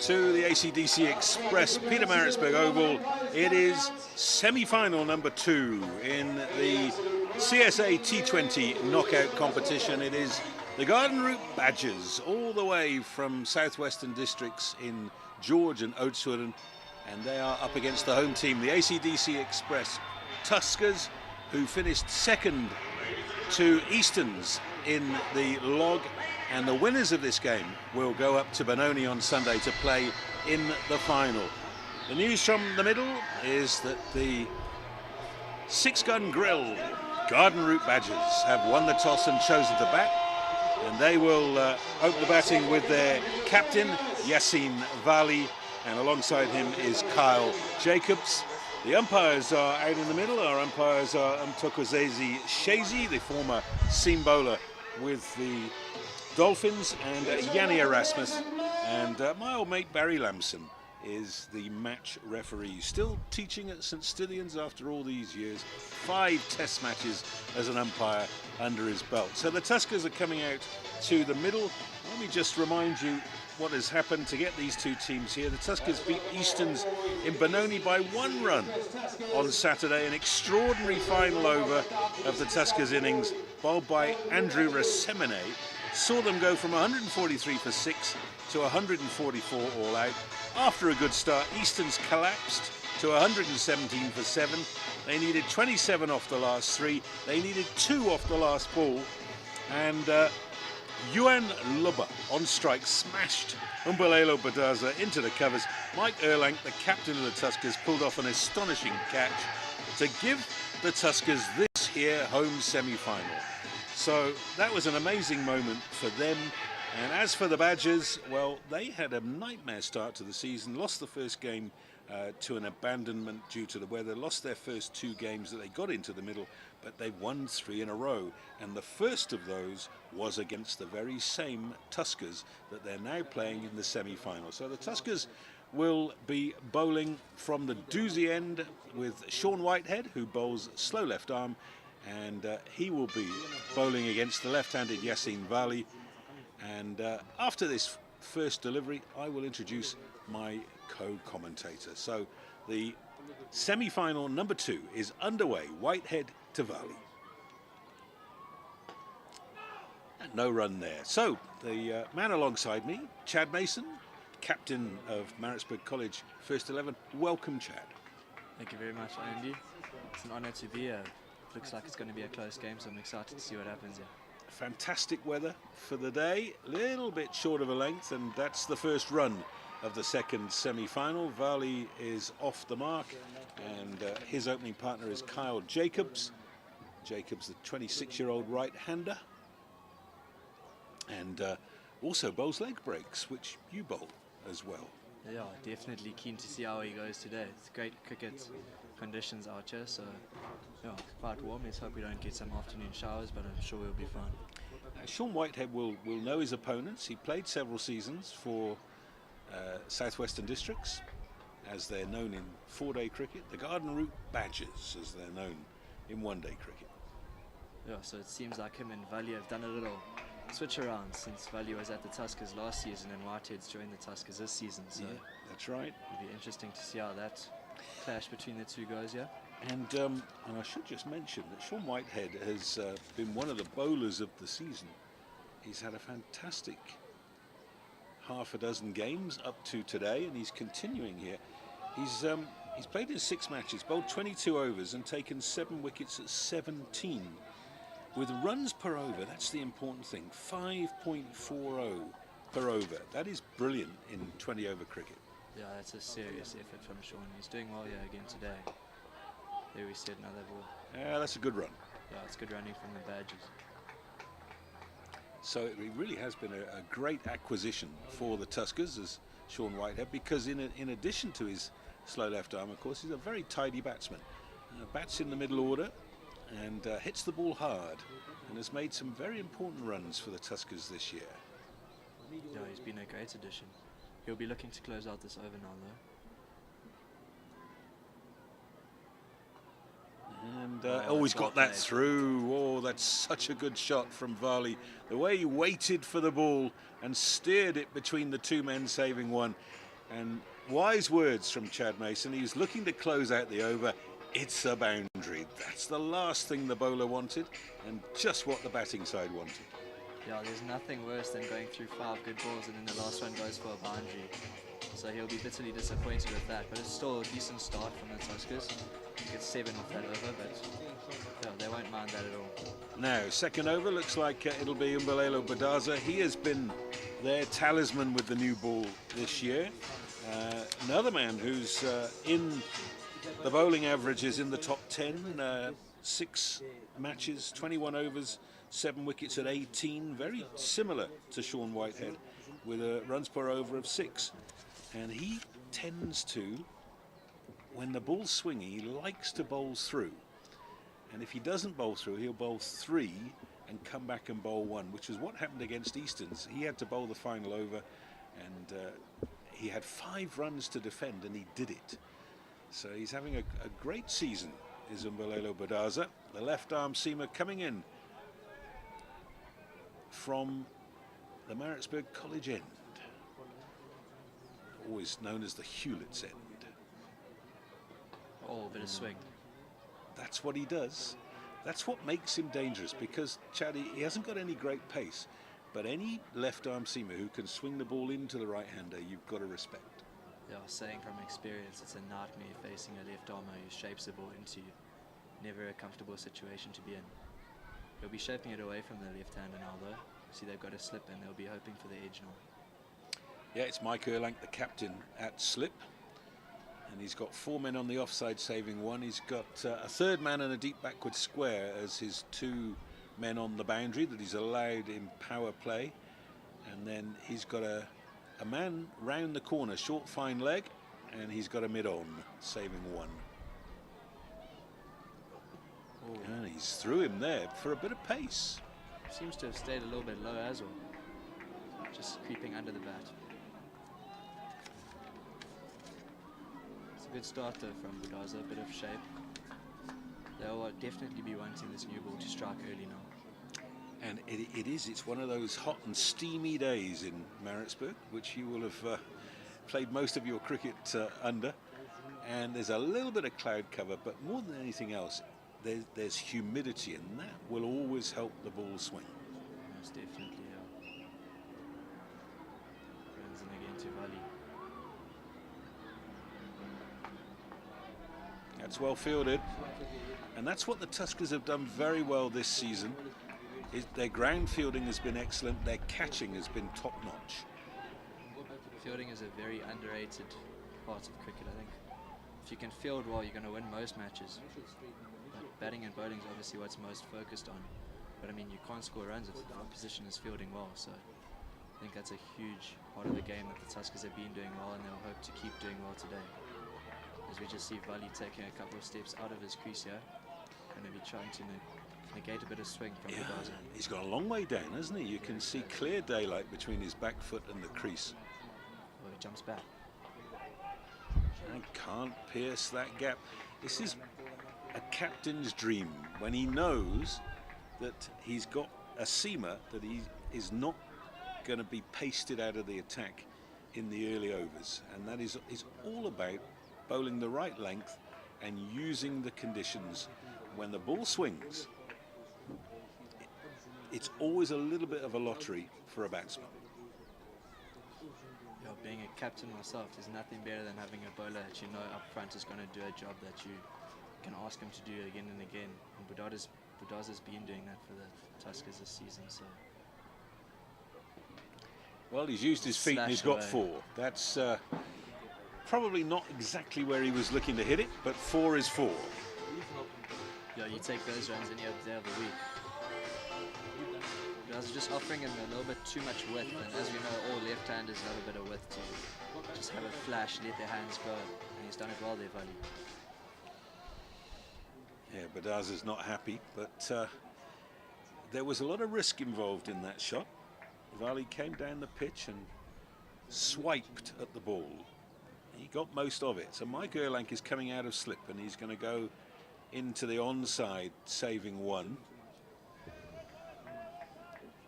to the ACDC Express Pietermaritzburg Oval. It is semi-final number 2 in the CSA T20 knockout competition. It is the Garden Route Badgers, all the way from southwestern districts in George and Oudtshoorn, and they are up against the home team, the ACDC Express Tuskers, who finished second to Easterns in the log. And the winners of this game will go up to Benoni on Sunday to play in the final. The news from the middle is that the 6-gun grill Garden Route Badgers have won the toss and chosen to bat. And they will open the batting with their captain, Yassine Vali, and alongside him is Kyle Jacobs. The umpires are out in the middle. Our umpires are Mtokozezi Shazi, the former seam bowler with the Dolphins, and Yanni Erasmus, and my old mate Barry Lamson is the match referee, still teaching at St Stithians after all these years. 5 test matches as an umpire under his belt. So the Tuskers are coming out to the middle. Let me just remind you what has happened to get these two teams here. The Tuskers beat Easterns in Benoni by 1 run on Saturday. An extraordinary final over of the Tuskers innings, bowled by Andrew Rasemene, saw them go from 143 for 6 to 144 all out. After a good start, Easterns collapsed to 117 for 7. They needed 27 off the last 3. They needed 2 off the last ball. And Yuan Lubba on strike smashed Umbelelo Badaza into the covers. Mike Erlang, the captain of the Tuskers, pulled off an astonishing catch to give the Tuskers this here home semi-final. So that was an amazing moment for them. And as for the Badgers, well, they had a nightmare start to the season, lost the first game to an abandonment due to the weather, lost their first 2 games that they got into the middle, but they won 3 in a row. And the first of those was against the very same Tuskers that they're now playing in the semi-final. So the Tuskers will be bowling from the doozy end with Sean Whitehead, who bowls slow left arm, and he will be bowling against the left-handed Yassine Vali. And after this first delivery, I will introduce my co-commentator. So the semi-final number 2 is underway. Whitehead to Vali. And no run there. So the man alongside me, Chad Mason, captain of Maritzburg College First 11. Welcome, Chad. Thank you very much, Andy. It's an honour to be here. Looks like it's going to be a close game, so I'm excited to see what happens here. Fantastic weather for the day, a little bit short of a length, and that's the first run of the second semi-final. Vali is off the mark, and his opening partner is Kyle Jacobs. Jacobs, the 26-year-old right-hander, and also bowls leg breaks, which you bowl as well. Yeah, definitely keen to see how he goes today. It's great cricket conditions out here, so yeah, quite warm. Let's hope we don't get some afternoon showers, but I'm sure we'll be fine. Sean Whitehead will know his opponents. He played several seasons for Southwestern Districts, as they're known in 4-day cricket, the Garden Route Badgers, as they're known in 1-day cricket. Yeah, so it seems like him and Vali have done a little switch around since Vali was at the Tuskers last season and Whitehead's joined the Tuskers this season. So yeah, that's right. It'll be interesting to see how that clash between the 2 goes, yeah. And I should just mention that Sean Whitehead has been one of the bowlers of the season. He's had a fantastic half a dozen games up to today, and he's continuing here. He's played in 6 matches, bowled 22 overs and taken 7 wickets at 17. With runs per over, that's the important thing, 5.40 per over. That is brilliant in 20-over cricket. Yeah, that's a serious effort from Sean. He's doing well here again today. There we said another ball. Yeah, that's a good run. Yeah, it's good running from the Badgers. So it really has been a great acquisition for the Tuskers as Sean Whitehead, because in addition to his slow left arm, of course, he's a very tidy batsman. Bats in the middle order and hits the ball hard, and has made some very important runs for the Tuskers this year. Yeah, he's been a great addition. He'll be looking to close out this over now, though. And he's got that through. Oh, that's such a good shot from Vali. The way he waited for the ball and steered it between the 2 men, saving 1. And wise words from Chad Mason. He was looking to close out the over. It's a boundary. That's the last thing the bowler wanted, and just what the batting side wanted. Yeah, there's nothing worse than going through 5 good balls and then the last one goes for a boundary. So he'll be bitterly disappointed with that. But it's still a decent start from the Tuskers. He gets 7 off that over, but yeah, they won't mind that at all. Now, second over looks like it'll be Umbalelo Badaza. He has been their talisman with the new ball this year. Another man who's in the bowling averages in the top 10. 6 matches, 21 overs, 7 wickets at 18. Very similar to Sean Whitehead with a runs per over of 6. And he tends to, when the ball's swinging, he likes to bowl through. And if he doesn't bowl through, he'll bowl 3 and come back and bowl 1, which is what happened against Easterns. He had to bowl the final over, and he had 5 runs to defend, and he did it. So he's having a great season, is Umbalelo Badaza. The left arm seamer coming in from the Maritzburg College End, always known as the Hewlett's End. Oh, a bit of swing. That's what he does. That's what makes him dangerous, because Chad, he hasn't got any great pace, but any left arm seamer who can swing the ball into the right hander, you've got to respect. Yeah, saying from experience, it's a nightmare facing a left armer who shapes the ball into you. Never a comfortable situation to be in. He'll be shaping it away from the left hander now though. See, they've got a slip and they'll be hoping for the edge now. Yeah, it's Mike Erlang, the captain, at slip. And he's got 4 men on the offside saving 1. He's got a third man and a deep backward square as his 2 men on the boundary that he's allowed in power play. And then he's got a man round the corner, short fine leg, and he's got a mid-on saving 1. Oh. And he's through him there for a bit of pace. Seems to have stayed a little bit low as well. Just creeping under the bat. Good start though from Badaza, a bit of shape. They'll definitely be wanting this new ball to strike early now. And it's one of those hot and steamy days in Maritzburg, which you will have played most of your cricket under. And there's a little bit of cloud cover, but more than anything else, there's humidity, and that will always help the ball swing. Most definitely, yeah. Runs in again to Vali. That's well fielded, and that's what the Tuskers have done very well this season. Their ground fielding has been excellent, their catching has been top-notch. Fielding is a very underrated part of cricket, I think. If you can field well, you're going to win most matches. But batting and bowling is obviously what's most focused on. But I mean, you can't score runs if the opposition is fielding well, so I think that's a huge part of the game that the Tuskers have been doing well, and they'll hope to keep doing well today. As we just see Vali taking a couple of steps out of his crease here, going to be trying to negate a bit of swing from Badaza. He's got a long way down, hasn't he? You can see clear daylight between his back foot and the crease. Well, he jumps back. And can't pierce that gap. This is a captain's dream, when he knows that he's got a seamer that he is not going to be pasted out of the attack in the early overs. And that is all about bowling the right length and using the conditions. When the ball swings, it's always a little bit of a lottery for a batsman. Yeah, being a captain myself, there's nothing better than having a bowler that you know up front is going to do a job that you can ask him to do again and again. And Badaza's been doing that for the Tuskers this season. So. Well, he's used his feet and he's got 4. That's probably not exactly where he was looking to hit it, but 4 is 4. Yeah, you take those runs any other day of the week. I was just offering him a little bit too much width, and as we know, all left-handers have a bit of width to just have a flash, let their hands go, and he's done it well there, Vali. Yeah, Badaza's not happy, but there was a lot of risk involved in that shot. Vali came down the pitch and swiped at the ball. He got most of it. So Mike Erlang is coming out of slip, and he's going to go into the onside, saving 1.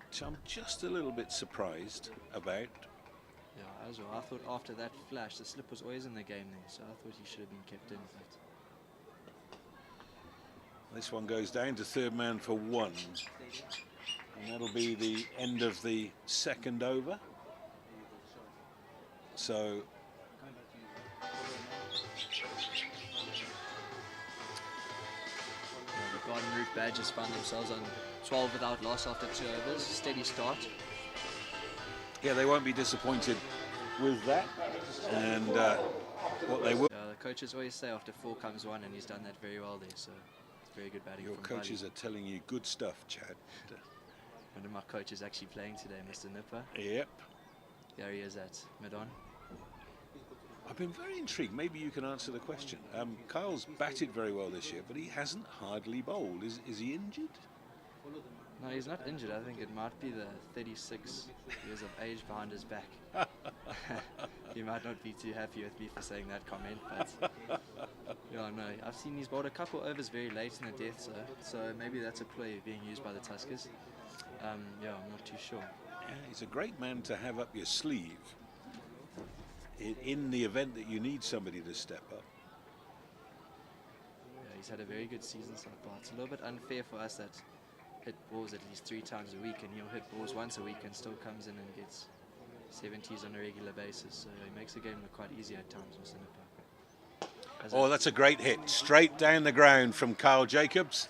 Which I'm just a little bit surprised about. Yeah, as well. I thought after that flash, the slip was always in the game there, so I thought he should have been kept in. But This one goes down to third man for 1. And that'll be the end of the second over. So the Garden Route Badgers found themselves on 12 without loss after 2 overs. Steady start. yeah, they won't be disappointed with that. And what they will. The coaches always say after 4 comes 1, and he's done that very well there. So it's very good batting. Your from coaches Bali. are telling you good stuff, Chad. One of my coaches actually playing today, Mr. Nipper. Yep. There he is at mid-on. I've been very intrigued. Maybe you can answer the question. Kyle's batted very well this year, but he hasn't hardly bowled. Is he injured? No, he's not injured. I think it might be the 36 years of age behind his back. He might not be too happy with me for saying that comment, but yeah, no, I've seen he's bowled a couple overs very late in the death, so maybe that's a play being used by the Tuskers. Yeah, I'm not too sure. Yeah, he's a great man to have up your sleeve in the event that you need somebody to step up. Yeah, he's had a very good season so far. It's a little bit unfair for us that hit balls at least 3 times a week, and he'll hit balls once a week and still comes in and gets 70s on a regular basis. So he makes the game look quite easy at times, Mr. Nipper. Oh, that's a great hit. Straight down the ground from Kyle Jacobs.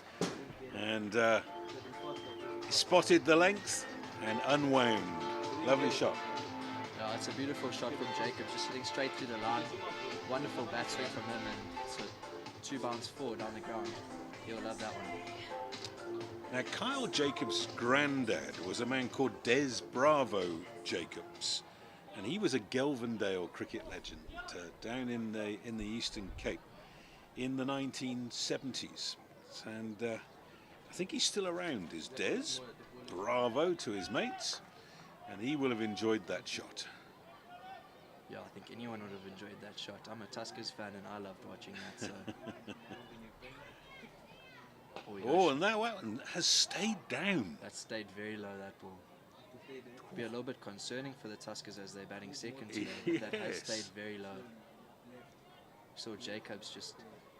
And he spotted the length and unwound. Lovely shot. Yeah, it's a beautiful shot from Jacobs, just hitting straight through the line. Wonderful bat swing from him, and so 2 bounce forward down the ground. He'll love that one. Now, Kyle Jacobs' granddad was a man called Des Bravo Jacobs, and he was a Gelvindale cricket legend down in the Eastern Cape in the 1970s. And I think he's still around, is Des. Bravo to his mates, and he will have enjoyed that shot. Yeah, I think anyone would have enjoyed that shot. I'm a Tuskers fan, and I loved watching that. So. Oh, and that one has stayed down. That stayed very low, that ball. Be a little bit concerning for the Tuskers as they're batting second today. Yes. That has stayed very low. Saw Jacobs just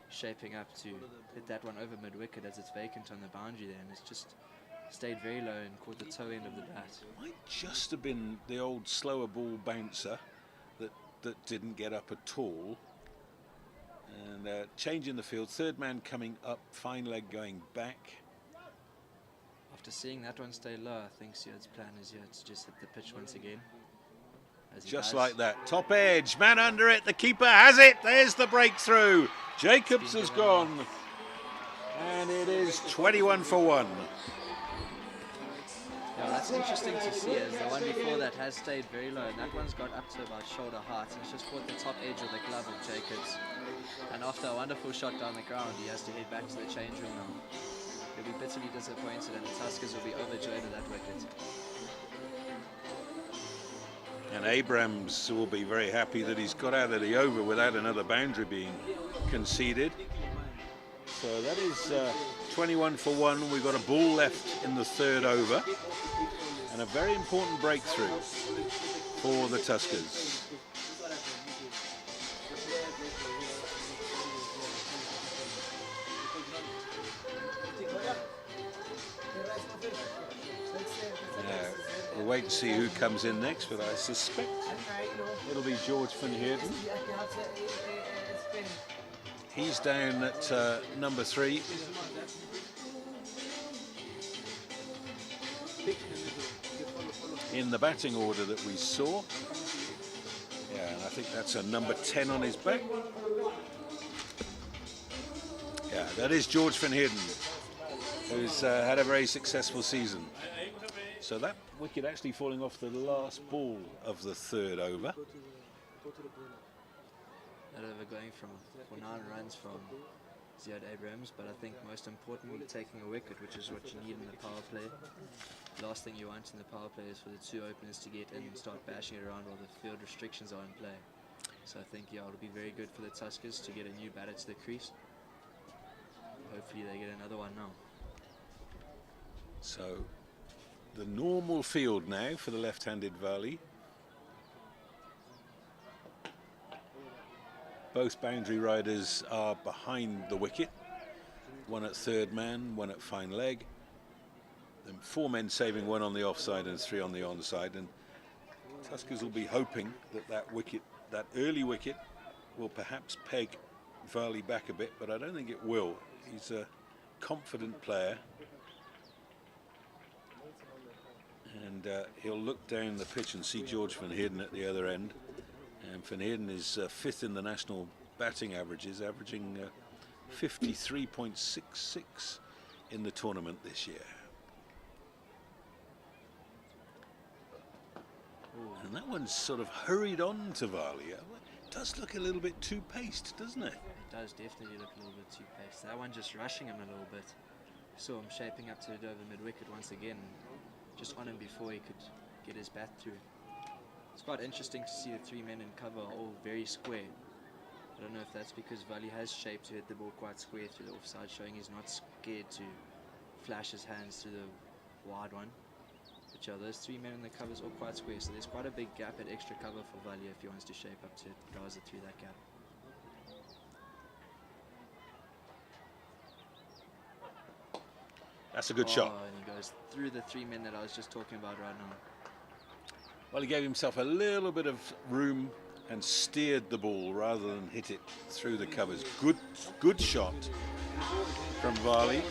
shaping up to hit that one over mid-wicket as it's vacant on the boundary there, and it's just stayed very low and caught the toe end of the bat. Might just have been the old slower ball bouncer that didn't get up at all. And change in the field, third man coming up, fine leg going back. After seeing that one stay low, I think Syed's plan is here to just hit the pitch once again. Just like that, top edge, man under it, the keeper has it, there's the breakthrough. Jacobs has gone, and it is 21 for 1. Yeah, that's interesting to see, as the one before that has stayed very low, and that one's got up to about shoulder height, and it's just caught the top edge of the glove of Jacobs. And after a wonderful shot down the ground, he has to head back to the change room now. He'll be bitterly disappointed, and the Tuskers will be overjoyed at that wicket. And Abrams will be very happy that he's got out of the over without another boundary being conceded. So that is 21 for 1. We've got a ball left in the third over, and a very important breakthrough for the Tuskers. We'll wait and see who comes in next, but I suspect it'll be George van Heerden. He's down at number 3. In the batting order that we saw. Yeah, and I think that's a number 10 on his back. Yeah, that is George van Heerden, who's had a very successful season. So that wicket actually falling off the last ball of the third over. That over going for 9 runs from Ziad Abrams, but I think most importantly taking a wicket, which is what you need in the power play. Last thing you want in the power play is for the 2 openers to get in and start bashing it around while the field restrictions are in play. So I think, yeah, it'll be very good for the Tuskers to get a new batter to the crease. Hopefully they get another one now. So the normal field now for the left-handed volley. Both boundary riders are behind the wicket. One at third man, one at fine leg. And 4 men saving, 1 on the offside and 3 on the onside. And Tuskers will be hoping that that early wicket, will perhaps peg Varley back a bit, but I don't think it will. He's a confident player. And he'll look down the pitch and see George Van Heerden at the other end. And Van Heerden is 5th in the national batting averages, averaging 53.66 in the tournament this year. And that one's sort of hurried on to Varley. It does look a little bit too paced, doesn't it? It does definitely look a little bit too paced. That one just rushing him a little bit. Saw him shaping up to it over mid-wicket once again. Just on him before he could get his bat through. It's quite interesting to see the 3 men in cover are all very square. I don't know if that's because Varley has shaped to hit the ball quite square through the offside, showing he's not scared to flash his hands through the wide one. But yeah, those 3 men in the covers all quite square, so there's quite a big gap at extra cover for Varley if he wants to shape up to Gaza through that gap. That's a good shot. And he goes through the 3 men that I was just talking about right now. Well, he gave himself a little bit of room and steered the ball rather than hit it through the covers. Good shot from Varley.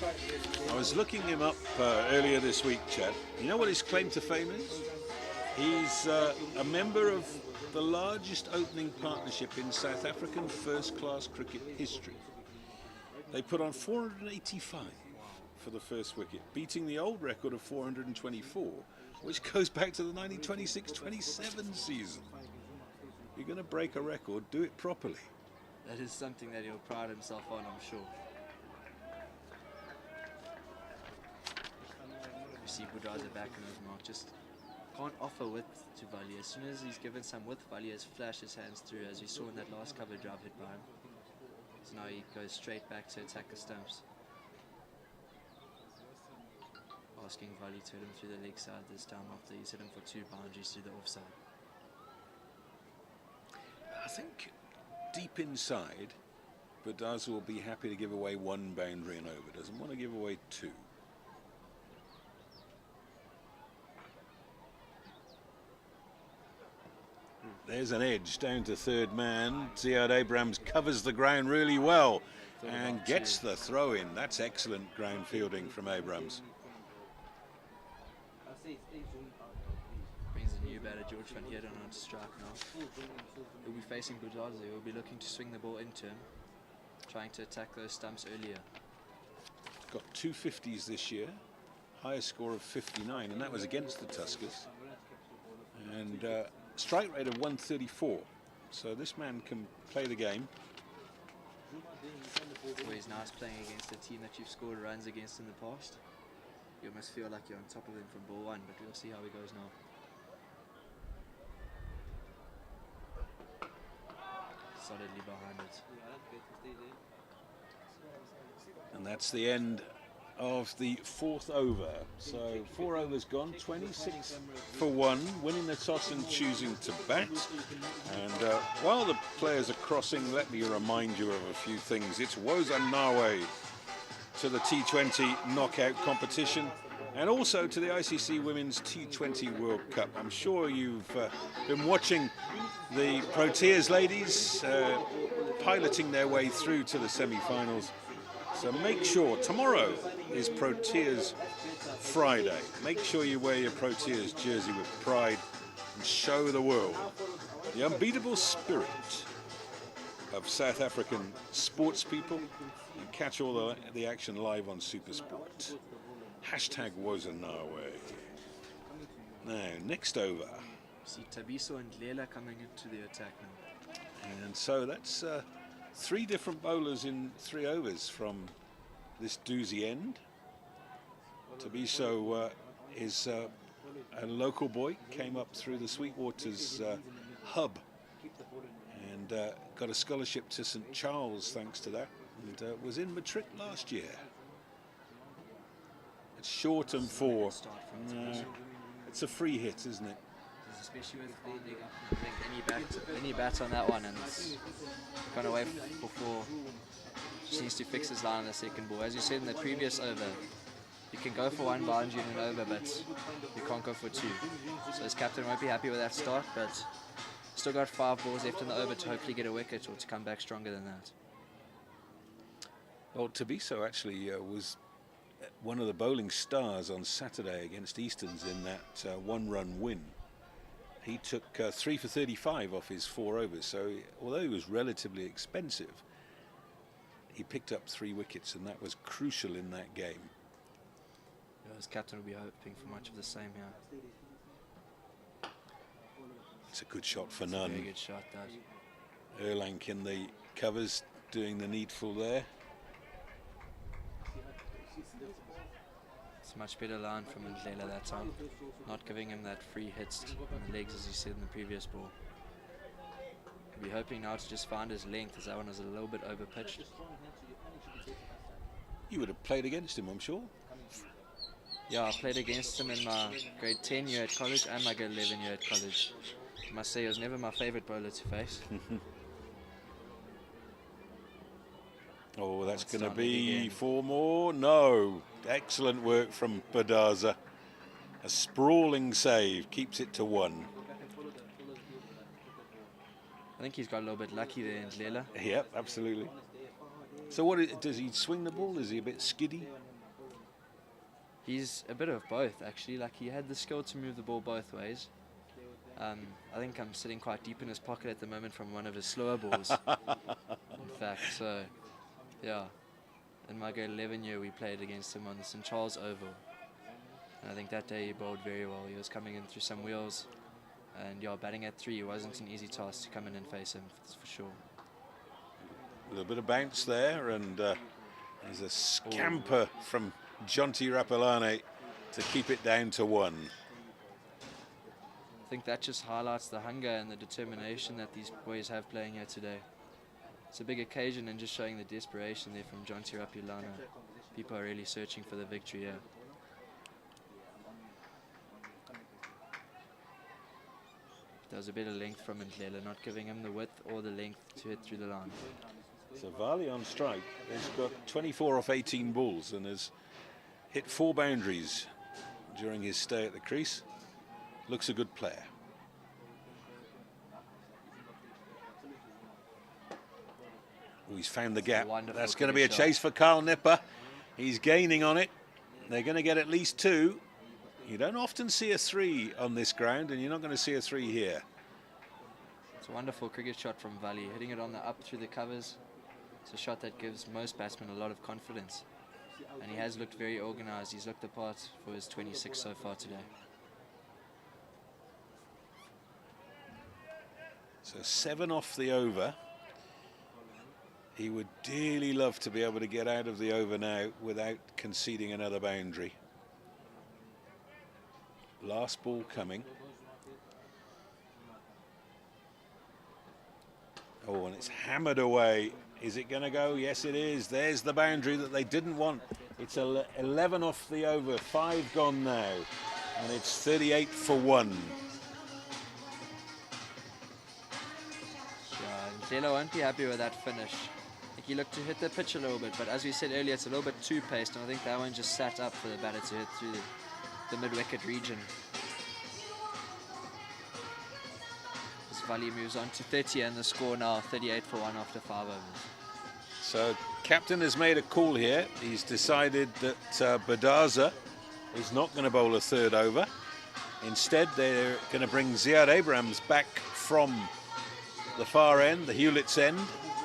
I was looking him up earlier this week, Chad. You know what his claim to fame is? He's a member of the largest opening partnership in South African first-class cricket history. They put on 485 for the first wicket, beating the old record of 424, which goes back to the 1926-27 season. You're going to break a record, do it properly. That is something that he'll pride himself on, I'm sure. You see Budraza back in his mark, just can't offer width to Varley. As soon as he's given some width, Varley has flashed his hands through, as we saw in that last cover drive hit by him. So now he goes straight back to attack the stumps. Asking Varley to hit him through the leg side this time after he's hit him for 2 boundaries through the offside. I think deep inside, Budraza will be happy to give away 1 boundary and over. Doesn't want to give away 2. There's an edge down to third man. Ziad Abrams covers the ground really well and gets the throw in. That's excellent ground fielding from Abrams. Brings a new batter, George Van Heerden, on to strike now. He'll be facing Budraza. He'll be looking to swing the ball into him, trying to attack those stumps earlier. Got 2 50s this year, highest score of 59, and that was against the Tuskers. And strike rate of 134. So this man can play the game. Always nice playing against a team that you've scored runs against in the past. You almost feel like you're on top of him from ball 1, but we'll see how he goes now. Solidly behind it. And that's the end of the 4th over. So 4 overs gone, 26 for 1, winning the toss and choosing to bat. And while the players are crossing, let me remind you of a few things. It's Woza Nawe to the T20 knockout competition, and also to the ICC Women's T20 World Cup. I'm sure you've been watching the Proteas ladies piloting their way through to the semi-finals. So make sure, tomorrow is Proteas Friday. Make sure you wear your Proteas jersey with pride and show the world the unbeatable spirit of South African sports people, and catch all the action live on SuperSport. Hashtag Woza Nawe. Now, next over. See Tabiso and Lela coming into the attack now. And so that's 3 different bowlers in 3 overs from this doozy end. Tabiso is a local boy, came up through the Sweetwaters hub and got a scholarship to St. Charles thanks to that, and was in matric last year. It's short and 4. It's a free hit, isn't it? especially with the leg up in the ring. Any bat on that one, and it's gone away before. Just needs to fix his line on the second ball. As you said in the previous over, you can go for one boundary in an over, but you can't go for two. So his captain won't be happy with that start, but still got 5 balls left in the over to hopefully get a wicket or to come back stronger than that. Well, Tabiso actually was one of the bowling stars on Saturday against Easterns in that one-run win. He took 3 for 35 off his 4 overs, so although he was relatively expensive, he picked up 3 wickets, and that was crucial in that game. Yeah, his captain will be hoping for much of the same here. It's a good shot for none. Very good shot, that. Erlang in the covers doing the needful there. It's a much better line from Ndlela that time, not giving him that free hits on the legs as he said in the previous ball. He'll be hoping now to just find his length, as that one was a little bit over pitched. You would have played against him, I'm sure. Yeah, I played against him in my grade 10 year at college and my grade 11 year at college. I must say he was never my favourite bowler to face. Oh, that's going to be 4 more. No. Excellent work from Badaza. A sprawling save, keeps it to 1. I think he's got a little bit lucky there in Ndlela. Yep, absolutely. So does he swing the ball? Is he a bit skiddy? He's a bit of both, actually. Like, he had the skill to move the ball both ways. I think I'm sitting quite deep in his pocket at the moment from one of his slower balls. In fact, so yeah. In my grade 11 year, we played against him on the St. Charles Oval. And I think that day he bowled very well. He was coming in through some wheels. And yeah, batting at 3 wasn't an easy task to come in and face him, that's for sure. A little bit of bounce there, and there's a scamper from Jonty Rapalane to keep it down to 1. I think that just highlights the hunger and the determination that these boys have playing here today. It's a big occasion, and just showing the desperation there from Jonty Rapalane. People are really searching for the victory here. There was a bit of length from Ndlela, not giving him the width or the length to hit through the line. So Vali on strike has got 24 off 18 balls and has hit 4 boundaries during his stay at the crease. Looks a good player. Oh, he's found the gap. That's going to be a chase for Carl Nipper. He's gaining on it. They're going to get at least 2. You don't often see a 3 on this ground, and you're not going to see a 3 here. It's a wonderful cricket shot from Vali, hitting it on the up through the covers. It's a shot that gives most batsmen a lot of confidence. And he has looked very organised. He's looked the part for his 26 so far today. So 7 off the over. He would dearly love to be able to get out of the over now without conceding another boundary. Last ball coming. Oh, and it's hammered away. Is it going to go? Yes, it is. There's the boundary that they didn't want. It's 11 off the over, 5 gone now, and it's 38 for 1. Yeah, Ndlela won't be happy with that finish. I think he looked to hit the pitch a little bit, but as we said earlier, it's a little bit too paced, and I think that one just sat up for the batter to hit through the mid-wicket region. As Vali moves on to 30, and the score now 38 for 1 after 5 overs. So captain has made a call here. He's decided that Badaza is not going to bowl a 3rd over. Instead, they're going to bring Ziad Abrahams back from the far end, the Hewlett's end,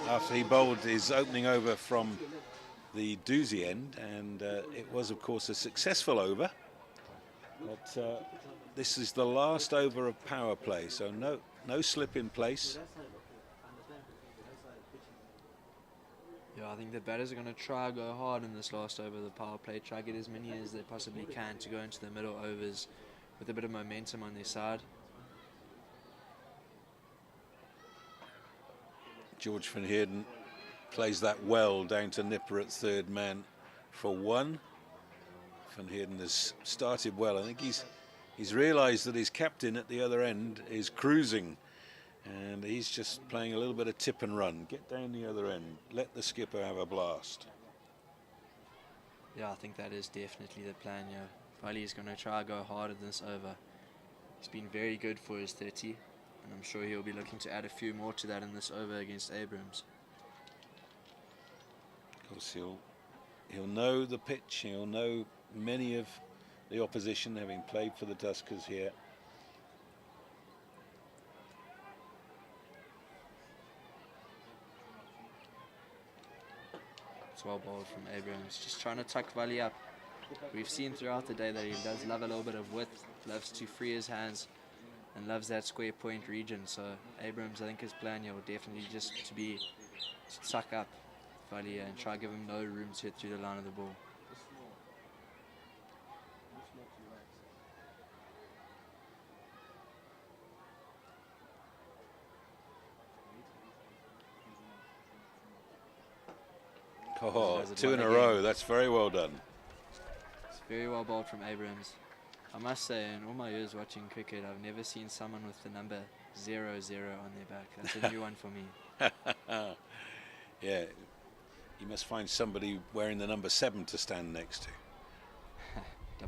after he bowled his opening over from the Doozy end, and it was of course a successful over. But this is the last over of power play, so no slip in place. Yeah, I think the batters are going to try go hard in this last over of the power play, try get as many as they possibly can to go into the middle overs with a bit of momentum on their side. George van Heerden plays that well down to Nipper at 3rd man for 1. Van Heerden has started well. I think he's He's realised that his captain at the other end is cruising, and he's just playing a little bit of tip and run. Get down the other end, let the skipper have a blast. Yeah, I think that is definitely the plan. Yeah, Vali's going to try to go hard at this over. He's been very good for his 30, and I'm sure he'll be looking to add a few more to that in this over against Abrams. Of course, he'll know the pitch. He'll know many of the opposition, having played for the Tuskers here. It's well bowled from Abrams, just trying to tuck Vali up. We've seen throughout the day that he does love a little bit of width, loves to free his hands, and loves that square point region. So Abrams, I think his plan here will definitely just to tuck up Vali and try to give him no room to hit through the line of the ball. Oh, two in a row. That's very well done. It's very well bowled from Abrams. I must say, in all my years watching cricket, I've never seen someone with the number 00 on their back. That's a new one for me. Yeah, you must find somebody wearing the number 7 to stand next to.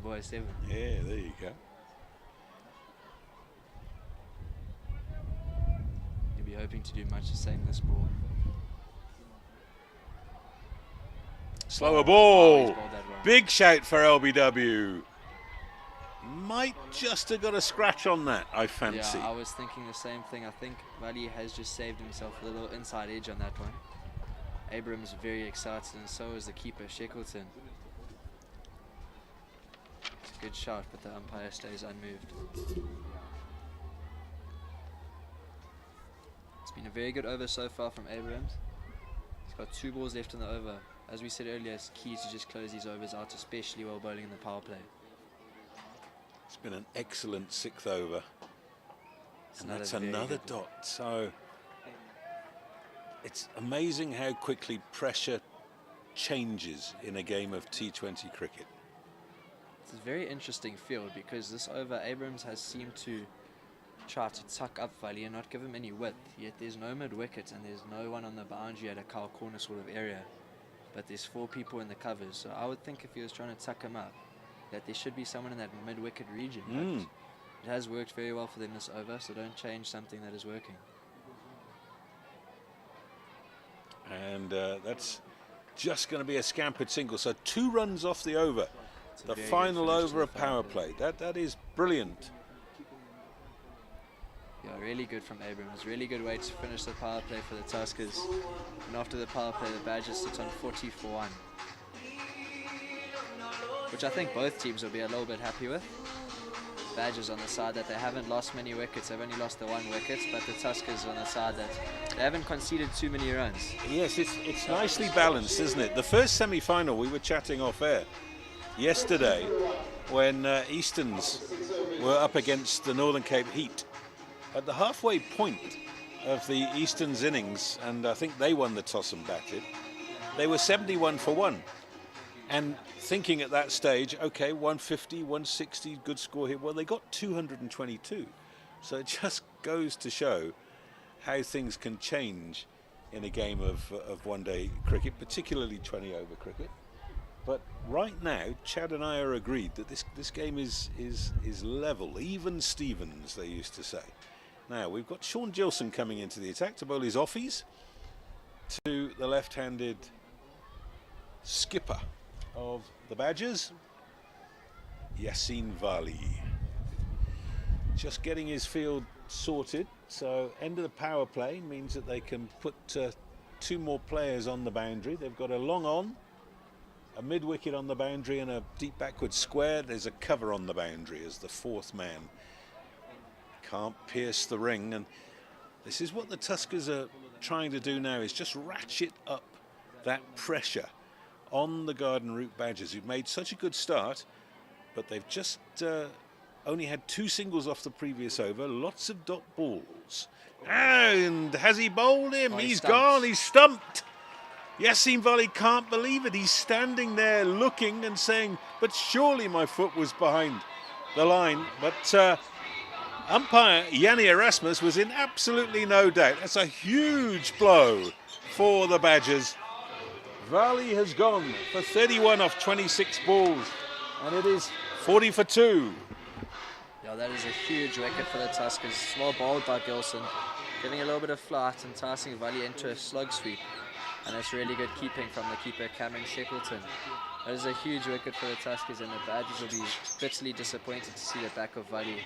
007. Yeah, there you go. You'll be hoping to do much the same this ball. Slower ball. He's bowled that wrong. Big shout for LBW. Might just have got a scratch on that, I fancy. Yeah, I was thinking the same thing. I think Vali has just saved himself a little inside edge on that one. Abrams very excited, and so is the keeper, Shackleton. It's a good shot, but the umpire stays unmoved. It's been a very good over so far from Abrams. He's got 2 balls left in the over. As we said earlier, it's key to just close these overs out, especially while bowling in the power play. It's been an excellent 6th over. And that's another dot. So it's amazing how quickly pressure changes in a game of T20 cricket. It's a very interesting field because this over, Abrams has seemed to try to tuck up Vali and not give him any width. Yet there's no mid-wicket and there's no one on the boundary at a cow corner sort of area. But there's 4 people in the covers, so I would think if he was trying to tuck him up, that there should be someone in that mid-wicket region. But it has worked very well for them this over, so don't change something that is working. And that's just going to be a scampered single. So 2 runs off the over. The final over of power play. That is brilliant. Yeah, really good from Abrams. Really good way to finish the power play for the Tuskers. And after the power play, the Badgers sit on 40 for 1. Which I think both teams will be a little bit happy with. Badgers on the side that they haven't lost many wickets. They've only lost the 1 wicket. But the Tuskers on the side that they haven't conceded too many runs. Yes, it's nicely balanced, isn't it? The first semi-final, we were chatting off air yesterday when Easterns were up against the Northern Cape Heat. At the halfway point of the Easterns innings, and I think they won the toss and batted, they were 71 for 1. And thinking at that stage, okay, 150, 160, good score here. Well, they got 222. So it just goes to show how things can change in a game of one-day cricket, particularly 20-over cricket. But right now, Chad and I are agreed that this game is level, even Stevens, they used to say. Now, we've got Sean Gilson coming into the attack to bowl his offies to the left-handed skipper of the Badgers, Yassine Vali. Just getting his field sorted, so end of the power play means that they can put 2 more players on the boundary. They've got a long on, a mid-wicket on the boundary and a deep backward square. There's a cover on the boundary as the 4th man. Can't pierce the ring, and this is what the Tuskers are trying to do now, is just ratchet up that pressure on the Garden Route Badgers, who've made such a good start, but they've just only had 2 singles off the previous over, lots of dot balls. And has he bowled him? He's gone, he's stumped. Yassine Vali can't believe it. He's standing there looking and saying, but surely my foot was behind the line, but umpire Yanni Erasmus was in absolutely no doubt. That's a huge blow for the Badgers. Valley has gone for 31 off 26 balls, and it is 40 for 2. Yeah, that is a huge wicket for the Tuskers. Well bowled by Gilson, giving a little bit of flight, enticing Valley into a slug sweep. And that's really good keeping from the keeper, Cameron Shackleton. That is a huge wicket for the Tuskers, and the Badgers will be bitterly disappointed to see the back of Valley,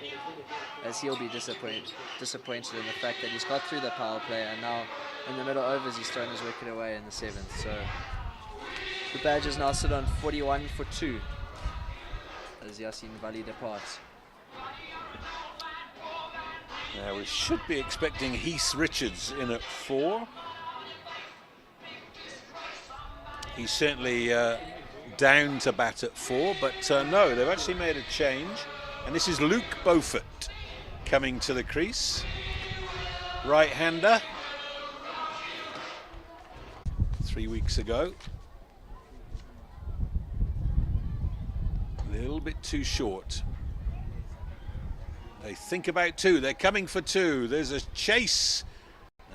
as he'll be disappointed in the fact that he's got through the power play, and now in the middle overs he's thrown his wicket away in the 7th. So the Badgers now sit on 41 for 2 as Yasin Valley departs. Now we should be expecting Heath Richards in at 4. He's certainly down to bat at 4, but no, they've actually made a change, and this is Luke Beaufort coming to the crease, right-hander, 3 weeks ago. A little bit too short. They think about 2, they're coming for 2, there's a chase,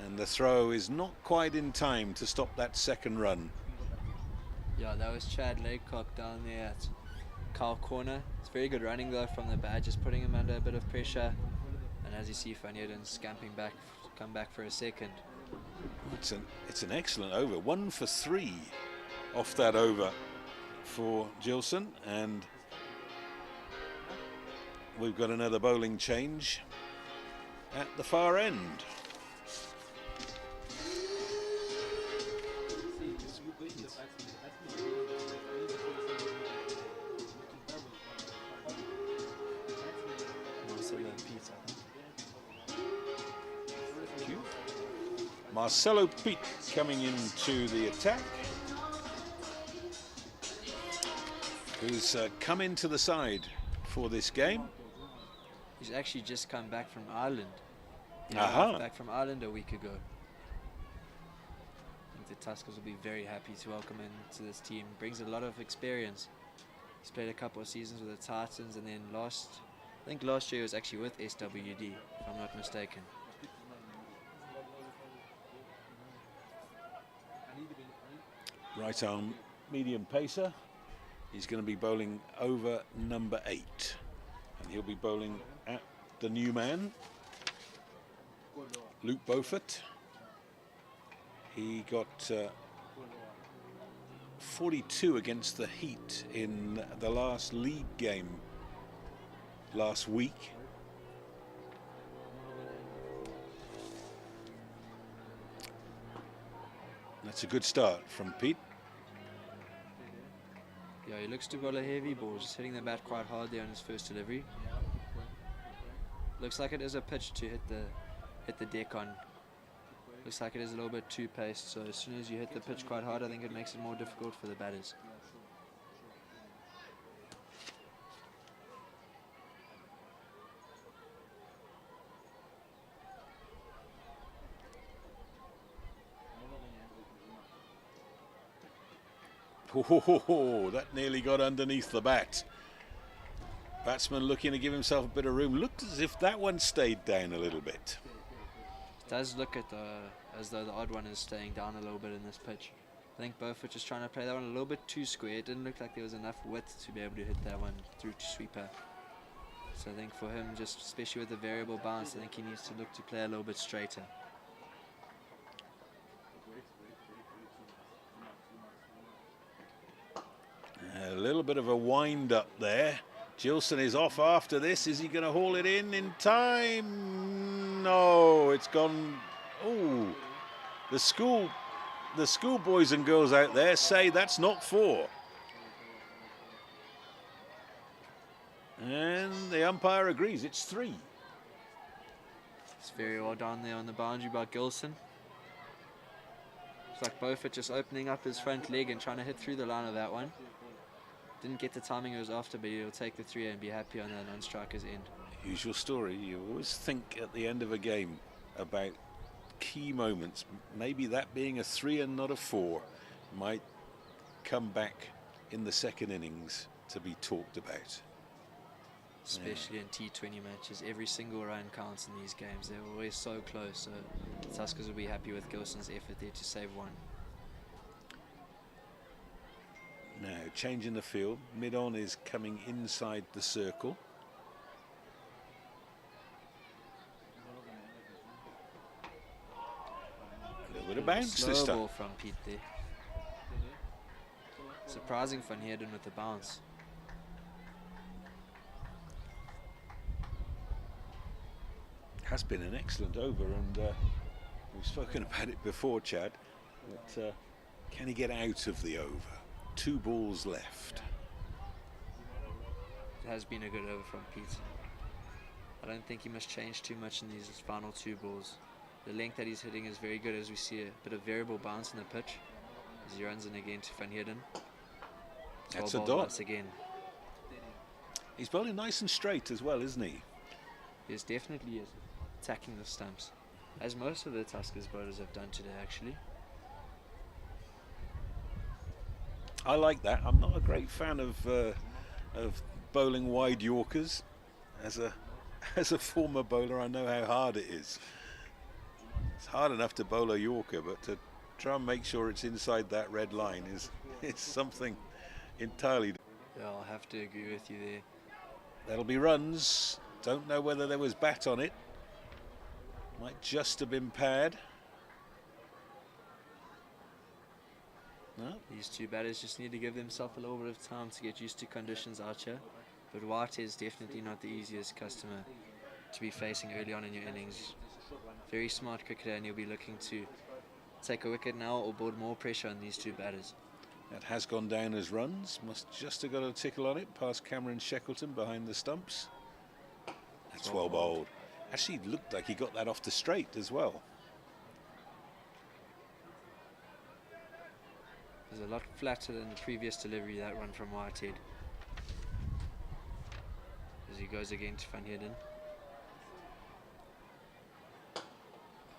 and the throw is not quite in time to stop that second run. Yeah, that was Chad Laycock down there at Carl Corner. It's very good running though from the Badgers, putting him under a bit of pressure. And as you see, Van Heerden scamping back, come back for a second. It's an excellent over. 1 for 3 off that over for Gilson, and we've got another bowling change at the far end. Marcelo Piet coming into the attack, who's come into the side for this game. He's actually just come back from Ireland. Back from Ireland a week ago. I think the Tuskers will be very happy to welcome him to this team. Brings a lot of experience. He's played a couple of seasons with the Titans, and then I think last year he was actually with SWD, if I'm not mistaken. Right arm medium pacer. He's going to be bowling over number 8, and he'll be bowling at the new man, Luke Beaufort. He got 42 against the Heat in the last league game last week. That's a good start from Pete. Yeah, he looks to bowl a heavy ball, just hitting the bat quite hard there on his first delivery. Looks like it is a pitch to hit the deck on. Looks like it is a little bit too paced, so as soon as you hit the pitch quite hard, I think it makes it more difficult for the batters. Oh, that nearly got underneath the bat. Batsman looking to give himself a bit of room. Looked as if that one stayed down a little bit. It does look as though the odd one is staying down a little bit in this pitch. I think Beaufort just trying to play that one a little bit too square. It didn't look like there was enough width to be able to hit that one through to sweeper. So I think for him, just especially with the variable bounce, I think he needs to look to play a little bit straighter. A little bit of a wind up there. Gilson is off after this. Is he going to haul it in time? No, it's gone. Oh, the school boys and girls out there say that's not 4. And the umpire agrees, it's 3. It's very well done there on the boundary by Gilson. It's like Beaufort just opening up his front leg and trying to hit through the line of that one. Didn't get the timing he was after, but he'll take the 3 and be happy on the non-striker's end. Usual story. You always think at the end of a game about key moments. Maybe that being a 3 and not a 4 might come back in the second innings to be talked about. especially in T20 matches. Every single run counts in these games. They're always so close, so the Tuskers will be happy with Gilson's effort there to save one. Now, changing the field. Mid-on is coming inside the circle. A little bit of bounce this Slow time. ball from Pete there. Surprising Van Heerden with the bounce. Has been an excellent over, and we've spoken about it before, Chad. But can he get out of the over? 2 balls left. It has been a good over from Pete. I don't think he must change too much in these final 2 balls. The length that he's hitting is very good, as we see a bit of variable bounce in the pitch as he runs in again to Van Heerden. That's a dot again. He's bowling nice and straight as well, isn't he? Yes, definitely is. Attacking the stumps, as most of the Tuskers bowlers have done today, actually. I like that. I'm not a great fan of bowling wide Yorkers. As a former bowler, I know how hard it is. It's hard enough to bowl a Yorker, but to try and make sure it's inside that red line is something entirely. Yeah, I'll have to agree with you there. That'll be runs. Don't know whether there was bat on it. Might just have been pad. No. These 2 batters just need to give themselves a little bit of time to get used to conditions out here. But White is definitely not the easiest customer to be facing early on in your innings. Very smart cricketer, and you'll be looking to take a wicket now or build more pressure on these 2 batters. That has gone down as runs. Must just have got a tickle on it past Cameron Shackleton behind the stumps. That's well bowled. Actually looked like he got that off the straight as well. There's a lot flatter than the previous delivery, that one from Whitehead. As he goes again to Van Heerden.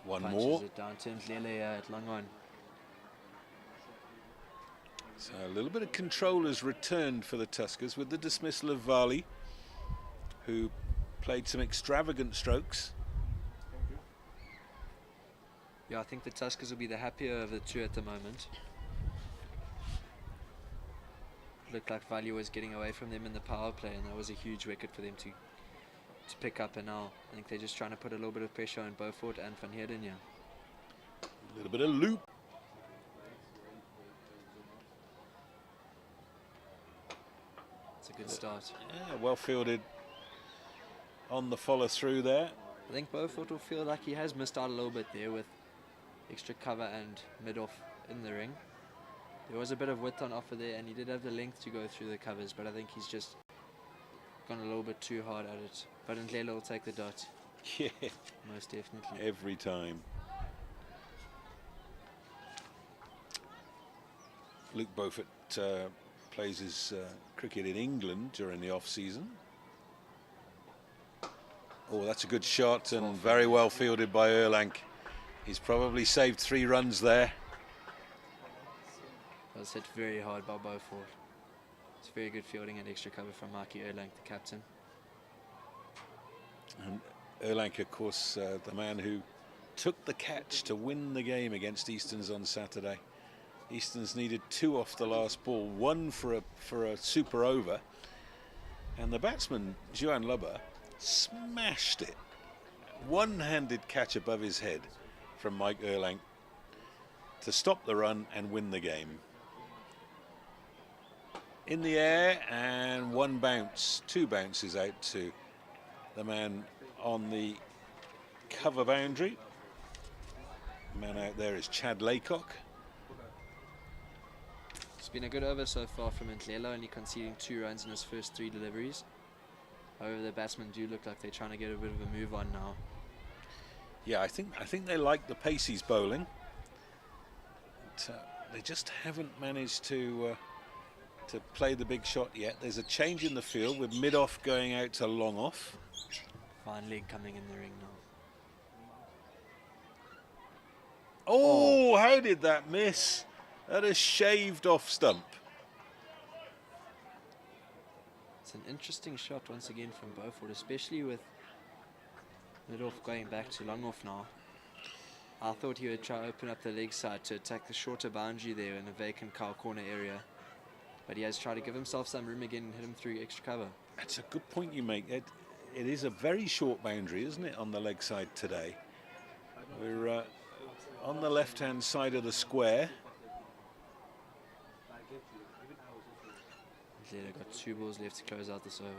One Punches more. it down to Ndlele at long on. So a little bit of control has returned for the Tuskers with the dismissal of Varley, who played some extravagant strokes. Yeah, I think the Tuskers will be the happier of the 2 at the moment. Looked like Value was getting away from them in the power play, and that was a huge wicket for them to pick up. And now I think they're just trying to put a little bit of pressure on Beaufort and Van Heerden. Yeah, A little bit of loop. it's a good start. Yeah, well fielded on the follow through there. I think Beaufort will feel like he has missed out a little bit there with extra cover and mid-off in the ring. There was a bit of width on offer there, and he did have the length to go through the covers, but I think he's just gone a little bit too hard at it. But Ndlele will take the dot. Yeah, Most definitely. every time. Luke Beaufort plays his cricket in England during the off-season. Oh, that's a good shot and very well fielded by Erlang. He's probably saved 3 runs there. That was hit very hard by Beaufort. It's very good fielding and extra cover from Mikey Erlang, the captain. And Erlang, of course, the man who took the catch to win the game against Easterns on Saturday. Easterns needed 2 off the last ball, 1 for a super over, and the batsman Juan Lubber smashed it. One-handed catch above his head from Mike Erlang to stop the run and win the game. In the air, and 1 bounce, 2 bounces out to the man on the cover boundary. The man out there is Chad Laycock. It's been a good over so far from Ndlele, only conceding 2 runs in his first 3 deliveries. However, the batsmen do look like they're trying to get a bit of a move on now. Yeah, I think they like the pace he's bowling. But, they just haven't managed to play the big shot yet. There's a change in the field with mid-off going out to long off. Fine leg coming in the ring now. Oh, how did that miss? That is shaved off stump. It's It's an interesting shot once again from Beaufort, especially with mid-off going back to long-off now. I thought he would try to open up the leg side to attack the shorter boundary there in a vacant cow corner area. But he has tried to give himself some room again and hit him through extra cover. That's a good point you make. It is a very short boundary, isn't it, on the leg side today? We're on the left-hand side of the square. They've got 2 balls left to close out this over.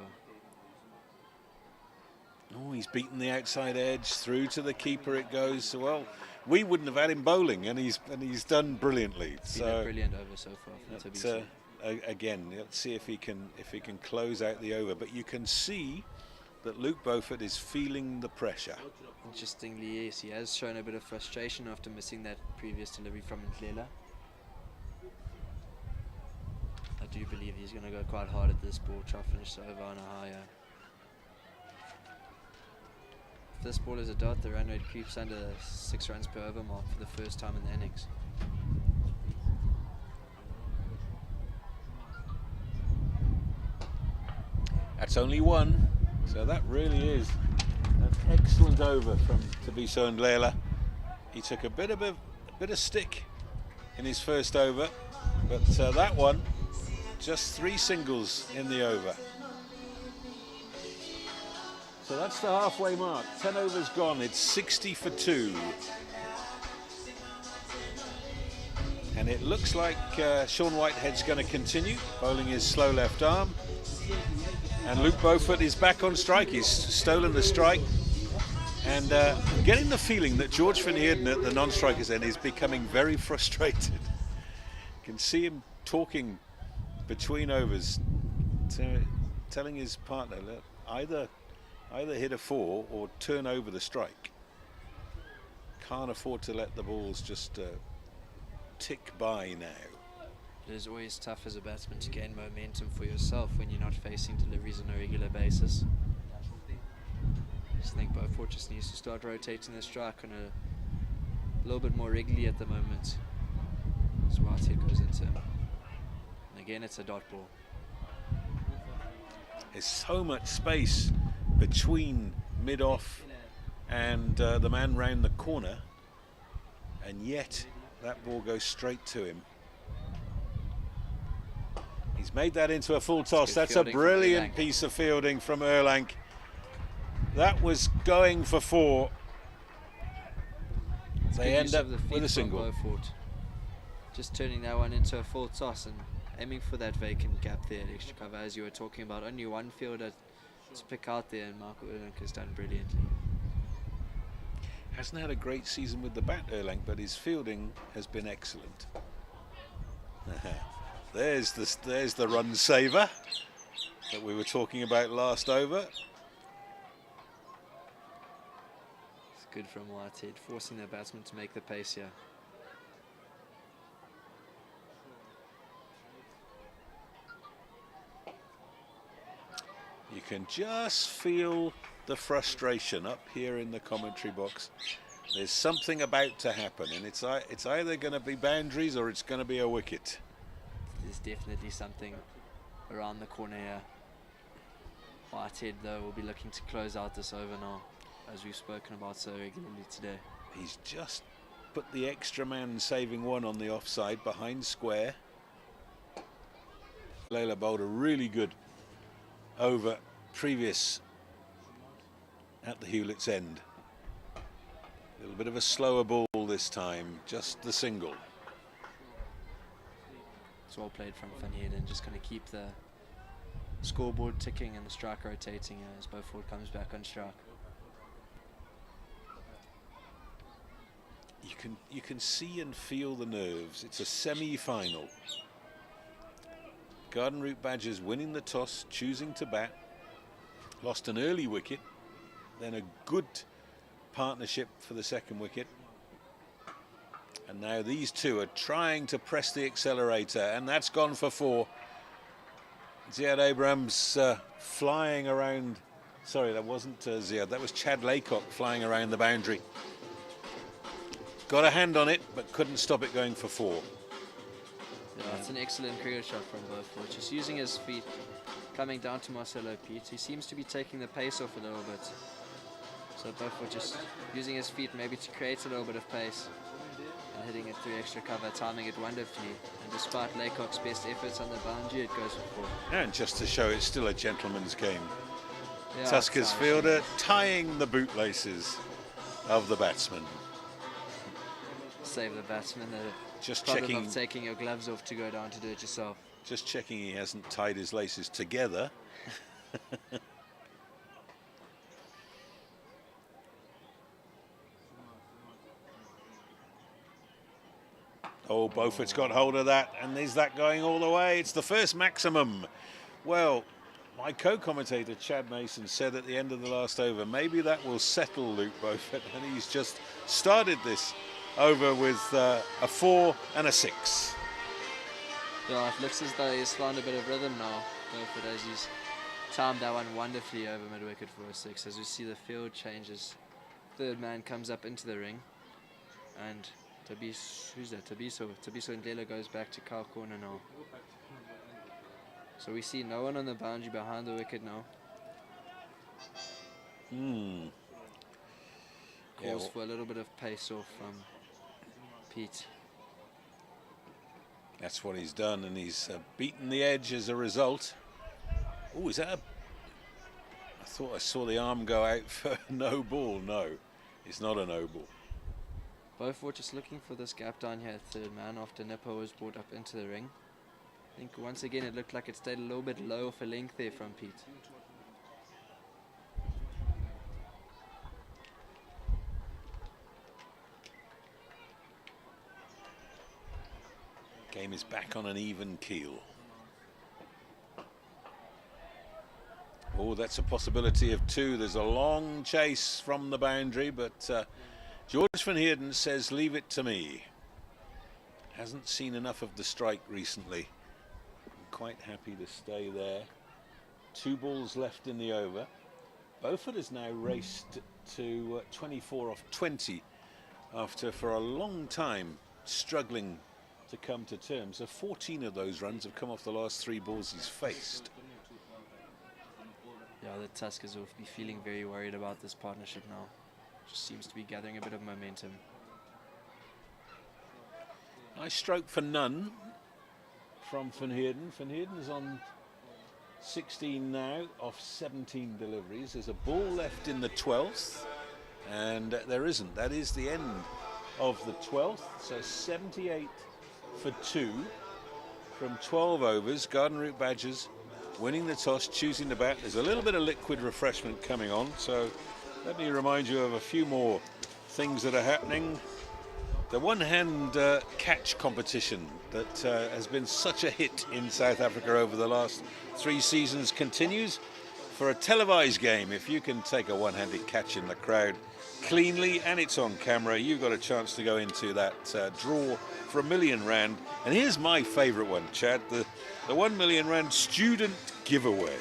Oh, he's beaten the outside edge, through to the keeper it goes. So, well, we wouldn't have had him bowling, and he's done brilliantly. It's been a brilliant over so far from TBC. Again, let's see if he can close out the over. But you can see that Luke Beaufort is feeling the pressure. Interestingly, yes, he has shown a bit of frustration after missing that previous delivery from Ndlela. I do believe he's going to go quite hard at this ball, try to finish the over on a higher. If this ball is a dot, the run rate creeps under the 6 runs per over mark for the first time in the innings. That's only 1, so that really is an excellent over from Thabiso Ndlela. He took a bit of stick in his first over, but that one, just 3 singles in the over. So that's the halfway mark. 10 overs gone. It's 60 for 2. And it looks like Sean Whitehead's going to continue bowling his slow left arm. And Luke Beaufort is back on strike. He's stolen the strike. And I'm getting the feeling that George Van Heerden at the non-strikers end is becoming very frustrated. You can see him talking between overs, telling his partner, look, either hit a 4 or turn over the strike. Can't afford to let the balls just tick by now. It is always tough as a batsman to gain momentum for yourself when you're not facing deliveries on a regular basis. I just think Beaufort just needs to start rotating the strike on a little bit more regularly at the moment. As Whitehead goes into him. And again, it's a dot ball. There's so much space between mid-off and the man round the corner, and yet that ball goes straight to him. He's made that into a full toss. That's a brilliant piece of fielding from Erlang. That was going for 4. They end up with a single. Beaufort. Just turning that one into a full toss and aiming for that vacant gap there at extra cover, as you were talking about. Only one fielder to pick out there, and Michael Erlang has done brilliantly. Hasn't had a great season with the bat, Erlang, but his fielding has been excellent. There's the run saver that we were talking about last over. It's good from Whitehead, forcing the batsman to make the pace here. You can just feel the frustration up here in the commentary box. There's something about to happen, and it's either going to be boundaries or it's going to be a wicket. There's definitely something around the corner here. Whitehead, though, will be looking to close out this over now, as we've spoken about so regularly today. He's just put the extra man saving 1 on the offside behind square. Layla bowled a really good over previous at the Hewlett's end. A little bit of a slower ball this time, just the single. It's well played from Van Heerden, just going to keep the scoreboard ticking and the strike rotating as Beaufort comes back on strike. You can see and feel the nerves. It's a semi-final. Garden Route Badgers winning the toss, choosing to bat. Lost an early wicket, then a good partnership for the second wicket. And now these two are trying to press the accelerator, and that's gone for 4. Ziad Abrams flying around. Sorry, that wasn't Ziad, that was Chad Laycock flying around the boundary. Got a hand on it, but couldn't stop it going for 4. Yeah, it's an excellent cricket shot from Beaufort, just using his feet, coming down to Marcelo Pete. He seems to be taking the pace off a little bit. So Beaufort just using his feet maybe to create a little bit of pace and hitting it through extra cover, timing it wonderfully. And despite Laycock's best efforts on the boundary, it goes for 4. And just to show it's still a gentleman's game. Yeah, Tuskers fielder tying the bootlaces of the batsman. Save the batsman. The Just problem checking. of taking your gloves off to go down to do it yourself. Just checking he hasn't tied his laces together. Oh, Beaufort's got hold of that, and is that going all the way? It's the first maximum. Well, my co-commentator Chad Mason said at the end of the last over, maybe that will settle Luke Beaufort, and he's just started this over with a 4 and a 6. Yeah, it looks as though he's found a bit of rhythm now, Beaufort, as he's timed that one wonderfully over mid-wicket for a 6. As we see the field changes, third man comes up into the ring, and Tabiso Ndlela goes back to cow corner now. So we see no one on the boundary behind the wicket now. Calls for a little bit of pace off from Pete. That's what he's done, and he's beaten the edge as a result. Oh, is that a... I thought I saw the arm go out for no ball. No, it's not a no ball. Beaufort just looking for this gap down here at third man after Nippo was brought up into the ring. I think once again it looked like it stayed a little bit low for length there from Pete. Game is back on an even keel. Oh, that's a possibility of 2. There's a long chase from the boundary, but George van Heerden says, leave it to me. Hasn't seen enough of the strike recently. I'm quite happy to stay there. 2 balls left in the over. Beaufort has now raced to 24 off 20 after, for a long time, struggling to come to terms. So 14 of those runs have come off the last 3 balls he's faced. Yeah, the Tuskers will be feeling very worried about this partnership now. Just seems to be gathering a bit of momentum. Nice stroke for none from Van Heerden. Van Heerden's on 16 now off 17 deliveries. There's a ball left in the 12th, and there isn't. That is the end of the 12th. So 78 for 2 from 12 overs. Garden Route Badgers winning the toss, choosing to bat. There's a little bit of liquid refreshment coming on, so let me remind you of a few more things that are happening. The one-hand catch competition that has been such a hit in South Africa over the last 3 seasons continues. For a televised game, if you can take a one-handed catch in the crowd cleanly and it's on camera, you've got a chance to go into that draw for R1 million. And here's my favourite one, Chad, the R1 million student giveaway.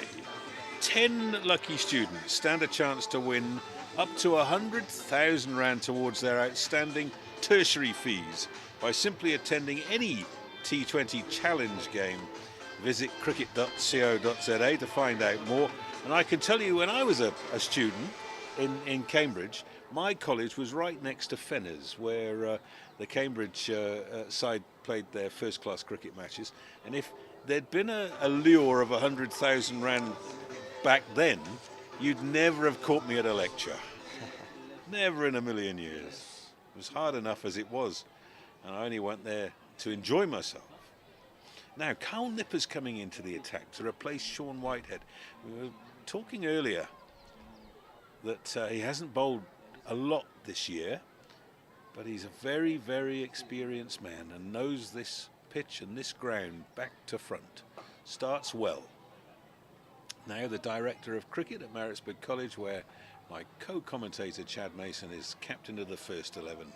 10 lucky students stand a chance to win up to 100,000 Rand towards their outstanding tertiary fees by simply attending any T20 challenge game. Visit cricket.co.za to find out more. And I can tell you, when I was a student in Cambridge, my college was right next to Fenners, where the Cambridge side played their first-class cricket matches. And if there'd been a lure of 100,000 Rand back then, you'd never have caught me at a lecture. Never in a million years. It was hard enough as it was, and I only went there to enjoy myself. Now, Carl Nipper's coming into the attack to replace Sean Whitehead. We were talking earlier that he hasn't bowled a lot this year, but he's a very, very experienced man and knows this pitch and this ground back to front. Starts well. Now the director of cricket at Maritzburg College, where my co-commentator Chad Mason is captain of the first 11.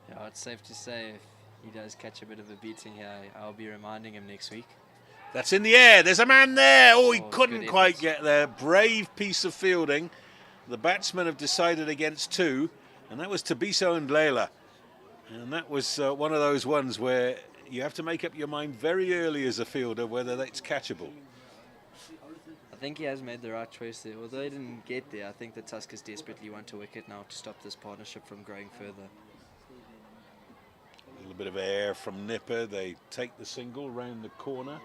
Yeah, it's safe to say if he does catch a bit of a beating here, I'll be reminding him next week. That's in the air. There's a man there. Oh, he couldn't good quite effort. get there. Brave piece of fielding. The batsmen have decided against 2, and that was Tabiso and Ndlela. And that was one of those ones where you have to make up your mind very early as a fielder whether that's catchable. I think he has made the right choice there. Although he didn't get there, I think the Tuskers desperately want a wicket now to stop this partnership from growing further. A little bit of air from Nipper. They take the single round the corner.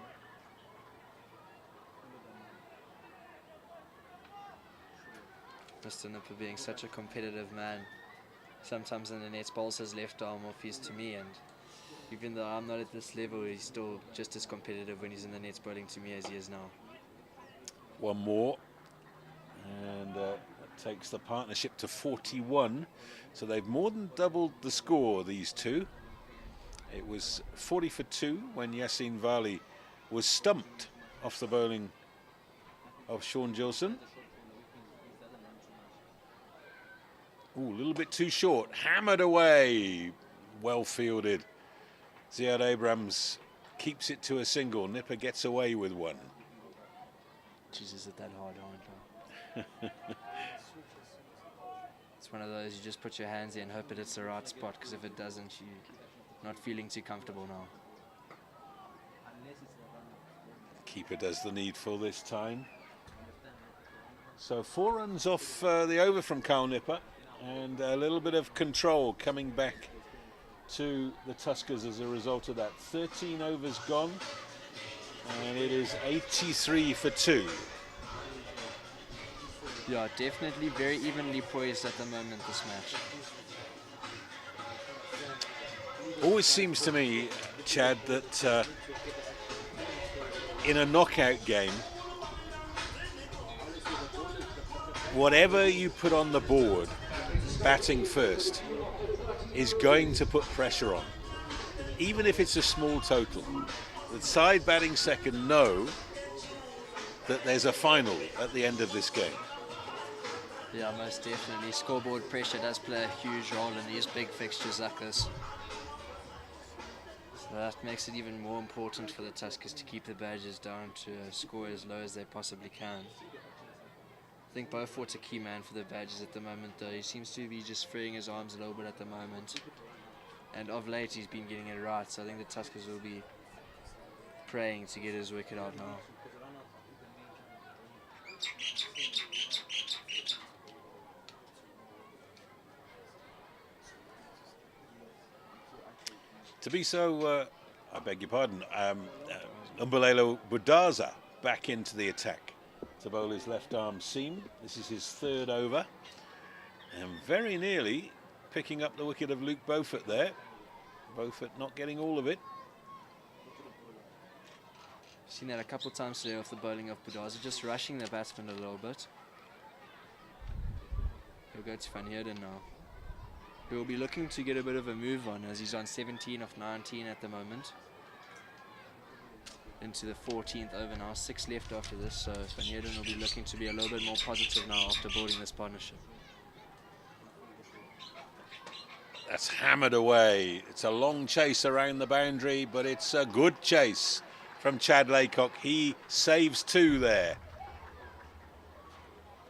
Mr. Nipper being such a competitive man. Sometimes in the nets bowls his left arm off his to me, and even though I'm not at this level, he's still just as competitive when he's in the nets bowling to me as he is now. One more, and that takes the partnership to 41. So they've more than doubled the score, these two. It was 40 for 2 when Yassine Vali was stumped off the bowling of Sean Gilson. Ooh, a little bit too short. Hammered away. Well fielded. Ziad Abrams keeps it to a single. Nipper gets away with one. Jesus, is it that hard, aren't I? It's one of those, you just put your hands in and hope it hits the right spot, because if it doesn't, you're not feeling too comfortable now. Keeper does the needful this time. So 4 runs off the over from Carl Nipper, and a little bit of control coming back to the Tuskers as a result of that. 13 overs gone, and it is 83 for 2. Yeah, definitely very evenly poised at the moment, this match. Always seems to me, Chad, that in a knockout game, whatever you put on the board, batting first, is going to put pressure on. Even if it's a small total. The side batting second know that there's a final at the end of this game. Yeah, most definitely. Scoreboard pressure does play a huge role in these big fixtures like this. So that makes it even more important for the Tuskers to keep the badges down to a score as low as they possibly can. I think Beaufort's a key man for the badges at the moment, though. He seems to be just freeing his arms a little bit at the moment. And of late, he's been getting it right. So I think the Tuskers will be praying to get his wicket out now. To be so, I beg your pardon, Umbulelo Budaza back into the attack to bowl his left arm seam. This is his 3rd over, and very nearly picking up the wicket of Luke Beaufort there. Beaufort not getting all of it. Seen that a couple of times today off the bowling of Budaza, just rushing the batsman a little bit. He'll go to Van Heerden now. He'll be looking to get a bit of a move on, as he's on 17 of 19 at the moment. Into the 14th over now, 6 left after this, so Van Heerden will be looking to be a little bit more positive now after building this partnership. That's hammered away. It's a long chase around the boundary, but it's a good chase from Chad Laycock. He saves 2 there.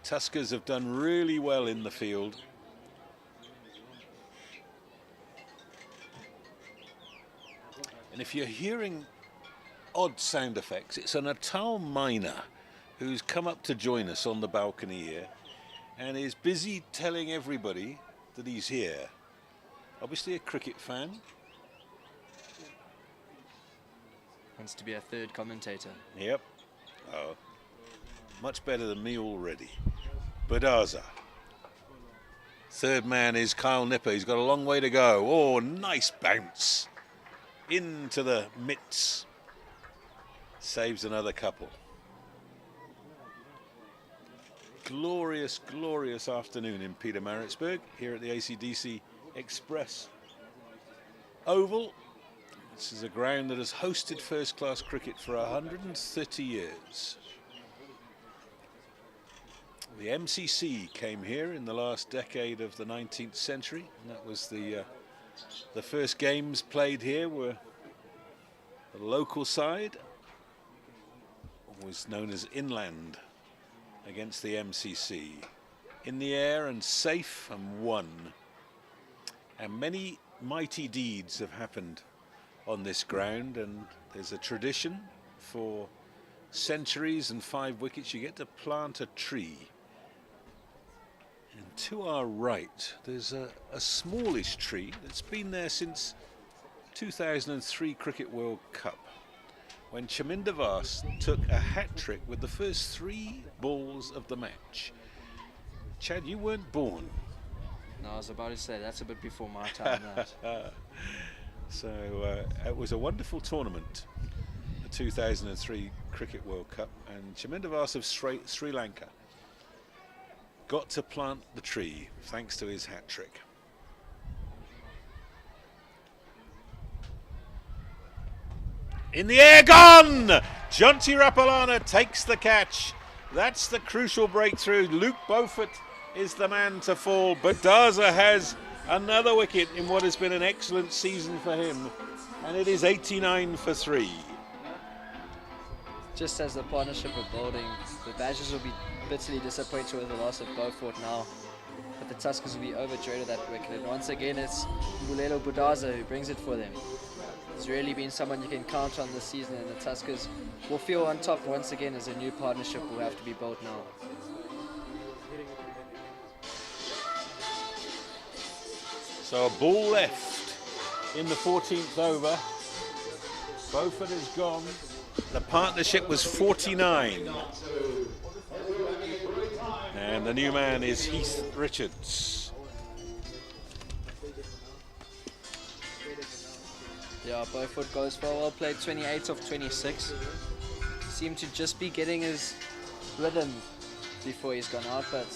Tuskers have done really well in the field. And if you're hearing odd sound effects, it's an Atal Miner who's come up to join us on the balcony here and is busy telling everybody that he's here. Obviously a cricket fan. Wants to be a 3rd commentator. Yep. Oh, much better than me already. Budaza. 3rd man is Kyle Nipper. He's got a long way to go. Oh, nice bounce. Into the mitts. Saves another couple. Glorious, glorious afternoon in Pietermaritzburg here at the ACDC Express Oval. This is a ground that has hosted first-class cricket for 130 years. The MCC came here in the last decade of the 19th century, and that was the first games played here were the local side was known as Inland against the MCC. In the air and safe and won. And many mighty deeds have happened on this ground, and there's a tradition for centuries and 5 wickets. You get to plant a tree. And to our right, there's a smallish tree that's been there since 2003 Cricket World Cup, when Chaminda Vaas took a hat-trick with the first 3 balls of the match. Chad, you weren't born. No, I was about to say, that's a bit before my time. That. So it was a wonderful tournament, the 2003 Cricket World Cup, and Chaminda Vaas of Sri Lanka got to plant the tree thanks to his hat-trick. In the air, gone! Jonty Rapalana takes the catch. That's the crucial breakthrough. Luke Beaufort is the man to fall. Badaza has another wicket in what has been an excellent season for him, and it is 89 for 3. Just as the partnership of bowling, the Badgers will be bitterly disappointed with the loss of Beaufort now, but the Tuskers will be overjoyed with that wicket, and once again it's Bulelo Budaza who brings it for them. He's really been someone you can count on this season, and the Tuskers will feel on top once again as a new partnership will have to be built now. So a ball left in the 14th over. Beaufort is gone. The partnership was 49. And the new man is Heath Richards. Yeah, Beaufort goes for a well played 28 of 26. Seemed to just be getting his rhythm before he's gone out, but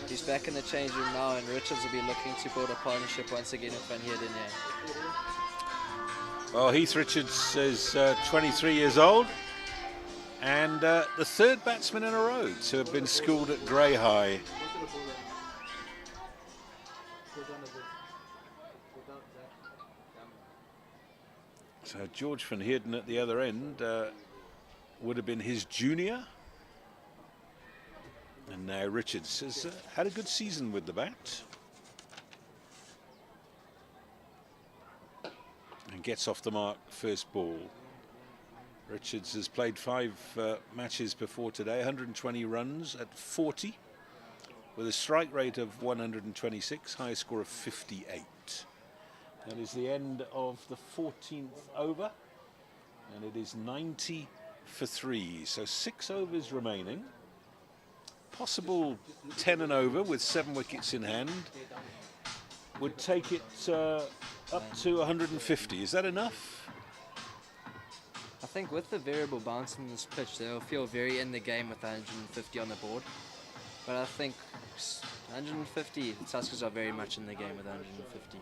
he's back in the change room now, and Richards will be looking to build a partnership once again with Van Heerden here. Well, Heath Richards is 23 years old, and the 3rd batsman in a row to have been schooled at Grey High. So George Van Heerden at the other end would have been his junior. And now Richards has had a good season with the bat. And gets off the mark first ball. Richards has played 5 matches before today, 120 runs at 40, with a strike rate of 126, highest score of 58. That is the end of the 14th over, and it is 90 for 3. So 6 overs remaining. Possible 10 and over with 7 wickets in hand would take it up to 150. Is that enough? I think with the variable bounce in this pitch, they'll feel very in the game with 150 on the board. But I think 150, the Tuskers are very much in the game with 150.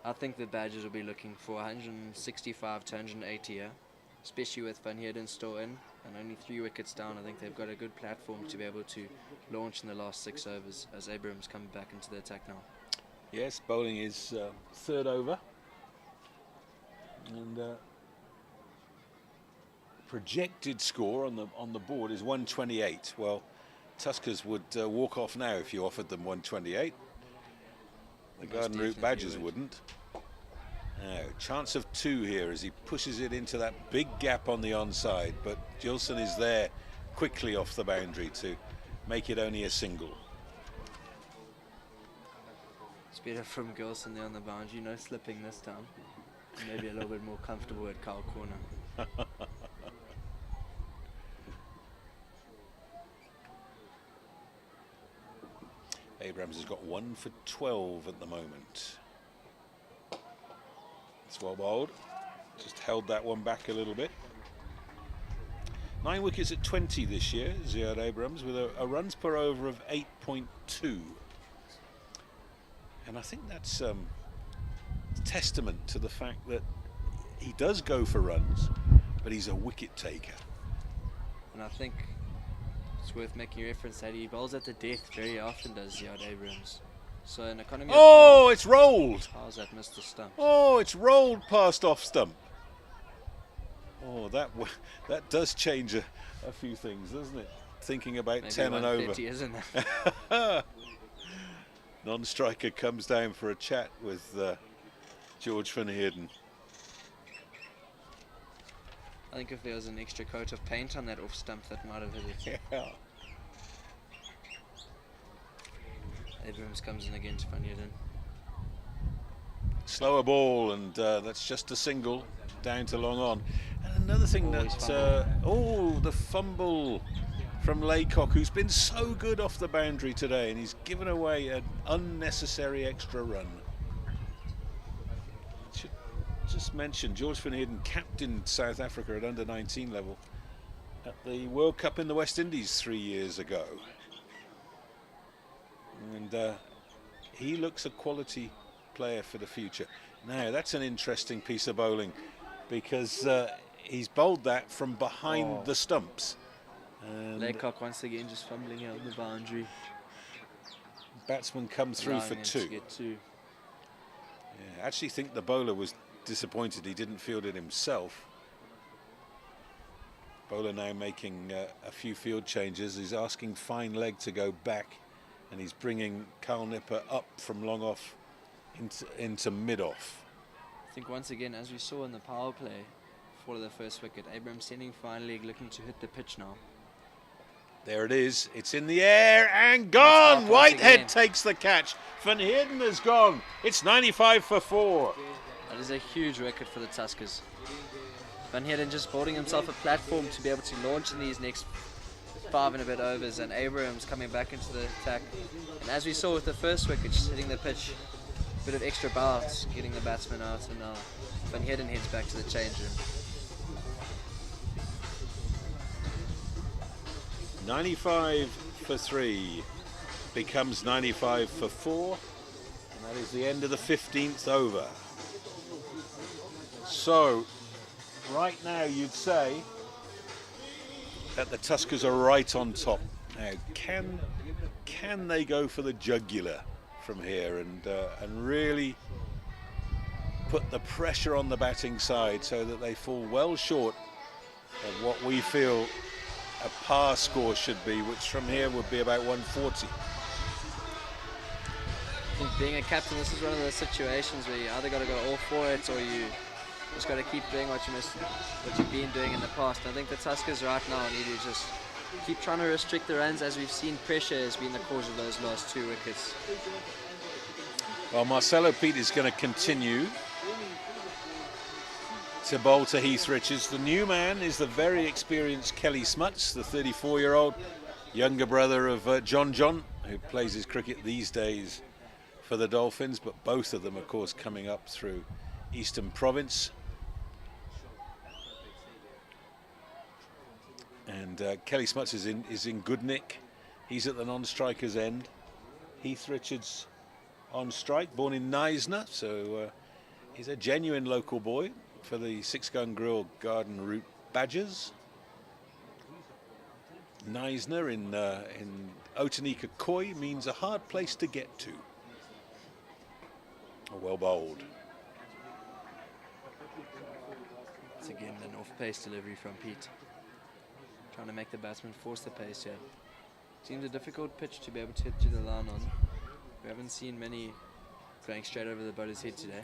I think the Badgers will be looking for 165 to 180 here, especially with Van Heerden still in and only 3 wickets down. I think they've got a good platform to be able to launch in the last 6 overs as Abrams coming back into the attack now. Yes, bowling is 3rd over. And projected score on the board is 128. Well, Tuskers would walk off now if you offered them 128. The Garden Route Badgers wouldn't. Now, chance of 2 here as he pushes it into that big gap on the onside, but Gilson is there quickly off the boundary to make it only a single. It's better from Gilson there on the boundary, no slipping this time. Maybe a little bit more comfortable at Kyle corner. Abrams has got 1 for 12 at the moment. It's well bowled. Just held that one back a little bit. 9 wickets at 20 this year, Ziad Abrams, with a runs per over of 8.2. And I think that's testament to the fact that he does go for runs, but he's a wicket taker. And I think it's worth making reference that he bowls at the death very often, does Ziad Abrams. So an economy Oh, it's rolled! How's that missed the stump? Oh, it's rolled past off stump. Oh, that does change a few things, doesn't it? Thinking about Maybe 10 and over. Isn't it? Non-striker comes down for a chat with George Van Heerden. I think if there was an extra coat of paint on that off stump, that might have hit it. Yeah. Abrams comes in again to Van Heerden. Slower ball, and that's just a single down to long on. And another thing Oh, that the fumble from Laycock, who's been so good off the boundary today, and he's given away an unnecessary extra run. Should just mention George Van Heerden captained South Africa at under 19 level at the World Cup in the West Indies 3 years ago, and he looks a quality player for the future. Now that's an interesting piece of bowling, because he's bowled that from behind the stumps. And Laycock once again just fumbling out the boundary. Batsman come through for two. To get two. Yeah, I actually think the bowler was disappointed he didn't field it himself. Bowler now making a few field changes. He's asking fine leg to go back, and he's bringing Carl Nipper up from long off into mid-off. I think once again, as we saw in the power play for the first wicket, Abrams sending fine leg, looking to hit the pitch now. There it is. It's in the air and gone. Whitehead takes the catch. Van Heerden has gone. It's 95 for 4. That is a huge record for the Tuskers. Van Heerden just building himself a platform to be able to launch in these next 5 and a bit overs, and Abrams coming back into the attack. And as we saw with the first wicket, just hitting the pitch, a bit of extra bounce, getting the batsman out, and now Van Heerden heads back to the change room. 95 for 3 becomes 95 for 4, and that is the end of the 15th over. So right now you'd say that the Tuskers are right on top. Now can they go for the jugular from here and really put the pressure on the batting side so that they fall well short of what we feel a par score should be, which from here would be about 140. I think being a captain, this is one of those situations where you either got to go all for it, or you just got to keep doing what you've been doing in the past. I think the Tuskers right now need to just keep trying to restrict the runs, as we've seen pressure has been the cause of those last 2 wickets. Well, Marcelo Pete is going to continue to bowl to Heath Richards. The new man is the very experienced Kelly Smuts, the 34-year-old younger brother of John, who plays his cricket these days for the Dolphins, but both of them, of course, coming up through Eastern Province. And Kelly Smuts is in good nick. He's at the non-striker's end. Heath Richards on strike, born in Neisner, so he's a genuine local boy for the 6-gun grill Garden Route Badgers. Neisner in Otanika Koi means a hard place to get to. Oh, well bowled. It's again an off-pace delivery from Pete. Trying to make the batsman force the pace here. Seems a difficult pitch to be able to hit to the line on. We haven't seen many going straight over the bowler's head today.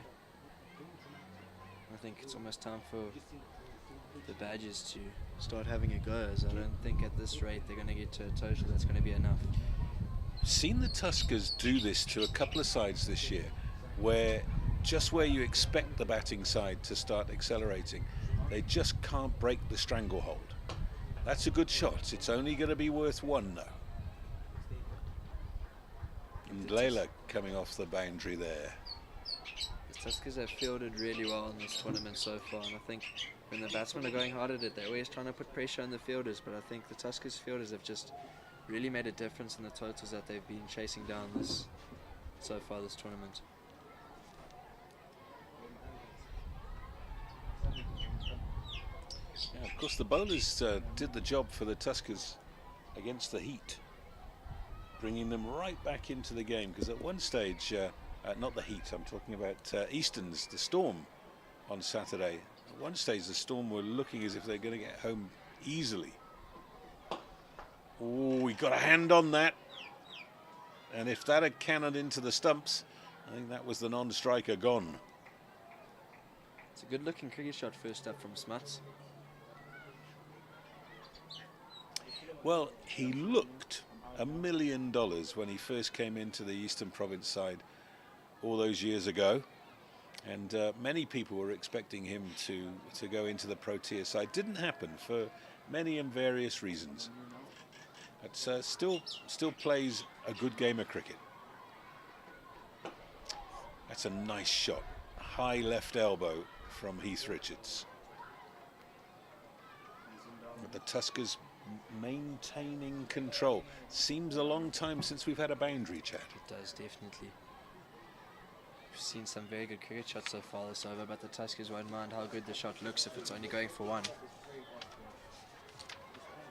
I think it's almost time for the Badgers to start having a go, as I don't think at this rate they're going to get to a total that's going to be enough. Seen the Tuskers do this to a couple of sides this year, where just where you expect the batting side to start accelerating, they just can't break the stranglehold. That's a good shot. It's only going to be worth 1 though. And Layla coming off the boundary there. The Tuskers have fielded really well in this tournament so far, and I think when the batsmen are going hard at it, they're always trying to put pressure on the fielders, but I think the Tuskers fielders have just really made a difference in the totals that they've been chasing down so far this tournament. Yeah, of course the bowlers did the job for the Tuskers against the Heat, bringing them right back into the game, because at one stage, not the Heat, I'm talking about Easterns, the Storm on Saturday. At one stage the Storm were looking as if they're going to get home easily. Oh, he got a hand on that, and if that had cannoned into the stumps, I think that was the non-striker gone. It's a good looking cricket shot first up from Smuts. Well, he looked $1 million when he first came into the Eastern Province side all those years ago. And many people were expecting him to go into the Protea side. Didn't happen for many and various reasons. But still plays a good game of cricket. That's a nice shot. High left elbow from Heath Richards. But the Tuskers maintaining control. Seems a long time since we've had a boundary chat. It does, definitely. We've seen some very good cricket shots so far this over, but the Tuskers won't mind how good the shot looks if it's only going for one.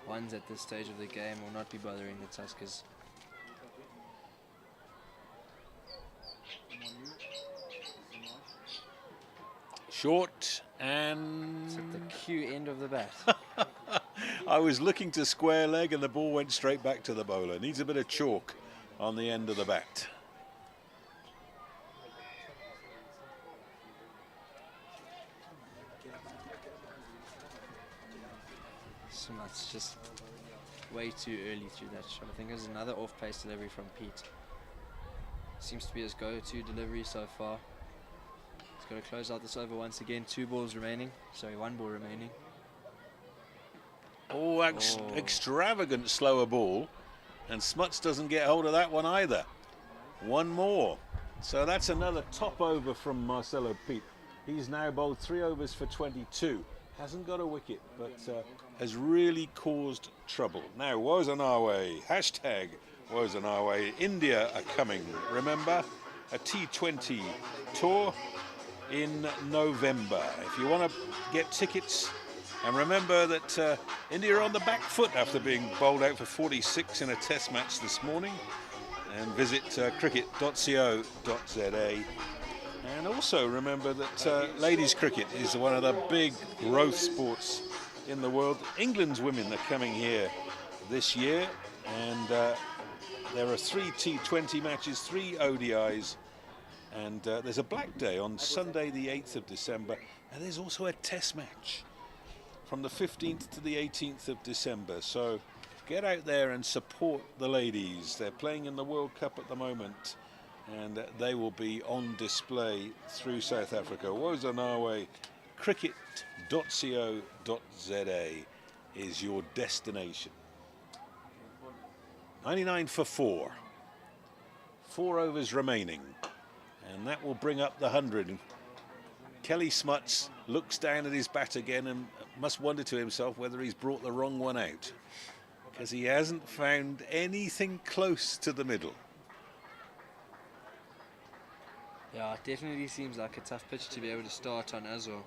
Ones at this stage of the game will not be bothering the Tuskers. Short and... It's at the cue end of the bat. I was looking to square leg and the ball went straight back to the bowler. Needs a bit of chalk on the end of the bat. So that's just way too early through that shot. I think there's another off-pace delivery from Pete. Seems to be his go-to delivery so far. He's got to close out this over once again. 2 balls remaining. Sorry, 1 ball remaining. Oh, extravagant slower ball. And Smuts doesn't get hold of that one either. One more. So that's another top over from Marcelo Pete. He's now bowled 3 overs for 22. Hasn't got a wicket, but has really caused trouble. Now, woes on our way. Hashtag woes on our way. India are coming. Remember, a T20 tour in November. If you want to get tickets, and remember that India are on the back foot after being bowled out for 46 in a test match this morning. And visit cricket.co.za. And also remember that ladies cricket is one of the big growth sports in the world. England's women are coming here this year, and there are 3 T20 matches, 3 ODIs, and there's a black day on Sunday the 8th of December, and there's also a test match from the 15th to the 18th of December. So get out there and support the ladies. They're playing in the World Cup at the moment, and they will be on display through South Africa. Woes on our way. Cricket.co.za is your destination. 99 for 4. 4 overs remaining, and that will bring up the 100. Kelly Smuts looks down at his bat again and must wonder to himself whether he's brought the wrong one out, because he hasn't found anything close to the middle. Yeah, it definitely seems like a tough pitch to be able to start on as well.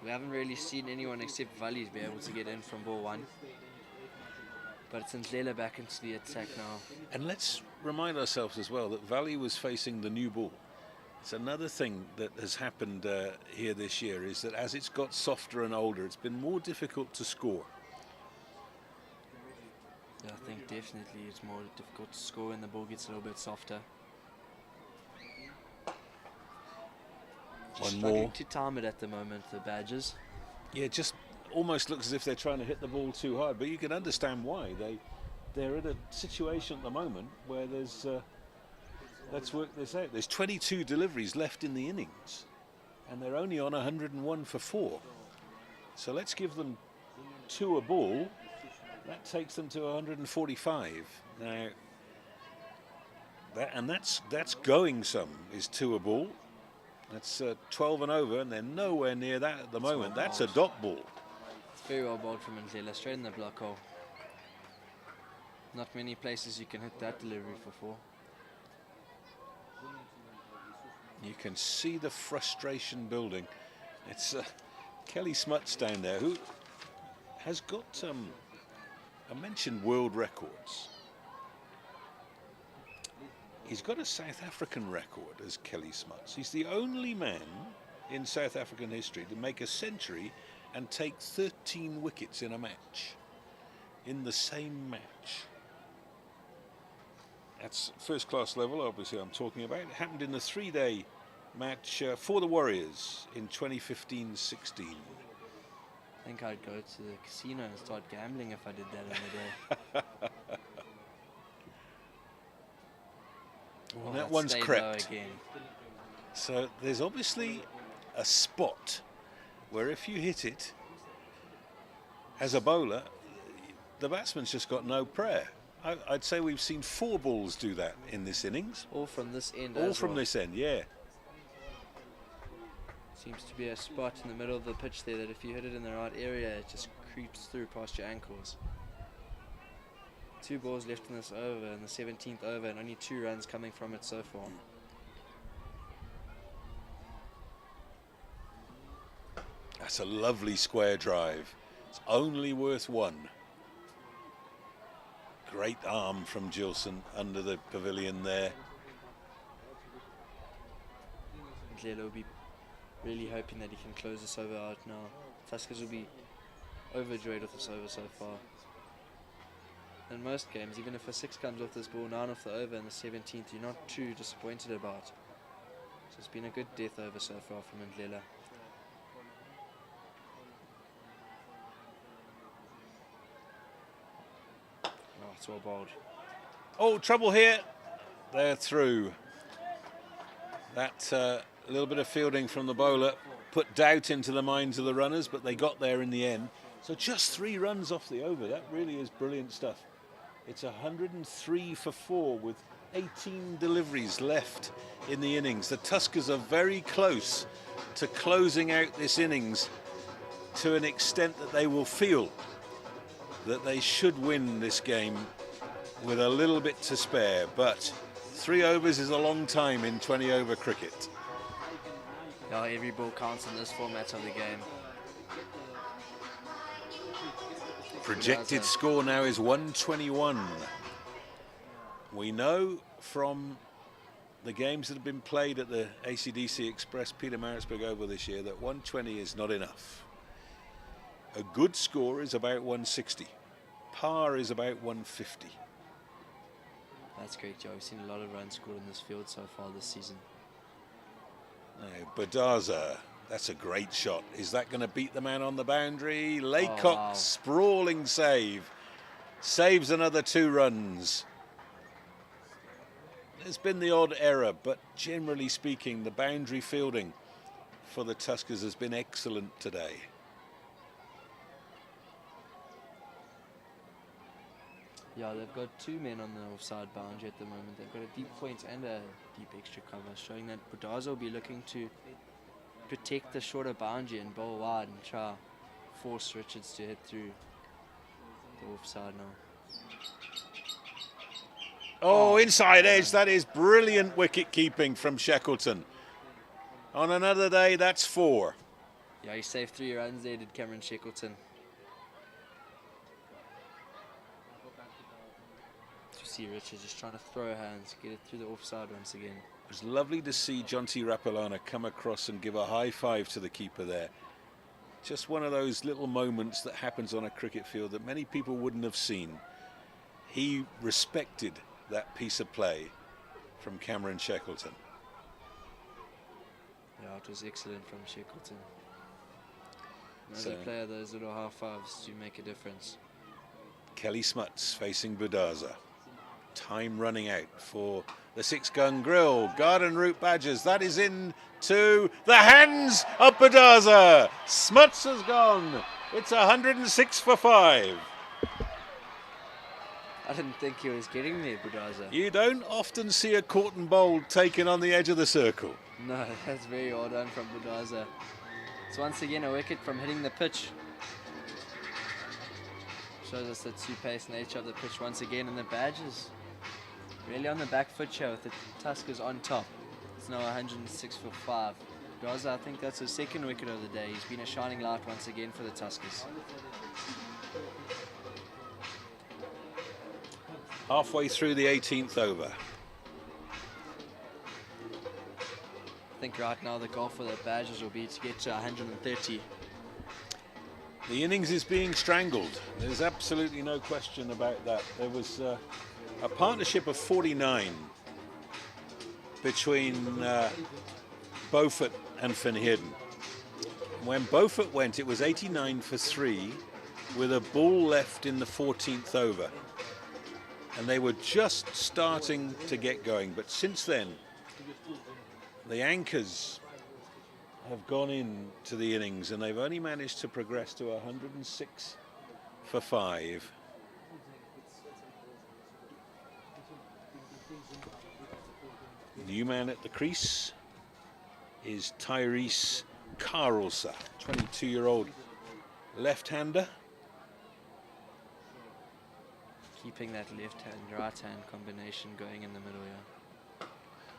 We haven't really seen anyone except Vali be able to get in from ball 1. But it's Ndlela back into the attack now. And let's remind ourselves as well that Vali was facing the new ball. It's another thing that has happened here this year, is that as it's got softer and older, it's been more difficult to score. Yeah, I think definitely it's more difficult to score when the ball gets a little bit softer. Just One struggling more. to time it at the moment, the Badgers. Yeah, it just almost looks as if they're trying to hit the ball too hard, but you can understand why. They're in a situation at the moment where there's let's work this out. There's 22 deliveries left in the innings, and they're only on 101 for 4. So let's give them 2 a ball. That takes them to 145. Now, that's going some, is 2 a ball. That's 12 and over, and they're nowhere near that at the moment. That's a dot ball. It's very well bowled from Ndlela, straight in the block hole. Not many places you can hit that delivery for 4. You can see the frustration building. It's Kelly Smuts down there, who has got, I mentioned world records. He's got a South African record as Kelly Smuts. He's the only man in South African history to make a century and take 13 wickets in a match, in the same match. That's first class level, obviously, I'm talking about. It happened in the 3-day match for the Warriors in 2015-16. I think I'd go to the casino and start gambling if I did that in the day. Well, that one's stayed crept. low again. So there's obviously a spot where if you hit it as a bowler, the batsman's just got no prayer. I'd say we've seen 4 balls do that in this innings. All from this end. All from this end, yeah. Seems to be a spot in the middle of the pitch there that if you hit it in the right area, it just creeps through past your ankles. 2 balls left in this over, in the 17th over, and only 2 runs coming from it so far. That's a lovely square drive. It's only worth 1. Great arm from Gilson under the pavilion there. Ndlela will be really hoping that he can close this over out now. Tuskers will be overjoyed with this over so far. In most games, even if a 6 comes off this ball, 9 off the over in the 17th, you're not too disappointed about. So it's been a good death over so far from Ndlela. Oh, it's well bowled. Oh, trouble here. They're through. That little bit of fielding from the bowler put doubt into the minds of the runners, but they got there in the end. So just 3 runs off the over. That really is brilliant stuff. It's 103 for 4 with 18 deliveries left in the innings. The Tuskers are very close to closing out this innings to an extent that they will feel that they should win this game with a little bit to spare. But 3 overs is a long time in 20-over cricket. Yeah, every ball counts in this format of the game. Projected score now is 121. We know from the games that have been played at the ACDC Express Pietermaritzburg Oval this year that 120 is not enough. A good score is about 160. Par is about 150. That's great, Joe. We've seen a lot of runs scored in this field so far this season. Now, Badaza, that's a great shot. Is that going to beat the man on the boundary? Laycock, sprawling save. Saves another 2 runs. There's been the odd error, but generally speaking, the boundary fielding for the Tuskers has been excellent today. Yeah, they've got 2 men on the offside boundary at the moment. They've got a deep point and a deep extra cover, showing that Badaza will be looking to protect the shorter boundary and bowl wide and try force Richards to hit through the offside now. Oh, inside edge. That is brilliant wicket keeping from Shackleton. On another day, that's 4. Yeah, he saved 3 runs there, did Cameron Shackleton. See Richards just trying to throw hands, get it through the offside once again. It was lovely to see Jonty Rapalana come across and give a high five to the keeper there. Just one of those little moments that happens on a cricket field that many people wouldn't have seen. He respected that piece of play from Cameron Shackleton. Yeah, it was excellent from Shackleton. As So, a player, those little half fives do make a difference. Kelly Smuts facing Badaza. Time running out for the 6-gun grill. Garden Route Badgers. That is into the hands of Badaza. Smuts has gone. It's 106 for 5. I didn't think he was getting there, Badaza. You don't often see a caught and bowled taken on the edge of the circle. No, that's very well done from Badaza. It's once again a wicket from hitting the pitch. Shows us the 2-pace nature of the pitch once again, and the Badgers really on the back foot here with the Tuskers on top. It's now 106 for 5. Badaza, I think that's his 2nd wicket of the day. He's been a shining light once again for the Tuskers. Halfway through the 18th over. I think right now the goal for the Badgers will be to get to 130. The innings is being strangled. There's absolutely no question about that. There was a partnership of 49 between Beaufort and Van Heerden. When Beaufort went, it was 89 for 3 with a ball left in the 14th over. And they were just starting to get going. But since then, the anchors have gone into the innings and they've only managed to progress to 106 for 5. New man at the crease is Tyrese Carlsa, 22-year-old left-hander. Keeping that left-hand, right-hand combination going in the middle here.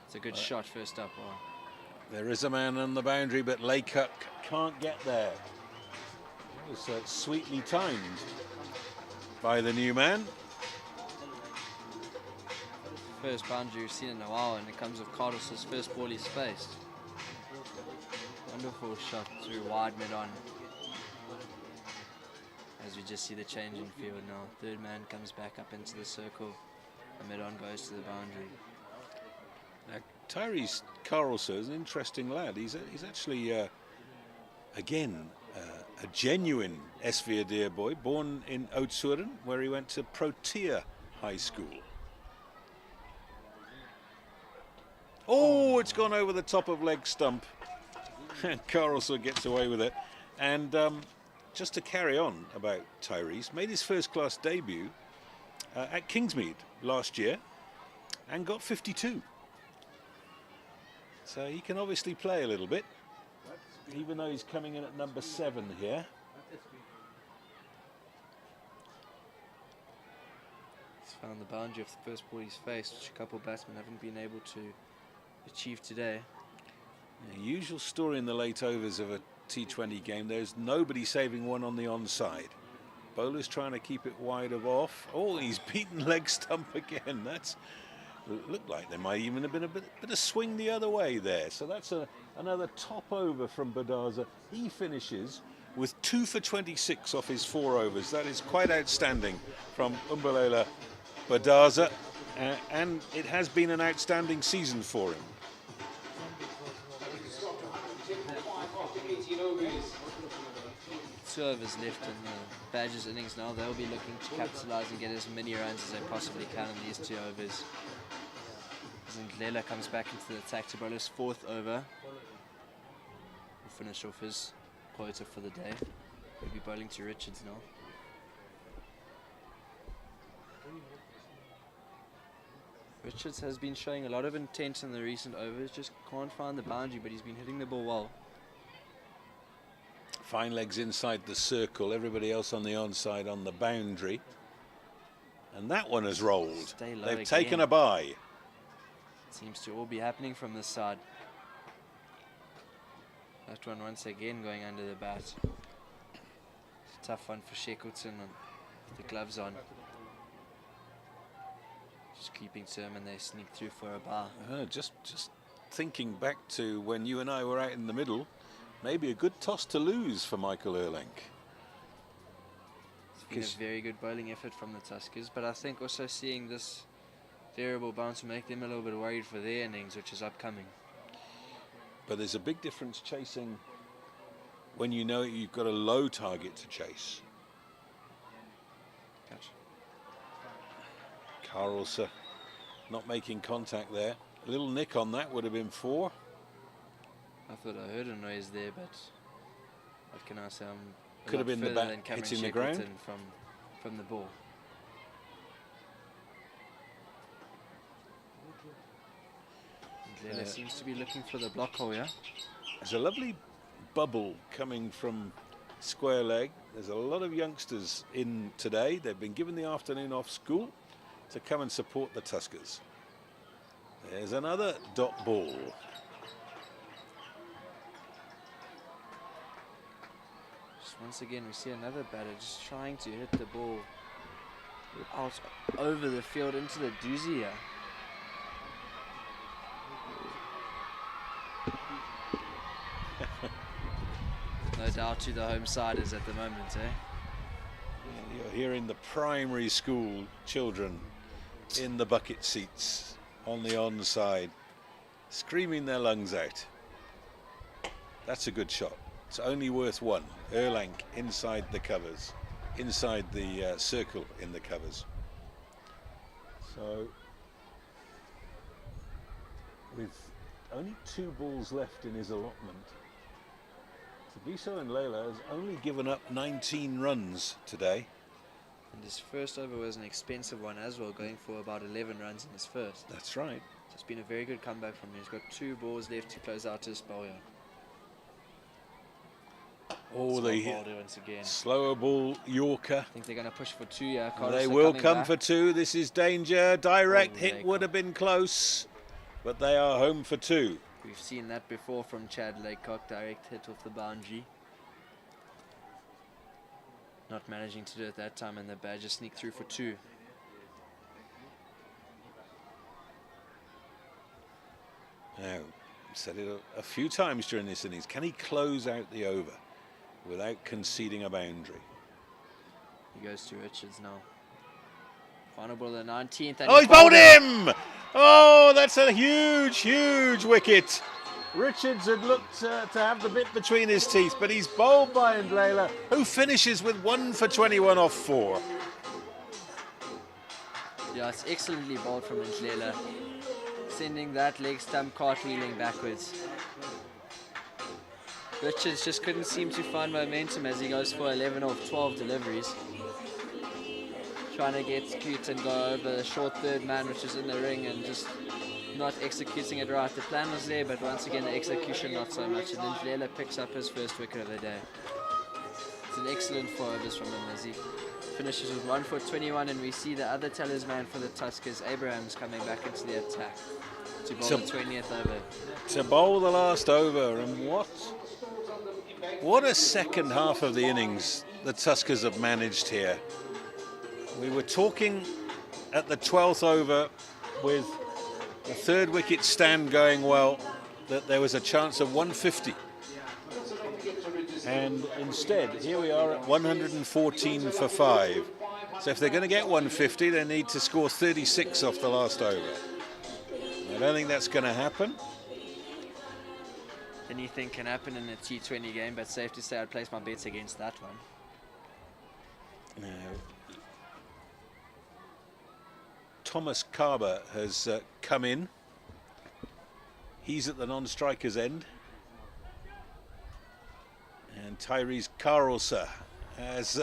It's a good shot first up. Oh. There is a man on the boundary, but Laycock can't get there. It was sweetly timed by the new man. First boundary we've seen in a while, and it comes with Carlos's first ball he's faced. Wonderful shot through wide mid-on. As we just see the change in field now. Third man comes back up into the circle. The mid-on goes to the boundary. Now, Tyrese Carlson is an interesting lad. He's actually, again, a genuine Esviadeer boy, born in Oudtshoorn, where he went to Protea High School. Oh, it's gone over the top of leg stump. Carlson gets away with it. And just to carry on about Tyrese, made his first-class debut at Kingsmead last year and got 52. So he can obviously play a little bit, even though he's coming in at number 7 here. He's found the boundary of the first ball he's faced, which a couple of batsmen haven't been able to achieve today. The usual story in the late overs of a T20 game, there's nobody saving one on the onside. Bowler's trying to keep it wide of off. Oh, he's beaten leg stump again. That's looked like there might even have been a bit of swing the other way there. So that's another top over from Badaza. He finishes with 2 for 26 off his 4 overs. That is quite outstanding from Umbelela Badaza, and it has been an outstanding season for him. Two overs left in the Badgers innings now. They'll be looking to capitalise and get as many runs as they possibly can in these 2 overs. Zindlela comes back into the attack to bowl his 4th over. He'll finish off his quota for the day. He'll be bowling to Richards now. Richards has been showing a lot of intent in the recent overs, just can't find the boundary, but he's been hitting the ball well. Fine legs inside the circle, everybody else on the onside on the boundary. And that one has rolled. They've taken a bye. Seems to all be happening from this side. That one once again going under the bat. It's a tough one for Shackleton with the gloves on. Just keeping to him and they sneak through for a bar. Just thinking back to when you and I were out in the middle, maybe a good toss to lose for Michael Erlenk. It's been a very good bowling effort from the Tuskers, but I think also seeing this variable bounce will make them a little bit worried for their innings, which is upcoming. But there's a big difference chasing when you know you've got a low target to chase. Catch. Carlson not making contact there. A little nick on that would have been 4. I thought I heard a noise there, but what can I say? Could have been the bat hitting the ground from the ball. Lela seems to be looking for the block hole, yeah? There's a lovely bubble coming from square leg. There's a lot of youngsters in today. They've been given the afternoon off school to come and support the Tuskers. There's another dot ball. Once again, we see another batter just trying to hit the ball out over the field into the doozy here. No doubt to the home siders at the moment, eh? You're hearing the primary school children in the bucket seats on the onside, screaming their lungs out. That's a good shot It's only worth one. Erlang inside the covers, inside the circle in the covers. So with only 2 balls left in his allotment, Tabiso and Leila has only given up 19 runs today. And his first over was an expensive one as well, going for about 11 runs in his first. That's right. So it's been a very good comeback from him. He's got 2 balls left to close out his spell here. Oh, the once again. slower ball Yorker. I think they're going to push for 2 here. They will come back for 2. This is danger. Direct Oh, hit would have been close, but they are home for 2. We've seen that before from Chad Laycock, direct hit off the boundary. Not managing to do it that time, and the Badgers sneak through for 2. Now, said it a few times during this innings. Can he close out the over without conceding a boundary? He goes to Richards now. Final ball of the 19th. And Oh, he's bowled him! Oh, that's a huge, huge wicket. Richards had looked to have the bit between his teeth, but he's bowled by Ndlela, who finishes with 1 for 21 off 4. Yeah, it's excellently bowled from Ndlela, sending that leg stump cartwheeling backwards. Richards just couldn't seem to find momentum as he goes for 11 off 12 deliveries. Trying to get cute and go over the short third man, which is in the ring, and just not executing it right. The plan was there, but once again the execution not so much. And then Ndlela picks up his first wicket of the day. It's an excellent 4 overs from him as he finishes with 1 for 21, and we see the other talisman for the Tuskers, Abrahams, coming back into the attack to bowl the 20th over. To bowl the last over, and what a second half of the innings the Tuskers have managed here. We were talking at the 12th over with the 3rd wicket stand going well that there was a chance of 150. And instead, here we are at 114 for 5. So if they're going to get 150, they need to score 36 off the last over. I don't think that's going to happen. Anything can happen in a T20 game, but safe to say I'd place my bets against that one. No. Thomas Carber has come in. He's at the non-striker's end. And Tyrese Carlser has...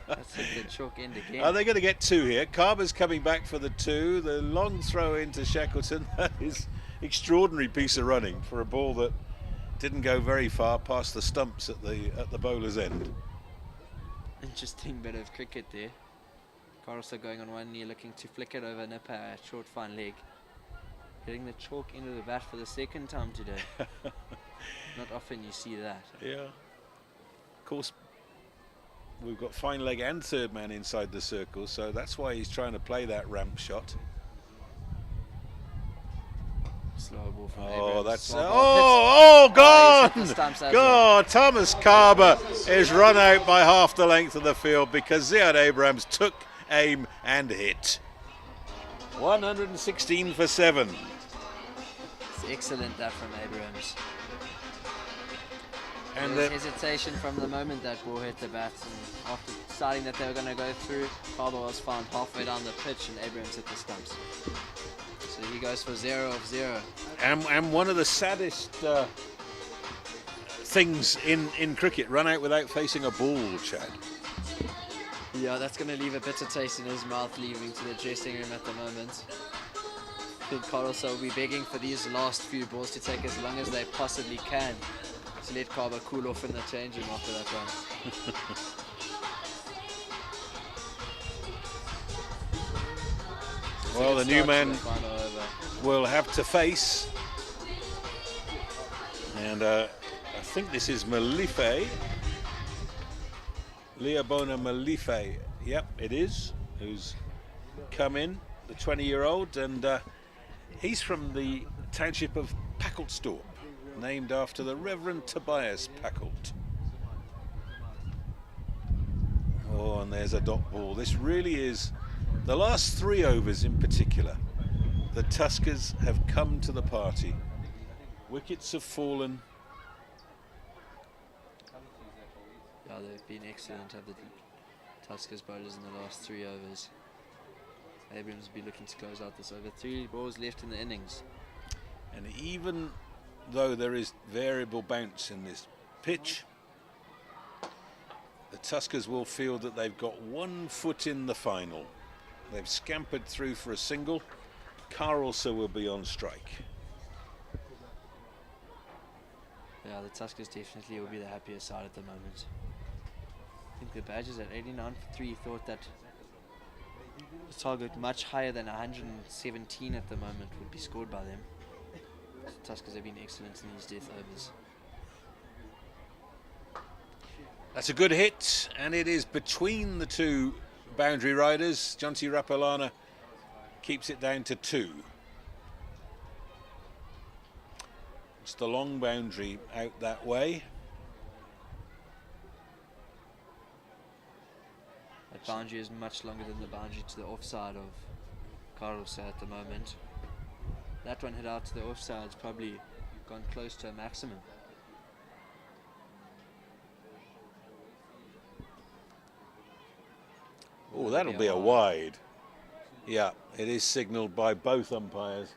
That's hit the chalk end again. Are they going to get 2 here? Carber's coming back for the 2. The long throw into Shackleton. That is extraordinary piece of running for a ball that didn't go very far past the stumps at the bowler's end. Interesting bit of cricket there. Carlser going on one knee, looking to flick it over Nipper at short fine leg. Hitting the chalk into the bat for the 2nd time today. Not often you see that. Yeah. Of course, we've got fine leg and 3rd man inside the circle, so that's why he's trying to play that ramp shot. Slow ball from Oh, Abrams. that's... Slow ball oh, gone! he's hit the stumps as God, Thomas Carber is run out by half the length of the field because Ziad Abrams took aim and hit. 116 for 7. It's excellent that from Abrams. And There was hesitation from the moment that ball hit the bat, and after deciding that they were going to go through, Carber was found halfway down the pitch and Abrams hit the stumps. So he goes for 0 of 0. and one of the saddest things in cricket, run out without facing a ball, Chad. Yeah, that's going to leave a bitter taste in his mouth leaving to the dressing room at the moment. I think Carlson will be begging for these last few balls to take as long as they possibly can to let Carber cool off in the changing room after that one. Well, the new man Final over. will have to face, and I think this is Malife, Leobona Malife. Yep, it is, who's come in, the 20-year-old, and he's from the township of Packlesthorpe, named after the Reverend Tobias Packlet. Oh, and there's a dot ball. This really is, the last 3 overs in particular, the Tuskers have come to the party. Wickets have fallen they've been excellent, have the Tuskers bowlers in the last 3 overs. Abrams will be looking to close out this over. 3 balls left in the innings. And even though there is variable bounce in this pitch, the Tuskers will feel that they've got 1 foot in the final. They've scampered through for a single. Carlson will be on strike. Yeah, the Tuskers definitely will be the happier side at the moment. I think the Badgers at 89 for 3 thought that the target much higher than 117 at the moment would be scored by them. The Tuskers have been excellent in these death overs. That's a good hit, and it is between the 2 boundary riders. Jonty Rapalana keeps it down to 2. It's the long boundary out that way. That boundary is much longer than the boundary to the offside of Carlson at the moment. That one hit out to the offside, it's probably gone close to a maximum. Oh, that'll be a wide. Yeah, it is signalled by both umpires.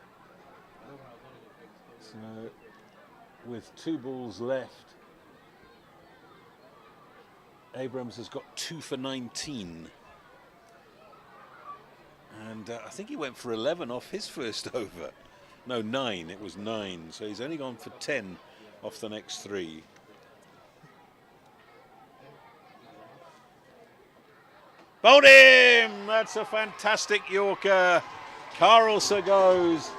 So, with 2 balls left, Abrams has got 2 for 19. And I think he went for 11 off his first over. No, 9. It was 9. So he's only gone for 10 off the next 3. Bowled him! That's a fantastic Yorker. Carlson goes,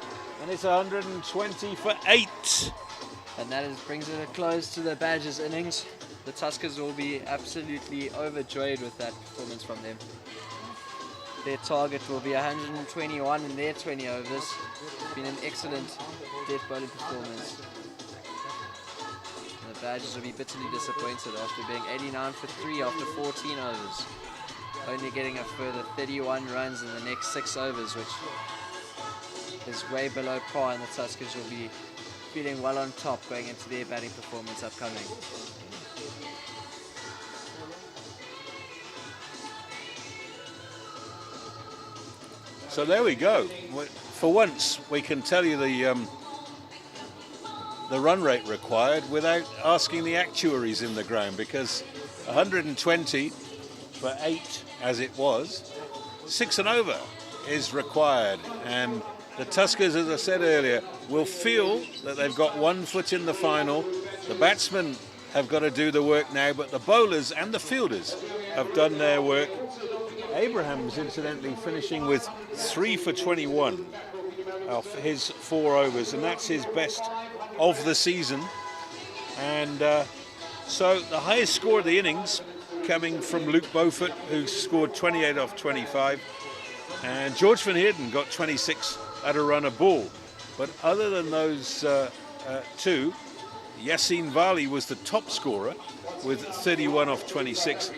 and it's 120 for 8. And that brings it a close to the Badgers innings. The Tuskers will be absolutely overjoyed with that performance from them. Their target will be 121 in their 20 overs. It's been an excellent death bowling performance. And the Badgers will be bitterly disappointed after being 89 for 3 after 14 overs. Only getting a further 31 runs in the next 6 overs, which is way below par, and the Tuskers will be feeling well on top going into their batting performance upcoming. So there we go. For once, we can tell you the run rate required without asking the actuaries in the ground, because 120 for 8 as it was, 6 and over is required, and the Tuskers, as I said earlier, will feel that they've got 1 foot in the final. The batsmen have got to do the work now, but the bowlers and the fielders have done their work. Abrahams, incidentally, finishing with 3 for 21 off his 4 overs, and that's his best of the season. And so the highest score of the innings coming from Luke Beaufort, who scored 28 off 25, and George Van Heerden got 26 at a run a ball. But other than those 2, Yassine Vali was the top scorer with 31 off 26,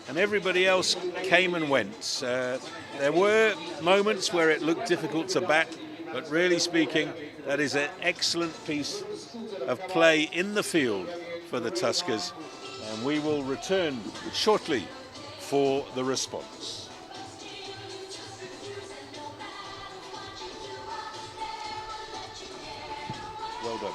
and everybody else came and went. There were moments where it looked difficult to bat, but really speaking, that is an excellent piece of play in the field for the Tuskers, and we will return shortly for the response. Well done.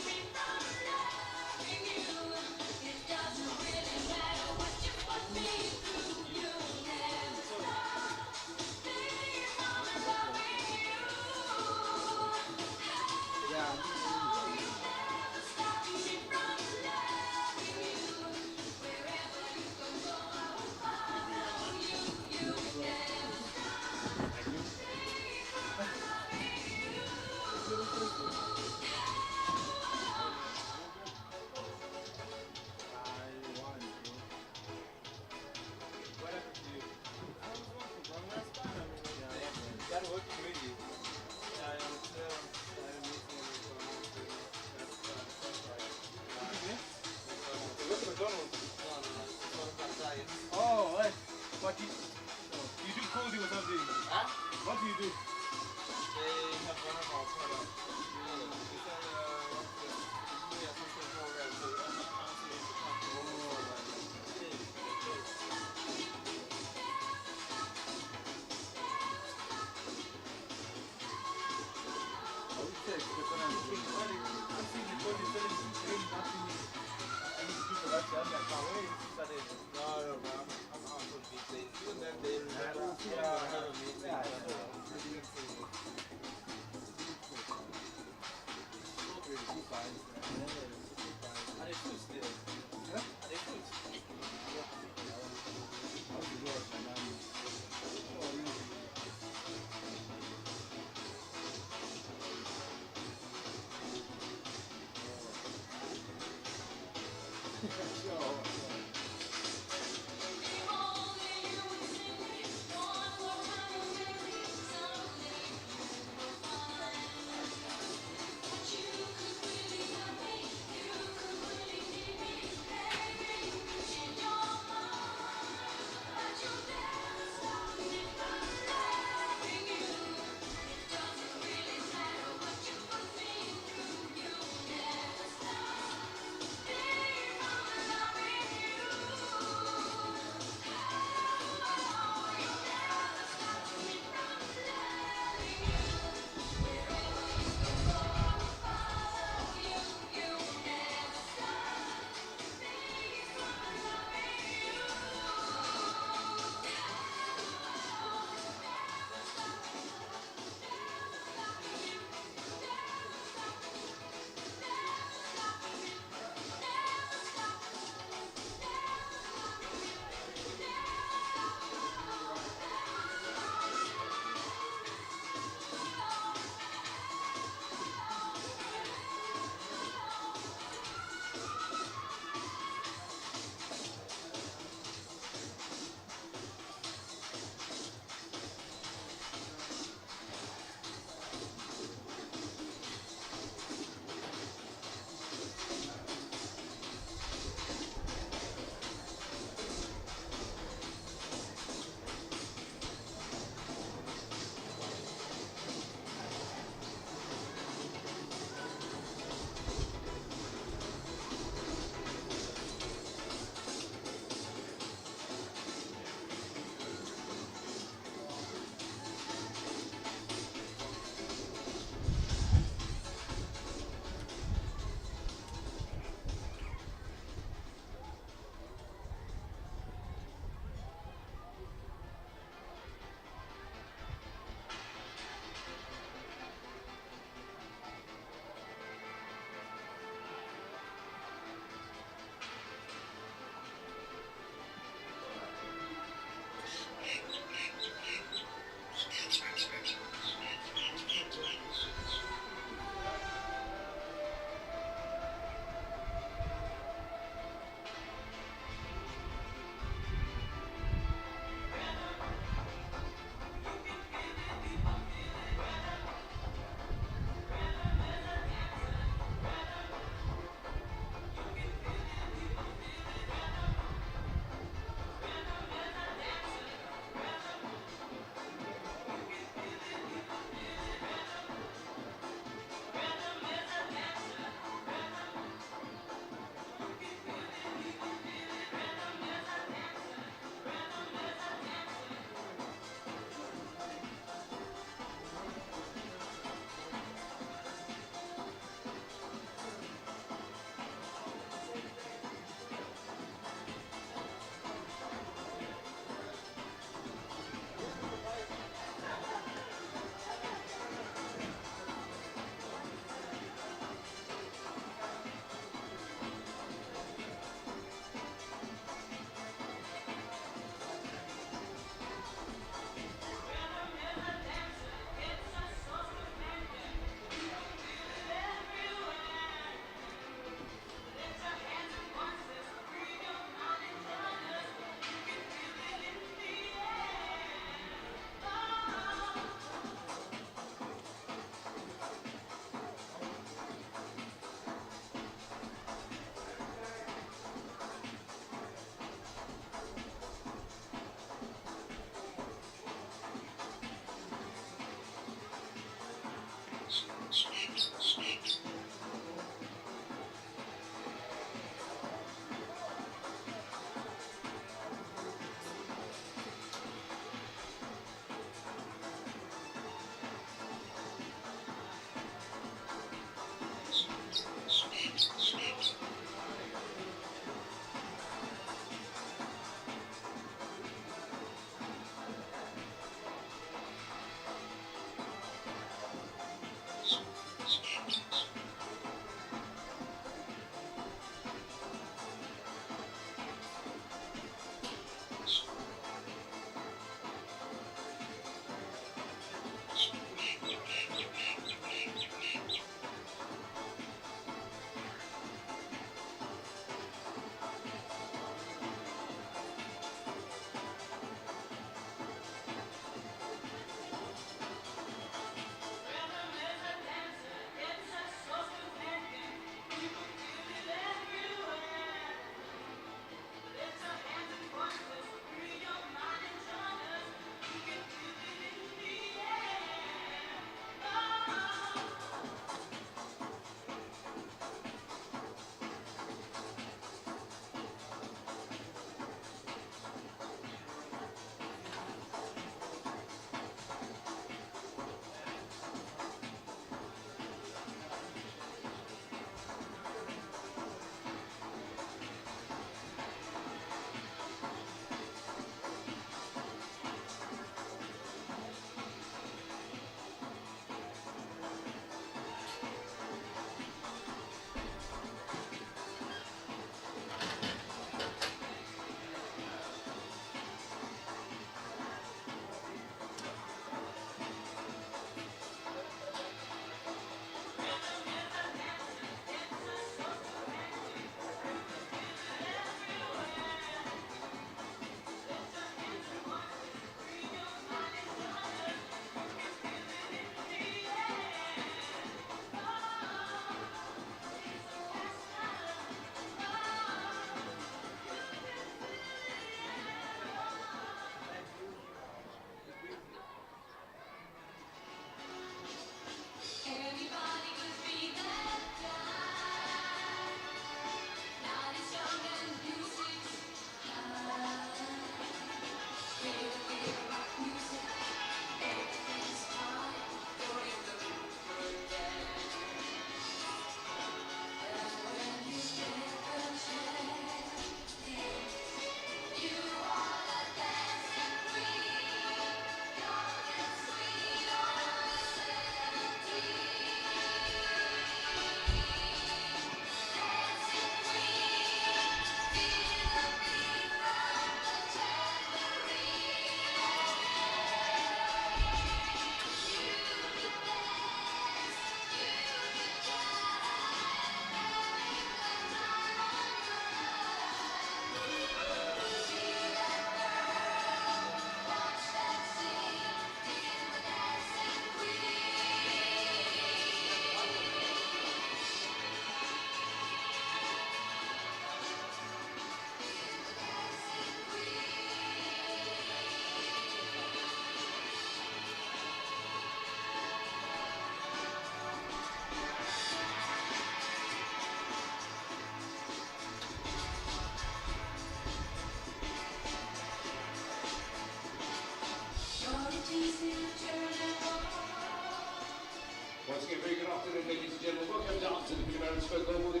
Pietermaritzburg Global. The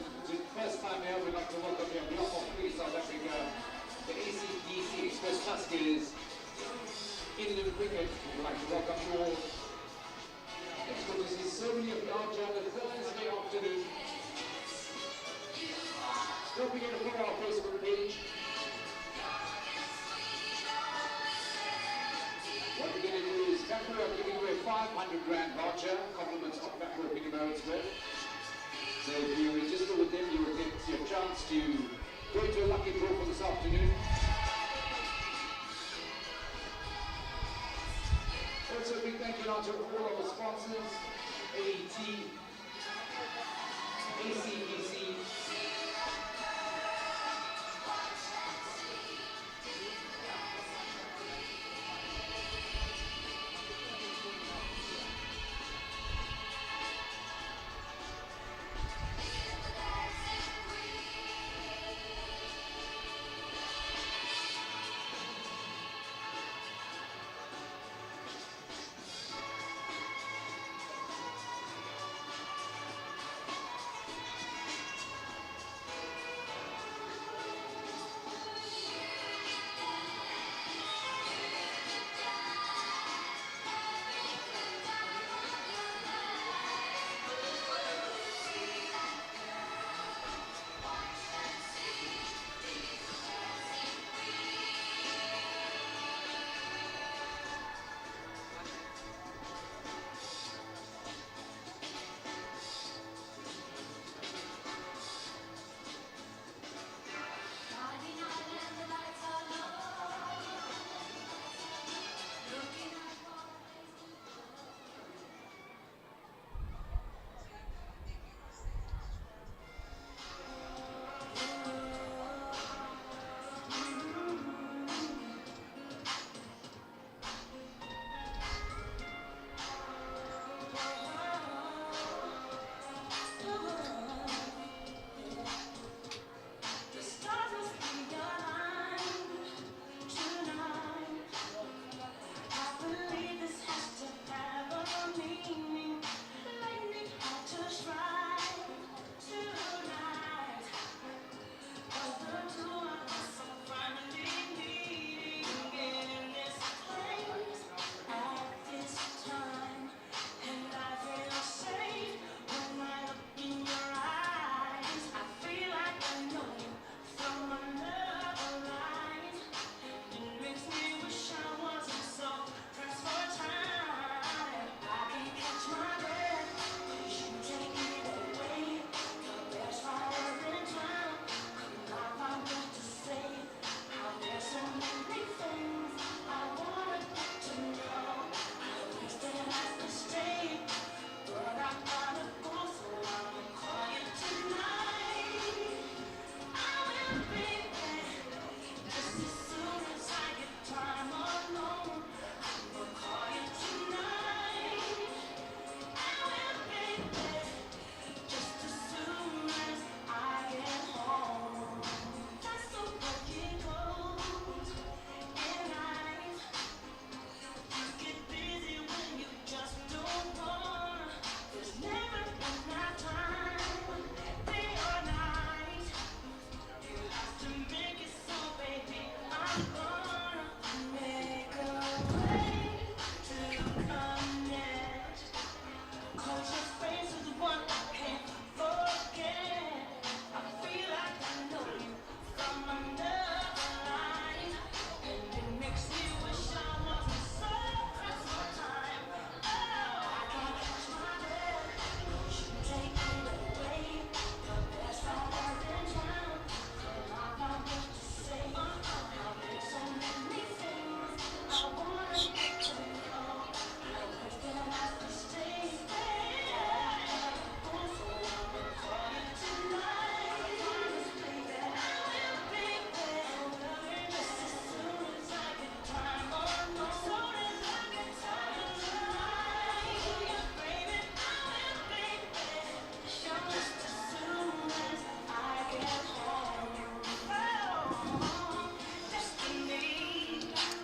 first time here, we'd like to welcome you on behalf of Free South Africa, the ACDC Express Tuskers, Indian cricket. We'd like to welcome you all. It's good to see so many of you out here on a Thursday afternoon. Don't forget to follow our Facebook page. What we're going to do is, we are giving away a 500 Rand voucher, compliments of Pietermaritzburg. So if you register with them, you will get your chance to go into a lucky draw for this afternoon. Also a big thank you now to all our sponsors, AET, ACDC,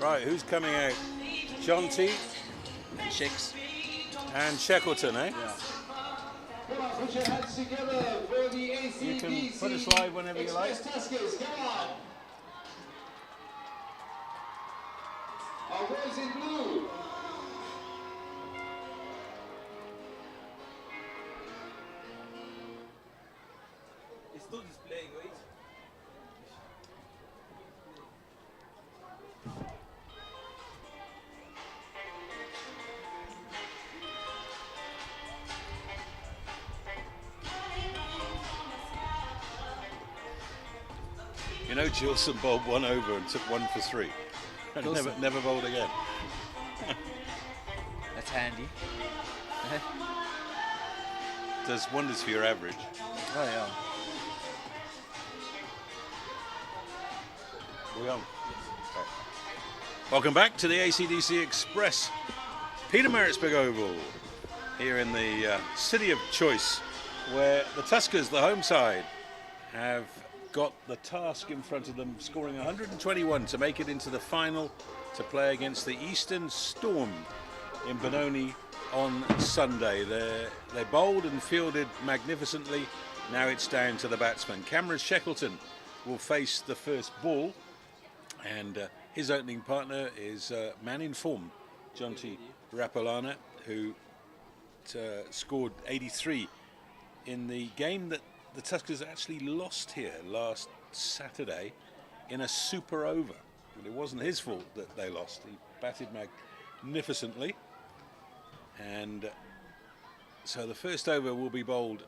Right, who's coming out? John T Chicks. and Shackleton, eh? Yeah. Put your hands together for the ACDC. You can put a slide whenever you like. Express Tuskers, come on. Our boys in blue. It's still displaying, right? You know, Gilson bowled one over and took 1 for 3. And Gilson. never bowled again. That's handy. Does wonders for your average. Oh yeah. We on? Okay. Welcome back to the ACDC Express Pietermaritzburg Oval here in the city of choice, where the Tuskers, the home side, have got the task in front of them, scoring 121 to make it into the final to play against the Eastern Storm in Benoni on Sunday. They bowled and fielded magnificently. Now it's down to the batsman. Cameron Shackleton will face the first ball, and his opening partner is man in form, Jonty Rapalana, who scored 83 in the game that the Tuskers actually lost here last Saturday in a super over. And it wasn't his fault that they lost. He batted magnificently. And so the first over will be bowled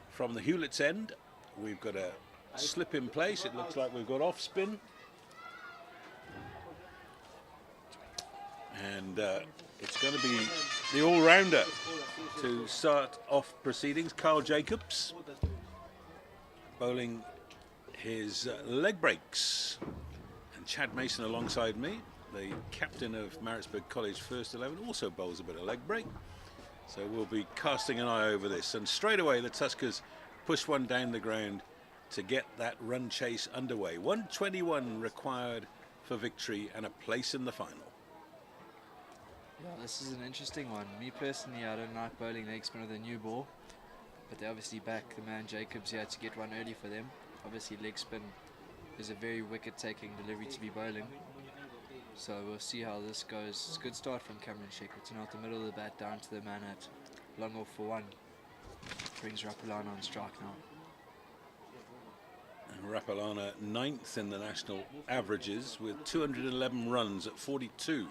from the Hewlett's end. We've got a slip in place. It looks like we've got off spin. And it's going to be the all-rounder to start off proceedings. Carl Jacobs bowling his leg breaks. And Chad Mason alongside me, the captain of Maritzburg College First 11, also bowls a bit of leg break. So we'll be casting an eye over this. And straight away the Tuskers push one down the ground to get that run chase underway. 121 required for victory and a place in the final. Yeah, this is an interesting one. Me personally, I don't like bowling leg spin with a new ball, but they obviously back the man Jacobs here to get one early for them. Obviously leg spin is a very wicket taking delivery to be bowling, so we'll see how this goes. It's a good start from Cameron Shackleton out the middle of the bat down to the man at long off for 1. Brings Rapalana on strike now. And Rapalana 9th in the national averages with 211 runs at 42.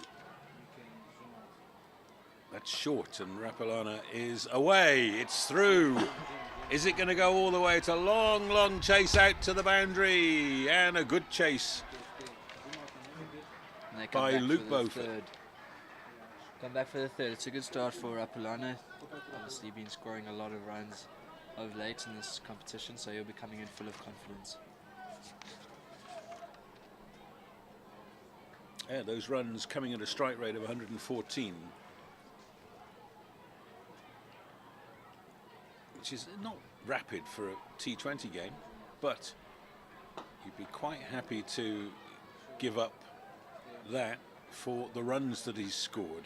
That's short, and Rapalana is away. It's through. Is it going to go all the way? It's a long, long chase out to the boundary, and a good chase And they come by back Luke for the Beaufort. third. Come back for the third. It's a good start for Rapalana. Obviously been scoring a lot of runs of late in this competition, so he'll be coming in full of confidence. Yeah, those runs coming at a strike rate of 114. Which is not rapid for a T20 game, but you'd be quite happy to give up that for the runs that he's scored.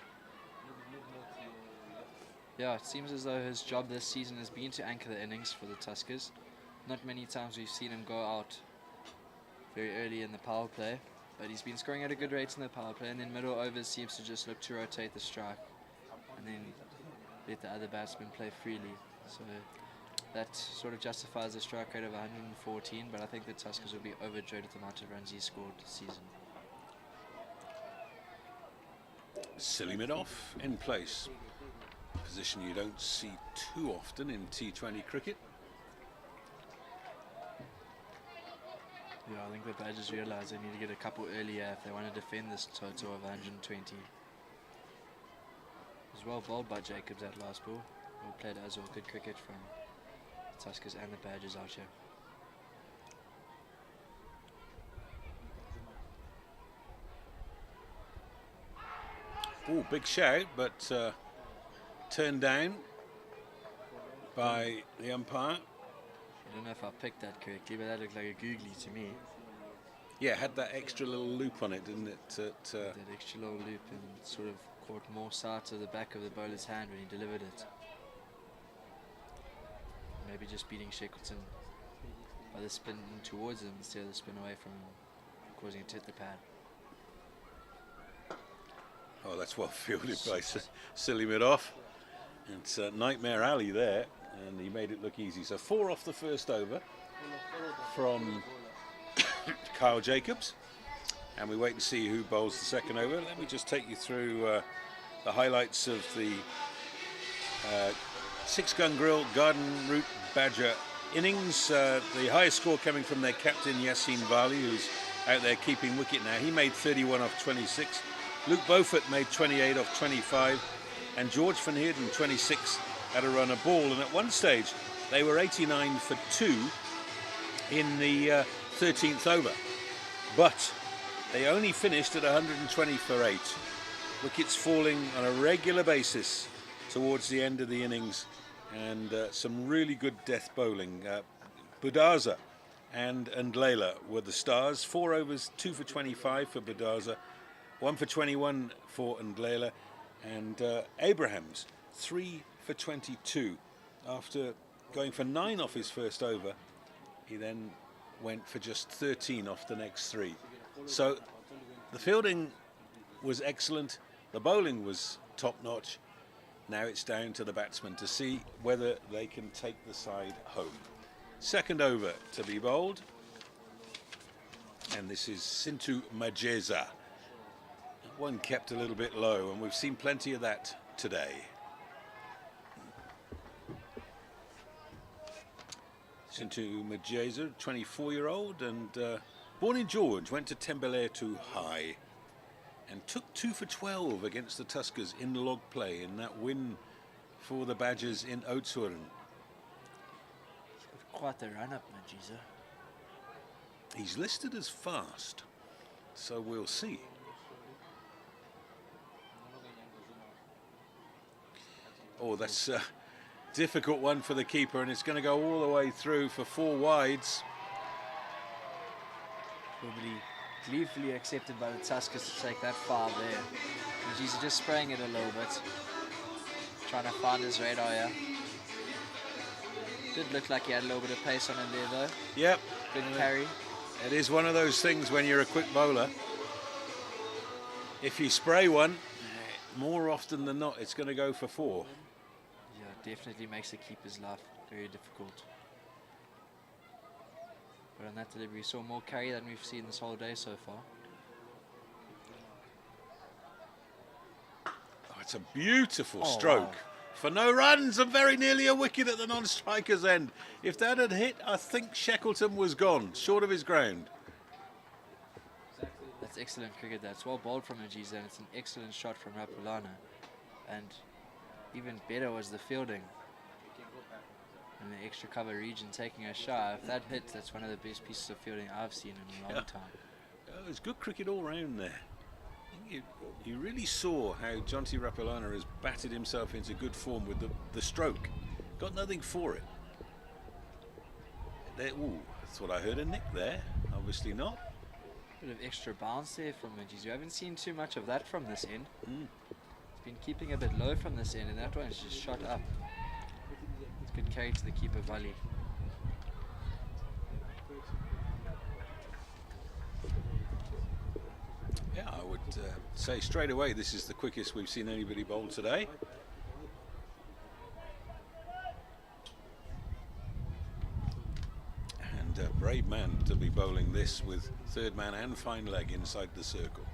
Yeah, it seems as though his job this season has been to anchor the innings for the Tuskers. Not many times we've seen him go out very early in the power play, but he's been scoring at a good rate in the power play, and then middle overs seems to just look to rotate the strike and then let the other batsmen play freely. So that sort of justifies a strike rate of 114, but I think the Tuskers will be overjoyed with the amount of runs he scored this season. Silimidov in place. Position you don't see too often in T20 cricket. Yeah, I think the Badgers realise they need to get a couple earlier if they want to defend this total of 120. It was well bowled by Jacobs that last ball. Well played as well. Good cricket from the Tuskers and the Badgers out here. Oh, big shout, but turned down by the umpire. I don't know if I picked that correctly, but that looked like a googly to me. Yeah, had that extra little loop on it, didn't it? That extra little loop and sort of caught more sight of the back of the bowler's hand when he delivered it. maybe just beating Shackleton by the spin towards him instead of the spin away from him, causing it to hit the pad. Oh, that's well fielded by Silly Mid-off. It's Nightmare Alley there, and he made it look easy. So 4 off the first over from Kyle Jacobs, and we wait and see who bowls the second over. Let me just take you through the highlights of the 6-gun grill Garden Route Badger innings. The highest score coming from their captain Yassine Vali, who's out there keeping wicket now. He made 31 off 26. Luke Beaufort made 28 off 25, and George van Heerden 26 at a run a ball. And at one stage they were 89 for 2 in the 13th over, but they only finished at 120 for 8. Wickets falling on a regular basis towards the end of the innings, and some really good death bowling. Budaza and Ndlela were the stars. 4 overs, 2 for 25 for Budaza, 1 for 21 for Ndlela, and Abrahams 3 for 22. After going for 9 off his first over, he then went for just 13 off the next 3. So the fielding was excellent, the bowling was top notch. Now it's down to the batsmen to see whether they can take the side home. Second over to be bowled, and this is Sintu Majeza. One kept a little bit low, and we've seen plenty of that today. Sintu Majeza, 24-year-old, and born in George, went to Tembeletu High and took 2 for 12 against the Tuskers in log play in that win for the Badgers in Oudtshoorn. Quite the run-up, Majeza. He's listed as fast, so we'll see. Oh, that's a difficult one for the keeper, and it's going to go all the way through for 4 wides. Probably gleefully accepted by the Tuskers to take that far there. Majeza just spraying it a little bit, trying to find his radar here. Did look like he had a little bit of pace on him there though. Yep. Good carry. It is one of those things when you're a quick bowler. If you spray one, more often than not, it's going to go for 4. Yeah, definitely makes the keeper's life very difficult. But on that delivery, we saw more carry than we've seen this whole day so far. Oh, it's a beautiful Oh, stroke. wow. For no runs and very nearly a wicket at the non-striker's end. If that had hit, I think Shackleton was gone, short of his ground. That's excellent cricket. That's well bowled from Majeza, and it's an excellent shot from Rapulana. And even better was the fielding in the extra cover region, taking a shot. If that hits, that's one of the best pieces of fielding I've seen in a long time. Oh, it was good cricket all round there. You really saw how Jonty Rapulana has batted himself into good form with the stroke. Got nothing for it. There, ooh, that's what I heard a nick there. Obviously not. Bit of extra bounce there from Majeza. You haven't seen too much of that from this end. It's been keeping a bit low from this end, and that one is just shot up. It's good carry to the keeper, Vali. Yeah, I would say straight away this is the quickest we've seen anybody bowl today. And a brave man to be bowling this with third man and fine leg inside the circle.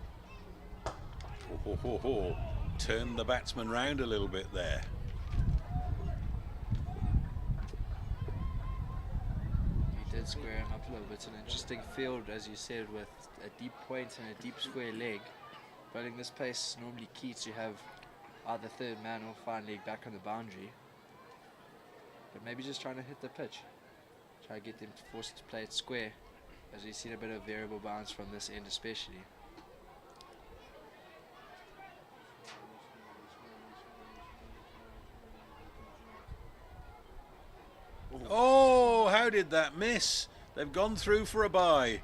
Ho, ho, ho, ho. Turn the batsman round a little bit there. He did square him up a little bit. An interesting field, as you said, with a deep point and a deep square leg. Bowling this pace is normally key to have either third man or fine leg back on the boundary. But maybe just trying to hit the pitch. Try to get them forced to play it square, as we've seen a bit of variable bounce from this end especially. Oh, how did that miss? They've gone through for a bye.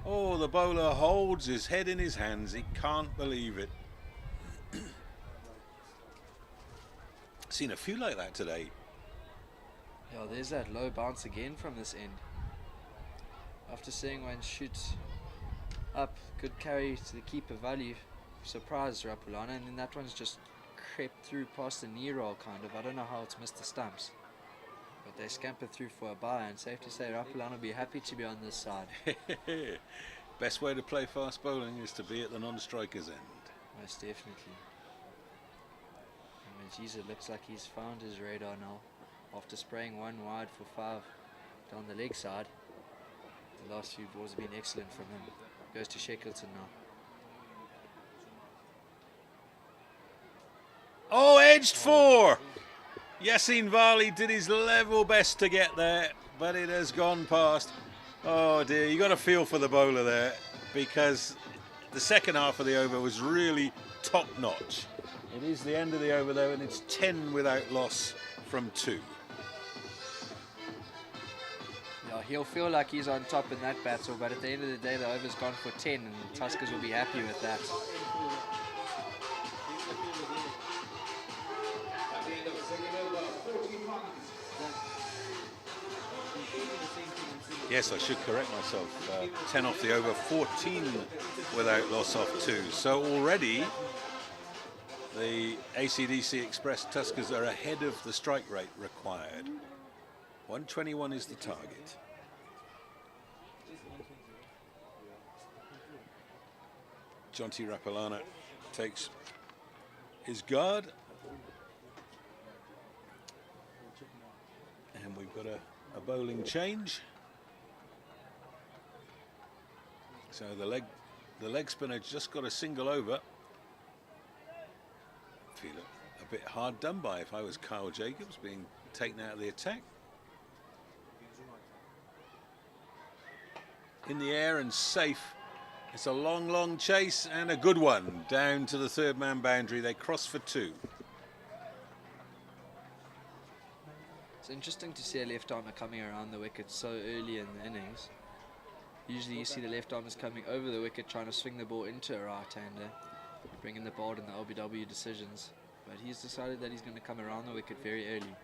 Oh, the bowler holds his head in his hands. He can't believe it. Seen a few like that today. Yeah, Yeah, there's that low bounce again from this end. After seeing one shoot up, good carry to the keeper value, surprised Rapulana, and then that one's just crept through past the knee roll kind of. I don't know how it's missed the stumps, but they scampered through for a bye, and safe to say Rapulana will be happy to be on this side. Best way to play fast bowling is to be at the non-striker's end. Most definitely. And geez, it looks like he's found his radar now. After spraying one wide for 5 down the leg side, the last few balls have been excellent from him. Goes to Shackleton now. Oh, edged 4. Yassine Vali did his level best to get there, but it has gone past. Oh dear, you got to feel for the bowler there, because the second half of the over was really top notch. It is the end of the over though, and it's 10 without loss from 2. Yeah, he'll feel like he's on top in that battle, but at the end of the day, the over's gone for 10, and Tuskers will be happy with that. At the end of the second over, 14 runs. Yes, I should correct myself. 10 off the over, 14 without loss off 2. So already the ACDC Express Tuskers are ahead of the strike rate required. 121 is the target. Jonty Rapulana takes his guard. And we've got a bowling change. So the leg spinner just got a single over. Feel a bit hard done by if I was Kyle Jacobs, being taken out of the attack. In the air and safe. It's a long chase and a good one down to the third man boundary. They cross for 2. It's interesting to see a left armer coming around the wicket so early in the innings. Usually you see the left armers coming over the wicket trying to swing the ball into a right-hander, bringing the ball in the LBW decisions. But he's decided that he's going to come around the wicket very early.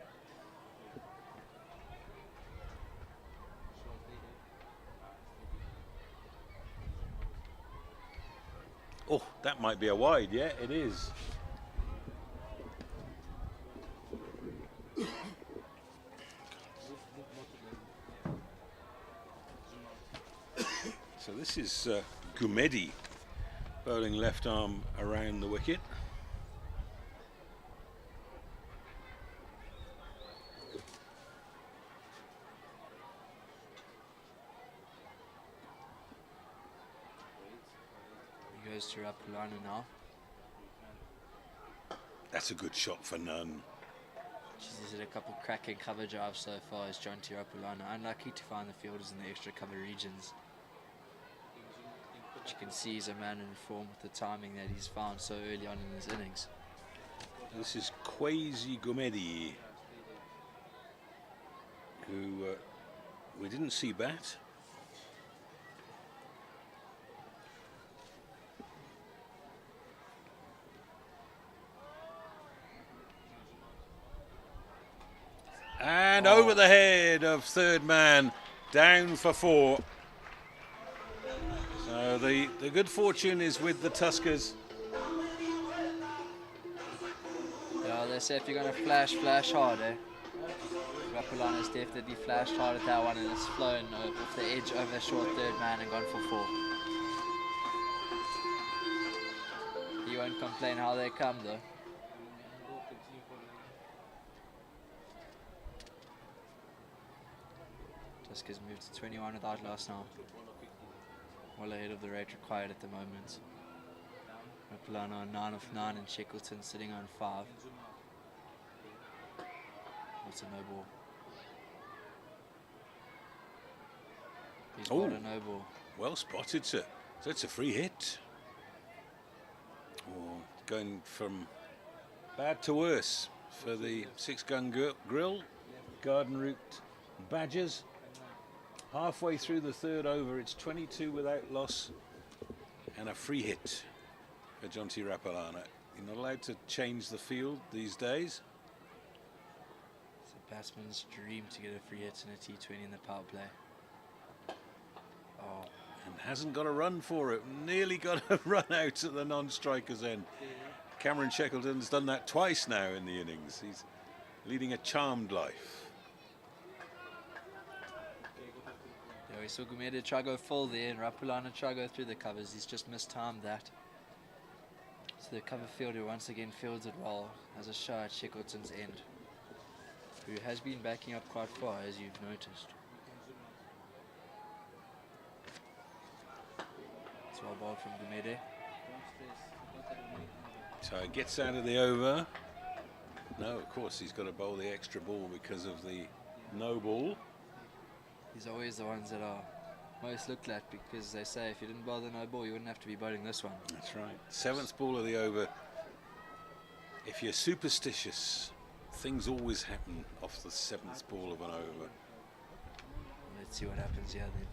Oh, that might be a wide. Yeah, it is. So this is Gumedi bowling left arm around the wicket. He goes to Rapulana now. That's a good shot for none. He's had a couple cracking cover drives so far as Jonty Rapulana. Unlucky to find the fielders in the extra cover regions. But you can see he's a man in form with the timing that he's found so early on in his innings. This is Kwesi Gumedi, who we didn't see bat. And over the head of third man, down for 4. So the good fortune is with the Tuskers. Yeah, they say if you're going to flash hard, eh? Rapulana's definitely flashed hard at that one, and it's flown off the edge over short third man and gone for 4. He won't complain how they come though. Tuskers moved to 21 without loss now. Well ahead of the rate required at the moment. Rapulana on 9 of 9 and Shackleton sitting on 5. What's a no ball? He's got a no ball. Well spotted, sir. So it's a free hit. Oh, going from bad to worse for the 6-gun grill. Garden Route Badgers. Halfway through the third over, it's 22 without loss and a free hit for Jonty Rapulana. You're not allowed to change the field these days. So Batsman's dream to get a free hit in a T20 in the power play. Oh, And hasn't got a run for it. Nearly got a run out at the non-striker's end. Cameron Shackleton's done that twice now in the innings. He's leading a charmed life. yeah, we saw Gumede try go full there and Rapulana try go through the covers. He's just mistimed that. So the cover fielder once again fields it well, has a shot at Shackleton's end, who has been backing up quite far, as you've noticed. It's well bowled from Gumede. So he gets out of the over. No, of course he's got to bowl the extra ball because of the no ball. These are always the ones that are most looked at, because they say if you didn't bowl the no ball, you wouldn't have to be bowling this one. That's right. 7th ball of the over. If you're superstitious, things always happen off the 7th ball of an over. Let's see what happens here then.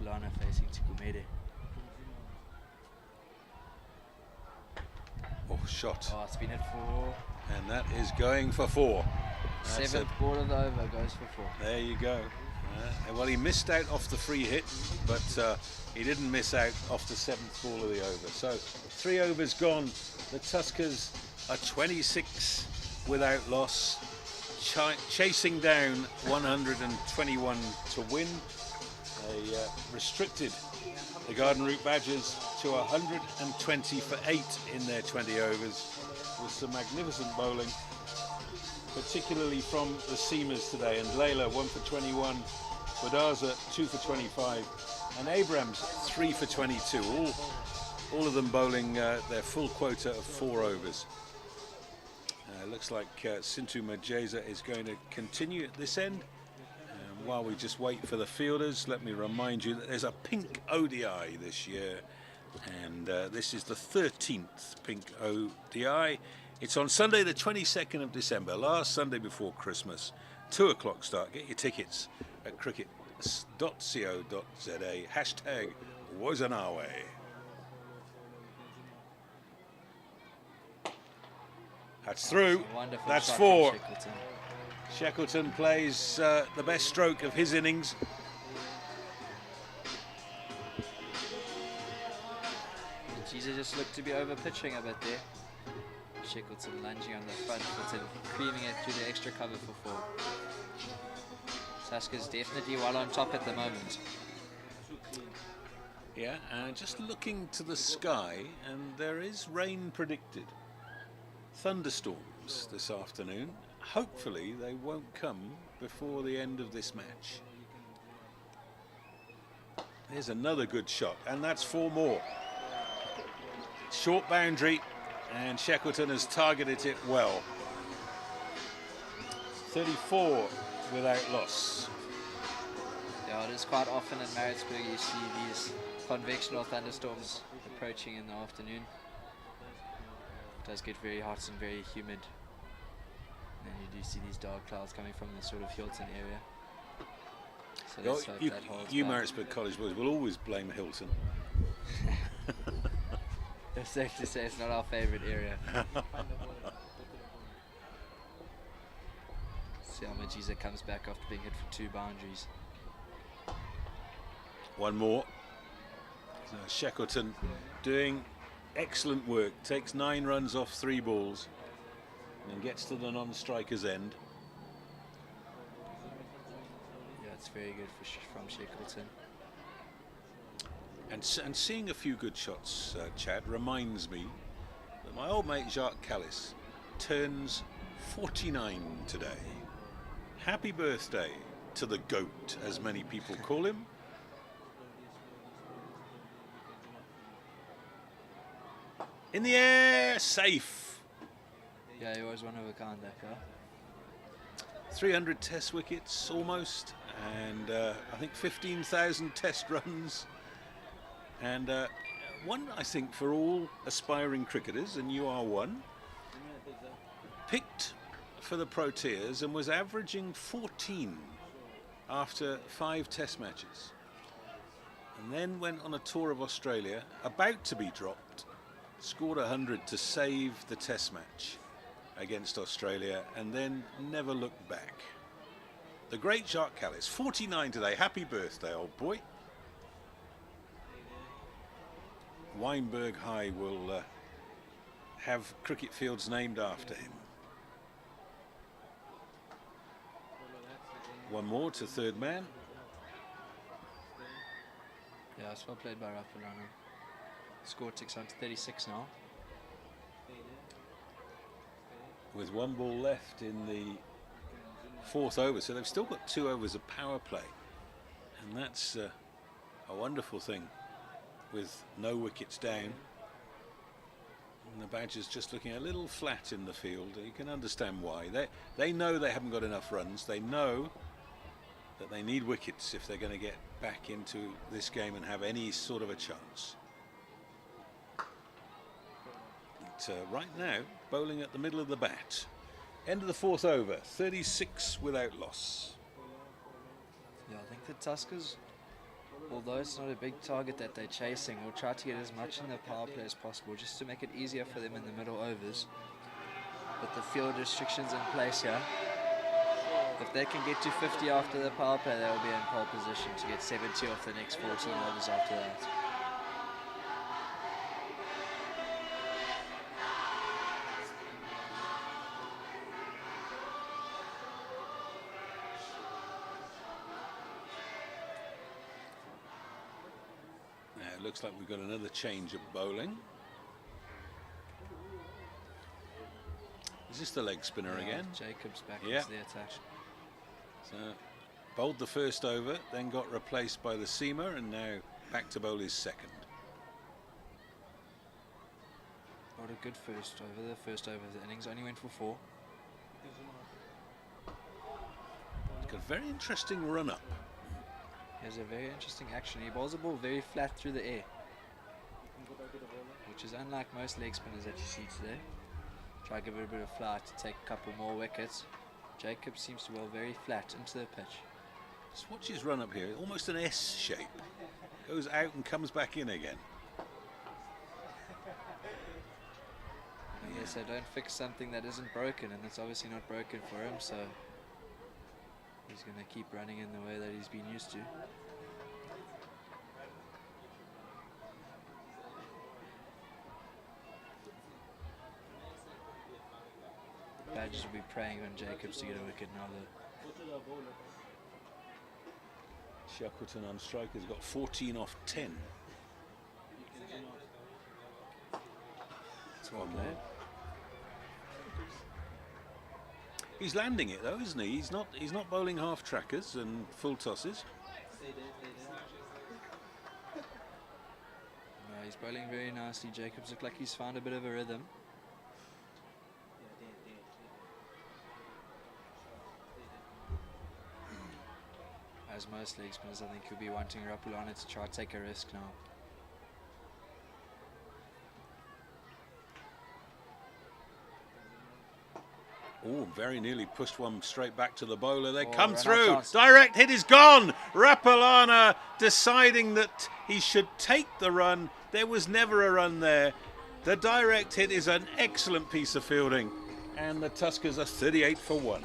Rapulana facing to Gumede. Oh, shot. Oh, it's been hit for And that is going for 4. That's 7th ball of the over, goes for 4. There you go. Well, he missed out off the free hit, but he didn't miss out off the 7th ball of the over. So 3 overs gone. The Tuskers are 26 without loss, chasing down 121 to win. They restricted the Garden Route Badgers to 120 for 8 in their 20 overs, with some magnificent bowling, particularly from the seamers today. And Layla 1 for 21, Wadaza 2 for 25, and Abrams 3 for 22. All of them bowling their full quota of 4 overs. Looks like Sintu Majeza is going to continue at this end. While we just wait for the fielders, let me remind you that there's a pink ODI this year, and this is the 13th pink ODI. It's on Sunday the 22nd of December, last Sunday before Christmas, 2 o'clock start. Get your tickets at cricket.co.za, #Wozanawe. That's through. That's 4. Shackleton plays the best stroke of his innings. Jesus just looked to be over pitching a bit there. Shackleton lunging on the front foot and creaming it through the extra cover for 4. Tuskers definitely well on top at the moment. Yeah, just looking to the sky, and there is rain predicted. Thunderstorms this afternoon. Hopefully they won't come before the end of this match. Here's another good shot, and that's 4 more. Short boundary, and Shackleton has targeted it well. 34 without loss. Yeah, it is quite often in Maritzburg you see these convectional thunderstorms approaching in the afternoon. It does get very hot and very humid. And you do see these dark clouds coming from the sort of Hilton area. So let's hope that holds you back. Maritzburg College boys will always blame Hilton. It's safe to say it's not our favourite area. Siamajiza comes back after being hit for 2 boundaries. One more. So Shackleton doing excellent work. Takes 9 runs off 3 balls and gets to the non-striker's end. Yeah, it's very good from Shackleton. And seeing a few good shots, Chad, reminds me that my old mate Jacques Callis turns 49 today. Happy birthday to the GOAT, as many people call him. In the air, safe. Yeah, he was one of a kind, that guy. 300 test wickets almost, and I think 15,000 test runs. And one, I think, for all aspiring cricketers, and you are one, picked for the Proteas and was averaging 14 after 5 test matches. And then went on a tour of Australia, about to be dropped, scored 100 to save the test match. against Australia and then never looked back. The great Jacques Callis, 49 today. Happy birthday, old boy. Weinberg High will have cricket fields named after him. One more to third man. Yeah, it's well played by Rapulana. Score ticks on to 36 now. With one ball left in the fourth over, so they've still got 2 overs of power play, and that's a wonderful thing with no wickets down. And the Badgers just looking a little flat in the field. You can understand why. They know they haven't got enough runs. They know that they need wickets if they're going to get back into this game and have any sort of a chance. But right now, bowling at the middle of the bat. End of the fourth over, 36 without loss. Yeah, I think the Tuskers, although it's not a big target that they're chasing, will try to get as much in the power play as possible just to make it easier for them in the middle overs. With the field restrictions in place here, if they can get to 50 after the power play, they will be in pole position to get 70 off the next 14 overs after that. It looks like we've got another change of bowling. Is this the leg spinner again? Jacobs back Yeah. into the attack. So bowled the first over, then got replaced by the seamer, and now back to bowl his second. What a good first over. The first over of the innings only went for 4. Got a very interesting run up. He has a very interesting action. He bowls the ball very flat through the air, which is unlike most leg spinners that you see today. Try to give it a bit of flight to take a couple more wickets. Jacob seems to bowl very flat into the pitch. Just watch his run up here, almost an S shape. Goes out and comes back in again. Yes, I don't fix something that isn't broken, and it's obviously not broken for him, so he's going to keep running in the way that he's been used to. Badgers will be praying on Jacobs to get a wicket now, though. Shackleton on strike has got 14 off 10. That's well played. He's landing it though, isn't he? He's not bowling half trackers and full tosses. No, he's bowling very nicely. Jacobs looks like he's found a bit of a rhythm. As most leg spinners, I think he'll be wanting Rapulana to try to take a risk now. Oh, very nearly pushed one straight back to the bowler. They come run out through. chance. Direct hit is gone. Rapulana deciding that he should take the run. There was never a run there. The direct hit is an excellent piece of fielding. And the Tuskers are 38 for 1.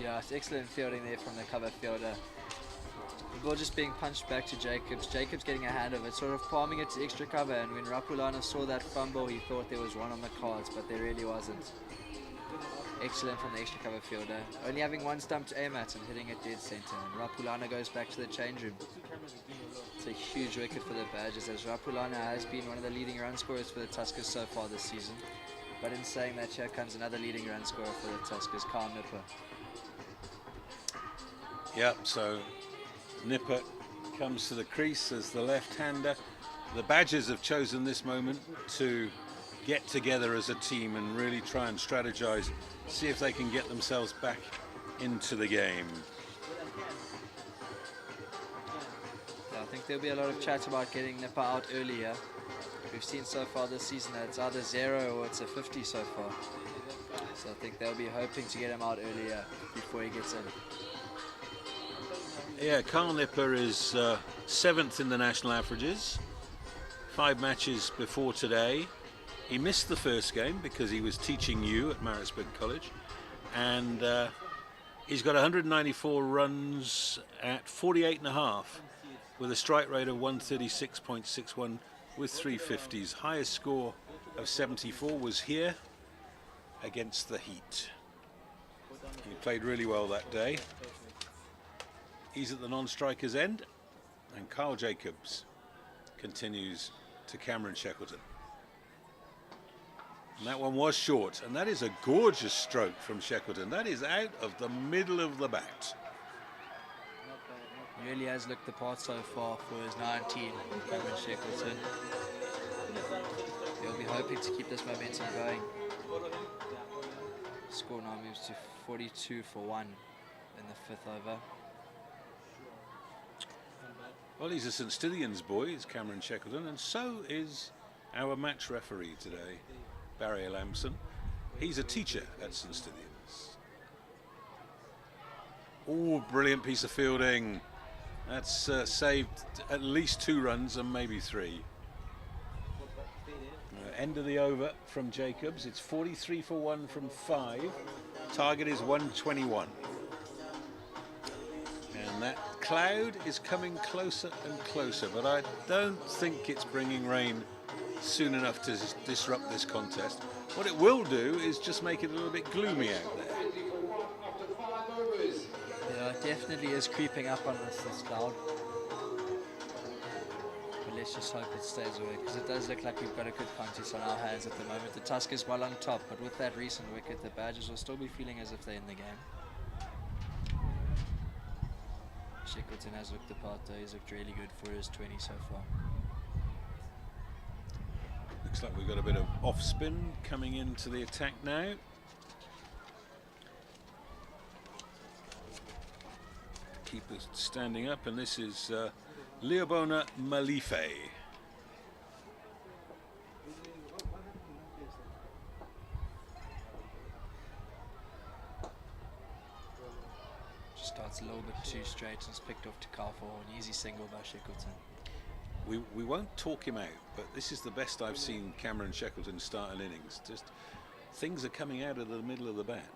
Yeah, it's excellent fielding there from the cover fielder. The ball just being punched back to Jacobs. Jacobs getting a hand of it, sort of palming it to extra cover, and when Rapulana saw that fumble, he thought there was one on the cards, but there really wasn't. Excellent from the extra cover fielder. Only having one stump to aim at and hitting it dead centre. And Rapulana goes back to the change room. It's a huge wicket for the Badgers, as Rapulana has been one of the leading run scorers for the Tuskers so far this season. But in saying that, here comes another leading run scorer for the Tuskers, Kyle Nipper. Yep, so Nipper comes to the crease as the left-hander. The Badgers have chosen this moment to get together as a team and really try and strategize, see if they can get themselves back into the game. Yeah, I think there'll be a lot of chat about getting Nipper out earlier. We've seen so far this season that it's either 0 or it's a 50 so far. So I think they'll be hoping to get him out earlier before he gets in. Yeah, Carl Nipper is 7th in the national averages. 5 matches before today. He missed the first game because he was teaching you at Maritzburg College, and he's got 194 runs at 48.5 with a strike rate of 136.61 with 350s. Highest score of 74 was here against the Heat. He played really well that day. He's at the non-striker's end, and Carl Jacobs continues to Cameron Shackleton. And that one was short, and that is a gorgeous stroke from Shackleton. That is out of the middle of the bat. He really has looked the part so far for his 19, Cameron Shackleton. He'll be hoping to keep this momentum going. Score now moves to 42 for 1 in the 5th over. Well, he's a St. Stithians boy, is Cameron Shackleton, and so is our match referee today, Barry Lamson. He's a teacher at St. Stithians. Oh, brilliant piece of fielding. That's saved at least 2 runs and maybe 3. End of the over from Jacobs. It's 43 for 1 from 5. Target is 121. And that cloud is coming closer and closer, but I don't think it's bringing rain soon enough to disrupt this contest. What it will do is just make it a little bit gloomy out there. Yeah, it definitely is creeping up on us, this cloud. But let's just hope it stays away, because it does look like we've got a good contest on our hands at the moment. The Tuskers well on top, but with that recent wicket, the Badgers will still be feeling as if they're in the game. Shackleton has looked the part though. He's looked really good for his 20 so far. Looks like we've got a bit of off spin coming into the attack now. Keeper standing up, and this is Leobona Malife. Starts a little bit too straight and it's picked off to Carl for an easy single by Shackleton. We won't talk him out, but this is the best I've seen Cameron Shackleton start an innings. Just things are coming out of the middle of the bat.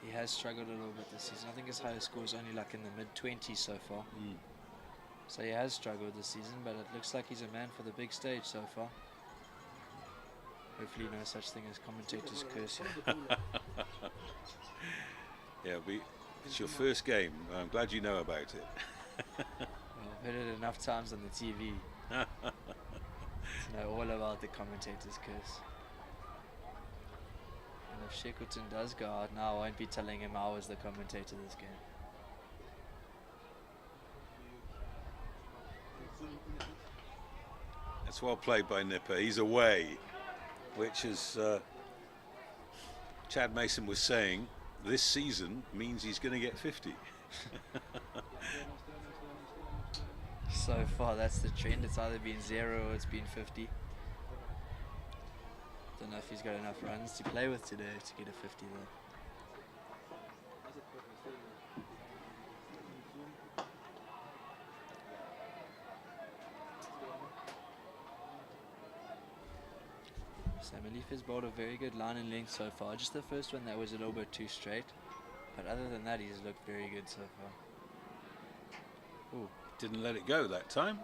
He has struggled a little bit this season. I think his highest score is only like in the mid-20s so far. So he has struggled this season, but it looks like he's a man for the big stage so far. Hopefully no such thing as commentator's curse here. Yeah, it's your first game. I'm glad you know about it. Well, I've heard it enough times on the TV to know all about the commentator's curse. And if Shackleton does go out now, I won't be telling him I was the commentator this game. That's well played by Nipper. He's away, which is Chad Mason was saying, this season means he's going to get 50. So far, that's the trend. It's either been 0 or it's been 50. Don't know if he's got enough runs to play with today to get a 50 though. Malif has bowled a very good line and length so far. Just the first one that was a little bit too straight, but other than that he's looked very good so far. Ooh, didn't let it go that time.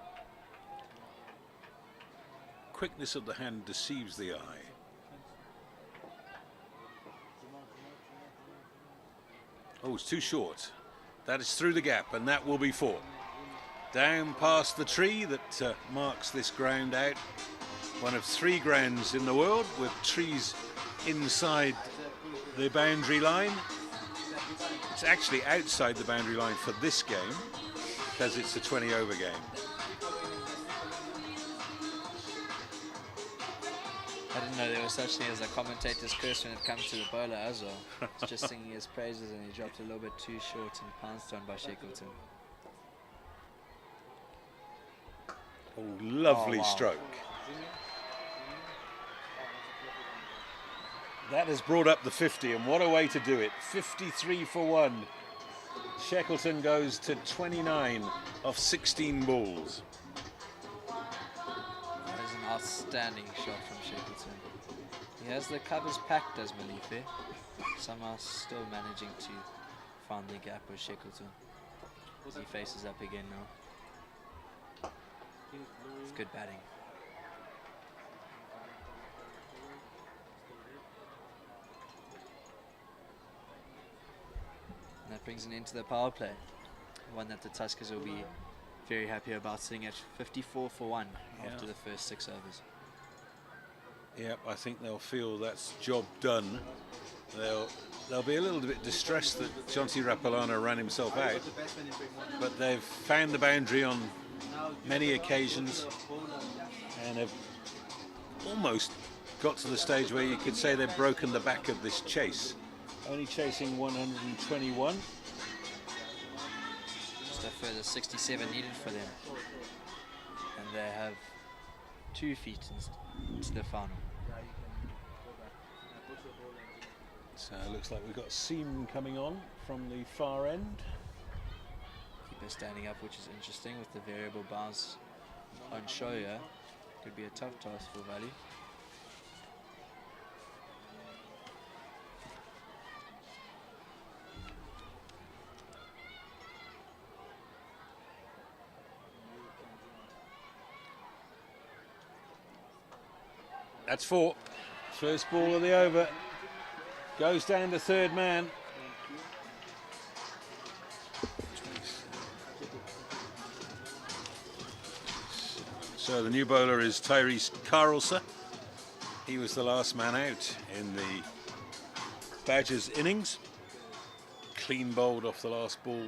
Quickness of the hand deceives the eye. Oh, it's too short. That is through the gap, and that will be 4. Down past the tree that marks this ground out. One of 3 grounds in the world with trees inside the boundary line. It's actually outside the boundary line for this game because it's a 20 over game. I didn't know there was such thing as a commentator's curse when it comes to the bowler as well. It's just singing his praises and he dropped a little bit too short and pounced on by Shackleton. Oh, lovely stroke. That has brought up the 50, and what a way to do it. 53 for 1. Shackleton goes to 29 of 16 balls. That is an outstanding shot from Shackleton. He has the covers packed, does Malife. Somehow still managing to find the gap with Shackleton. As he faces up again now. It's good batting. And that brings an end to the power play. One that the Tuskers will be very happy about, sitting at 54 for 1 after the first 6 overs. Yep, I think they'll feel that's job done. They'll be a little bit distressed that Jonty Rapalana ran himself out, but they've found the boundary on many occasions and have almost got to the stage where you could say they've broken the back of this chase. Only chasing 121. Just a further 67 needed for them. And they have 2 feet into the final. So it looks like we've got seam coming on from the far end. Keeper standing up, which is interesting with the variable bounce on show here. Could be a tough task for Valley. That's 4. First ball of the over. Goes down to third man. So the new bowler is Tyrese Carlser. He was the last man out in the Badgers innings. Clean bowled off the last ball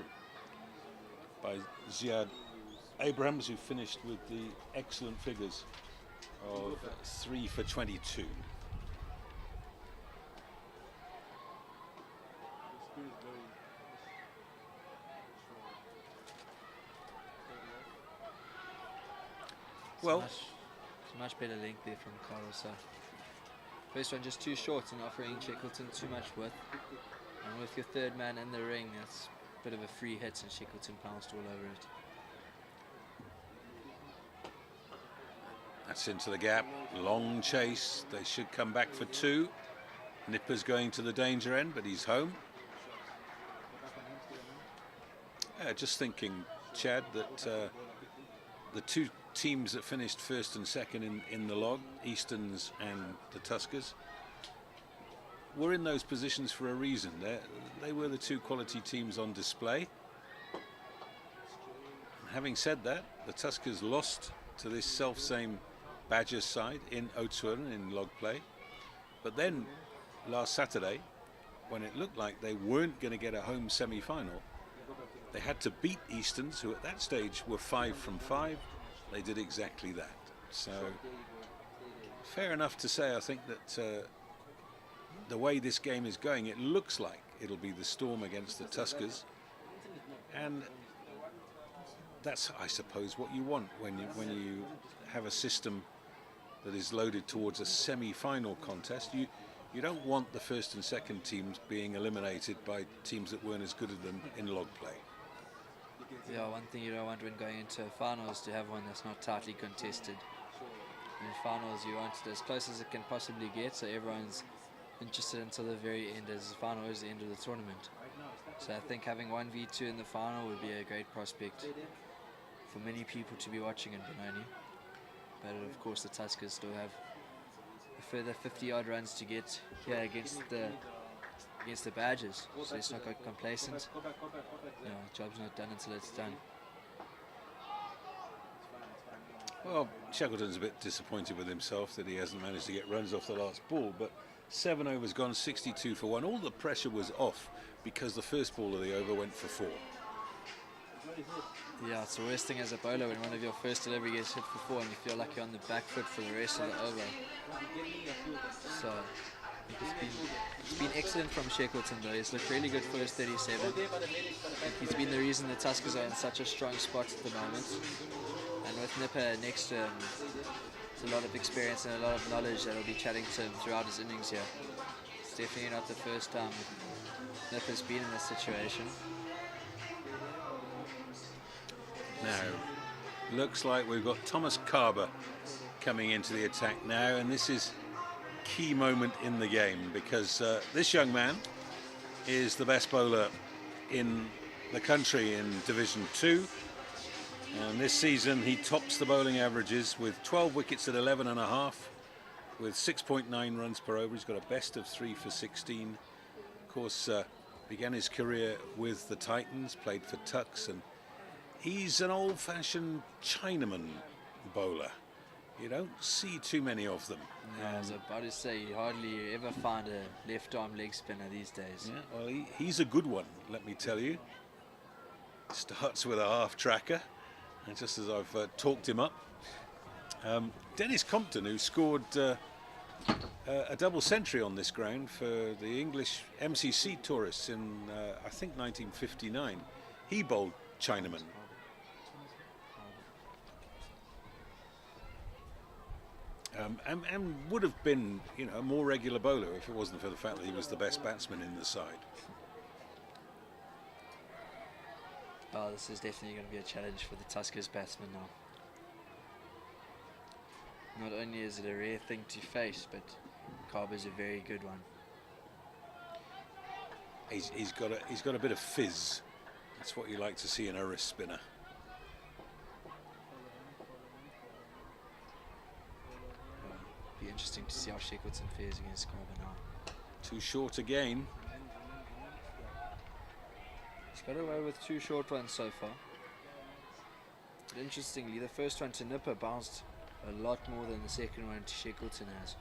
by Ziad Abrahams, who finished with the excellent figures of 3 for 22. Well, it's much better length there from Carlser. First one just too short and offering Shackleton too much width. And with your third man in the ring, that's a bit of a free hit, and Shackleton pounced all over it. That's into the gap. Long chase. They should come back for 2. Nipper's going to the danger end, but he's home. Just thinking, Chad, that the 2 teams that finished first and second in the log, Easterns and the Tuskers, were in those positions for a reason. They were the 2 quality teams on display. Having said that, the Tuskers lost to this self-same Badgers side in Oudtshoorn in log play. But then last Saturday, when it looked like they weren't going to get a home semi-final, they had to beat Easterns, who at that stage were 5 from 5. They did exactly that. So fair enough to say, I think, that the way this game is going, it looks like it'll be the Storm against the Tuskers. And that's, I suppose, what you want when you have a system that is loaded towards a semi-final contest. You don't want the first and second teams being eliminated by teams that weren't as good as them in log play. Yeah, one thing you don't want when going into a final is to have one that's not tightly contested. In finals, you want it as close as it can possibly get, so everyone's interested until the very end, as the final is the end of the tournament. So I think having 1v2 in the final would be a great prospect for many people to be watching in Benoni. But of course the Tuskers still have a further 50-odd runs to get here against the Badgers. So let's not get complacent. You know, job's not done until it's done. Well, Shackleton's a bit disappointed with himself that he hasn't managed to get runs off the last ball, but 7 overs gone, 62 for 1. All the pressure was off because the first ball of the over went for 4. Yeah, it's the worst thing as a bowler when one of your first delivery gets hit for 4 and you feel like you're on the back foot for the rest of the over. So I think it's been excellent from Shackleton though. He's looked really good first 37. I think he's been the reason the Tuskers are in such a strong spot at the moment. And with Nipper next to him, there's a lot of experience and a lot of knowledge that will be chatting to him throughout his innings here. It's definitely not the first time Nipper's been in this situation. Now, looks like we've got Thomas Carver coming into the attack now, and this is key moment in the game because this young man is the best bowler in the country in Division 2, and this season he tops the bowling averages with 12 wickets at 11.5 with 6.9 runs per over. He's got a best of 3 for 16. Of course, began his career with the Titans, played for Tuskers, and he's an old-fashioned Chinaman bowler. You don't see too many of them. Yeah, I was about to say, you hardly ever find a left-arm leg spinner these days. Yeah, well, he's a good one, let me tell you. Starts with a half tracker, and just as I've talked him up. Dennis Compton, who scored a double century on this ground for the English MCC tourists in, I think, 1959. He bowled Chinaman. And would have been, you know, a more regular bowler if it wasn't for the fact that he was the best batsman in the side. Oh, this is definitely going to be a challenge for the Tuskers batsmen now. Not only is it a rare thing to face, but Carber's a very good one. He's got a bit of fizz. That's what you like to see in a wrist spinner. Be interesting to see how Shackleton fares against Carber now. Too short again. He's got away with 2 short ones so far. But interestingly, the first one to Nipper bounced a lot more than the second one to Shackleton has.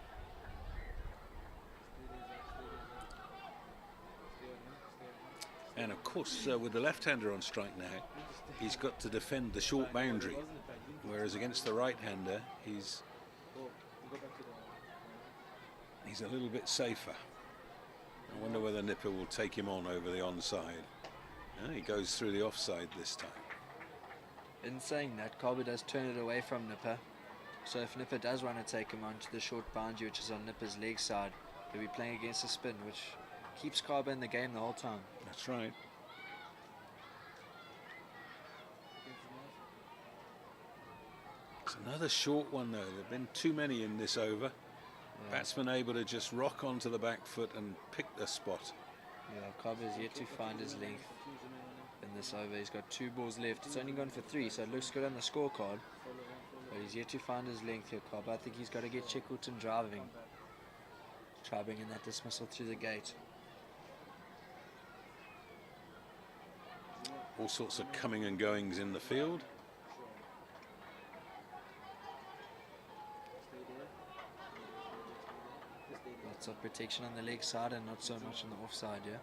And of course, with the left-hander on strike now, he's got to defend the short boundary, whereas against the right-hander, he's a little bit safer. I wonder whether Nipper will take him on over the onside. He goes through the offside this time. In saying that, Carber does turn it away from Nipper. So if Nipper does want to take him onto the short boundary, which is on Nipper's leg side, he'll be playing against a spin, which keeps Carber in the game the whole time. That's right. It's another short one, though. There have been too many in this over. Yeah. Batsman able to just rock onto the back foot and pick the spot. Yeah, Carber's yet to find his length in this over. He's got 2 balls left. It's only gone for 3, so it looks good on the scorecard. But he's yet to find his length here, Carber. I think he's got to get Shackleton driving. Try bringing that dismissal through the gate. All sorts of coming and goings in the field. Lots of protection on the leg side and not so much on the offside, yeah.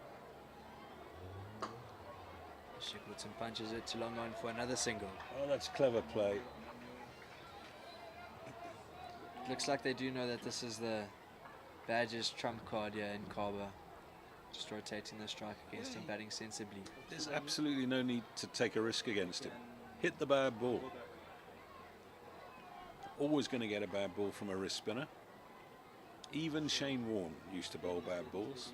Shackleton punches it to long on for another single. Oh, that's clever play. Looks like they do know that this is the Badger's trump card here in Carber. Just rotating the strike against him, batting sensibly. There's absolutely no need to take a risk against him. Hit the bad ball. Always going to get a bad ball from a wrist spinner. Even Shane Warne used to bowl bad balls.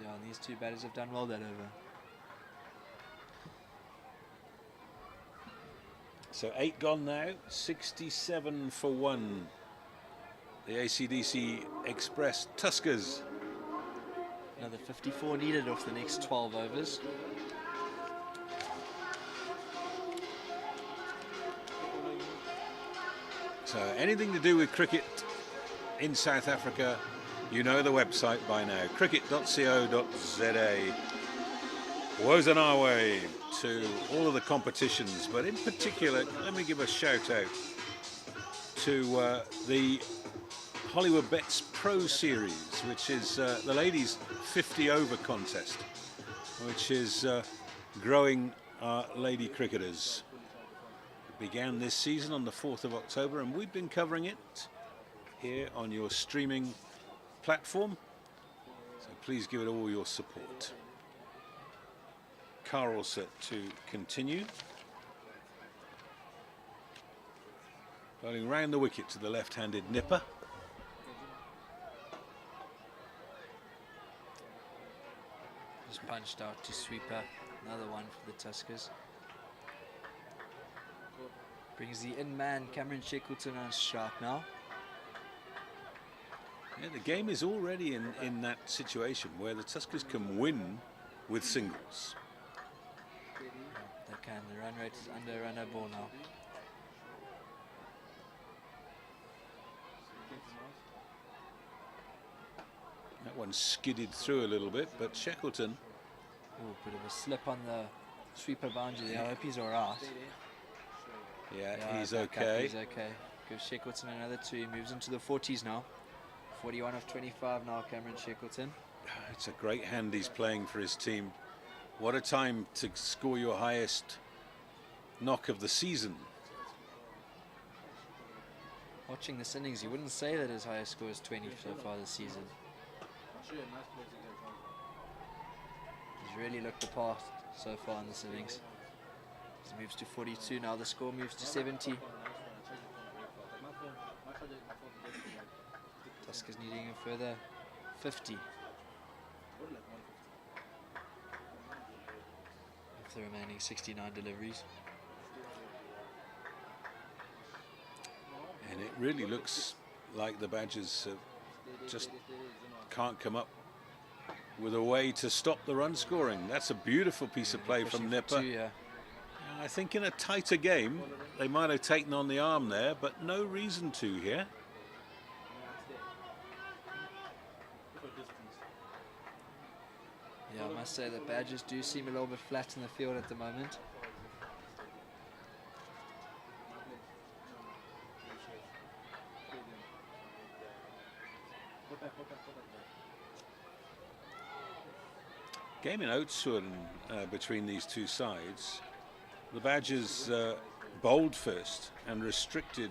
Yeah, and these 2 batters have done well that over. So 8 gone now, 67 for 1. The ACDC Express Tuskers. Another 54 needed off the next 12 overs. So anything to do with cricket in South Africa, you know the website by now, cricket.co.za. Woes on our way to all of the competitions, but in particular, let me give a shout out to the Hollywood Bets Pro Series, which is the ladies' 50 over contest, which is growing our lady cricketers. It began this season on the 4th of October, and we've been covering it here on your streaming platform, so please give it all your support. Carl set to continue. Bowling round the wicket to the left-handed Nipper. Just punched out to sweeper. Another one for the Tuskers. Brings the in-man Cameron Shackleton on strike now. Yeah, the game is already in that situation where the Tuskers can win with singles. They can. The run rate is under runner ball now. That one skidded through a little bit, but Shackleton. Oh, bit of a slip on the sweeper boundary there. I hope he's all right. Yeah, he's back up, okay. He's okay. Gives Shackleton another 2. He moves into the 40s now. 41 of 25 now, Cameron Shackleton. It's a great hand he's playing for his team. What a time to score your highest knock of the season. Watching this innings, you wouldn't say that his highest score is 20 so far this season. He's really looked the part so far in this innings. He moves to 42 now. The score moves to 70. Tuskers needing a further 50. Of the remaining 69 deliveries. And it really looks like the Badgers just can't come up with a way to stop the run scoring. That's a beautiful piece of play from Nipper. 2, yeah. I think in a tighter game, they might have taken on the arm there, but no reason to here. Yeah, I must say the Badgers do seem a little bit flat in the field at the moment. Game in Oatswood between these two sides. The Badgers bowled first and restricted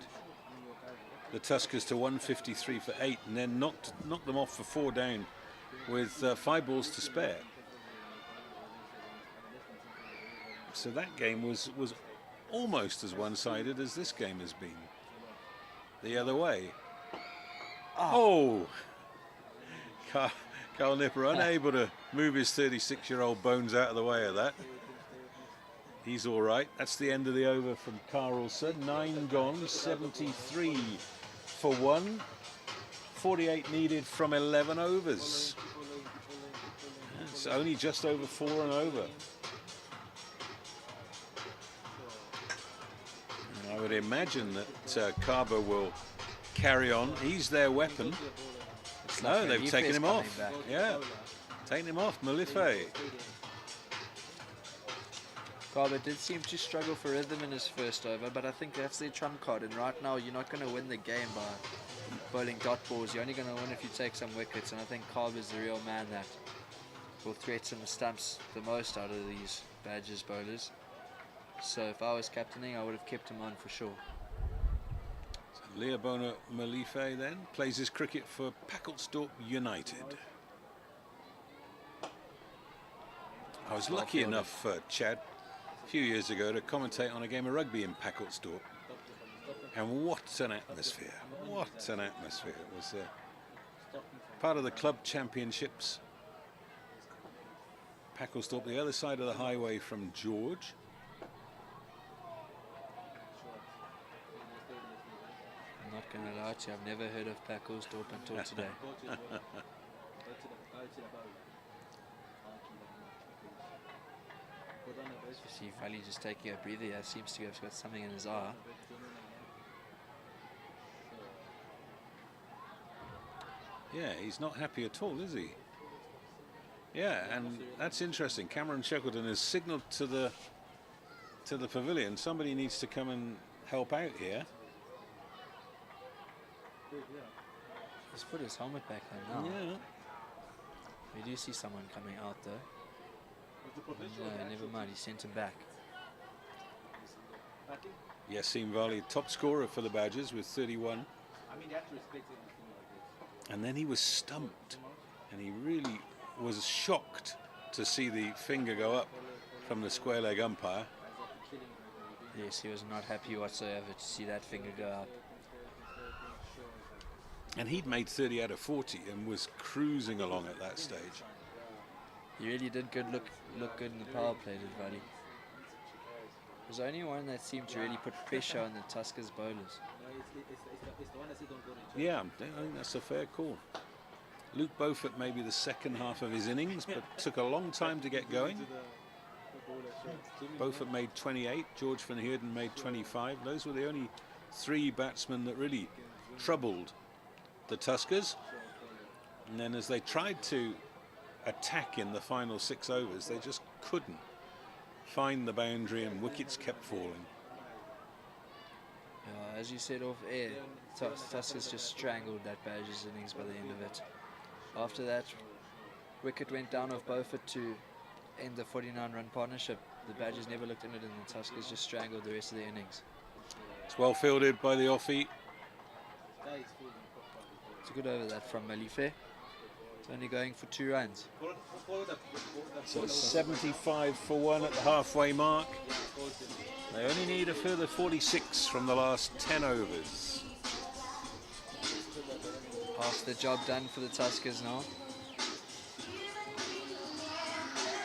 the Tuskers to 153 for 8, and then knocked them off for 4 down with 5 balls to spare. So that game was almost as one-sided as this game has been. The other way. Oh! Carl Nipper unable to move his 36-year-old bones out of the way of that. He's all right. That's the end of the over from Carlson. 9 gone, 73 for 1. 48 needed from 11 overs. It's only just over 4 and over. And I would imagine that Carver will carry on. He's their weapon. No, they've taken him off. Back. Yeah, taken him off. Malife. Carver did seem to struggle for rhythm in his first over, but I think that's their trump card. And right now, you're not going to win the game by bowling dot balls. You're only going to win if you take some wickets. And I think Carver's the real man that will threaten the stumps the most out of these Badgers bowlers. So if I was captaining, I would have kept him on for sure. Leobona Malife then plays his cricket for Packelsthorpe United. I was lucky enough, Chad, a few years ago to commentate on a game of rugby in Packelsthorpe. And what an atmosphere. What an atmosphere. It was part of the club championships. Packelsthorpe, the other side of the highway from George. I'm not going to lie to you, I've never heard of Packelsthorpe until today. You see Valley just taking a breather here, seems to have got something in his eye. Yeah, he's not happy at all, is he? Yeah, and that's interesting. Cameron Shackleton has signalled to the pavilion. Somebody needs to come and help out here. He's put his helmet back on now. Yeah. We do see someone coming out though. No, never mind, he sent him back. Yassim Vali, top scorer for the Badgers with 31. And then he was stumped, and he really was shocked to see the finger go up from the square leg umpire. Yes, he was not happy whatsoever to see that finger go up. And he'd made 30 out of 40 and was cruising along at that stage. He really did look good in the power play, did Valley. was the only one that seemed to really put pressure on the Tuskers bowlers. It's the one that said don't go to Yeah, I think that's a fair call. Luke Beaufort maybe the second half of his innings, but took a long time to get going. Beaufort made 28, George van Heerden made 25. Those were the only three batsmen that really troubled the Tuskers. And then as they tried to attack in the final 6 overs, they just couldn't find the boundary and wickets kept falling. As you said off air, Tuskers just strangled that Badgers innings by the end of it. After that, wicket went down off Beaufort to end the 49-run partnership. The Badgers never looked in it, and the Tuskers just strangled the rest of the innings. It's well fielded by the offie. It's a good over that from Malife. It's only going for 2 runs. So 75 for 1 at the halfway mark. They only need a further 46 from the last 10 overs. Half the job done for the Tuskers now.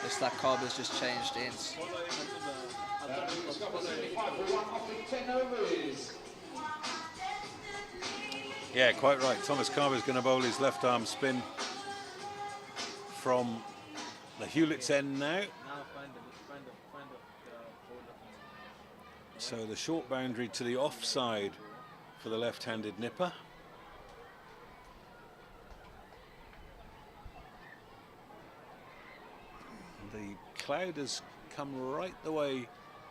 Looks like Carver's just changed ends. Yeah, quite right. Thomas Carver's going to bowl his left arm spin from the Hewlett's end now. So the short boundary to the offside for the left-handed nipper. The cloud has come right the way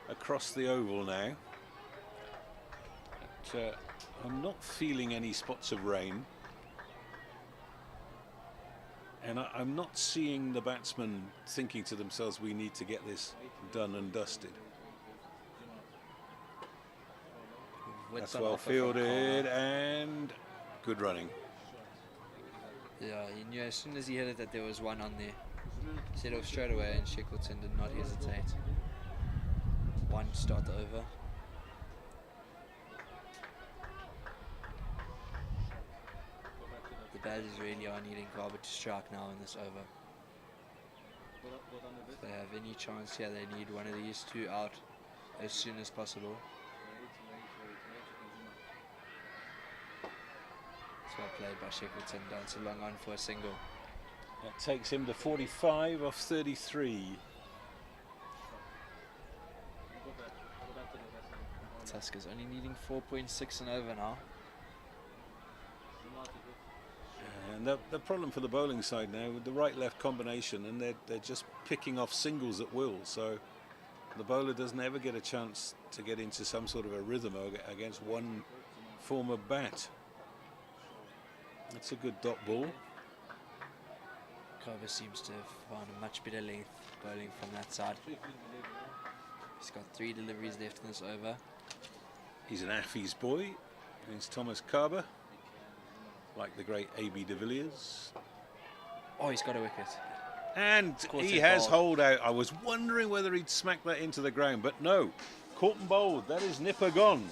across the oval now. But, I'm not feeling any spots of rain. And I'm not seeing the batsmen thinking to themselves, we need to get this done and dusted. That's well fielded and good running. Yeah, he knew as soon as he hit it that there was one on there. Set off straight away, and Shackleton did not hesitate. One to start the over. The Badgers really are needing Garber to strike now in this over. If they have any chance here, they need one of these two out as soon as possible. It's well played by Shackleton, dance along on for a single. That takes him to 45 off 33. Tuskers only needing 4.6 and over now. And the problem for the bowling side now with the right-left combination, and they're just picking off singles at will. So the bowler doesn't ever get a chance to get into some sort of a rhythm against one form of bat. That's a good dot ball. Carver seems to have found a much better length bowling from that side. He's got 3 deliveries left in this over. He's an Affy's boy. He's Thomas Carver, like the great A.B. de Villiers. Oh, he's got a wicket. And he has hold out. I was wondering whether he'd smack that into the ground, but no. Caught and bowled. That is nipper gone.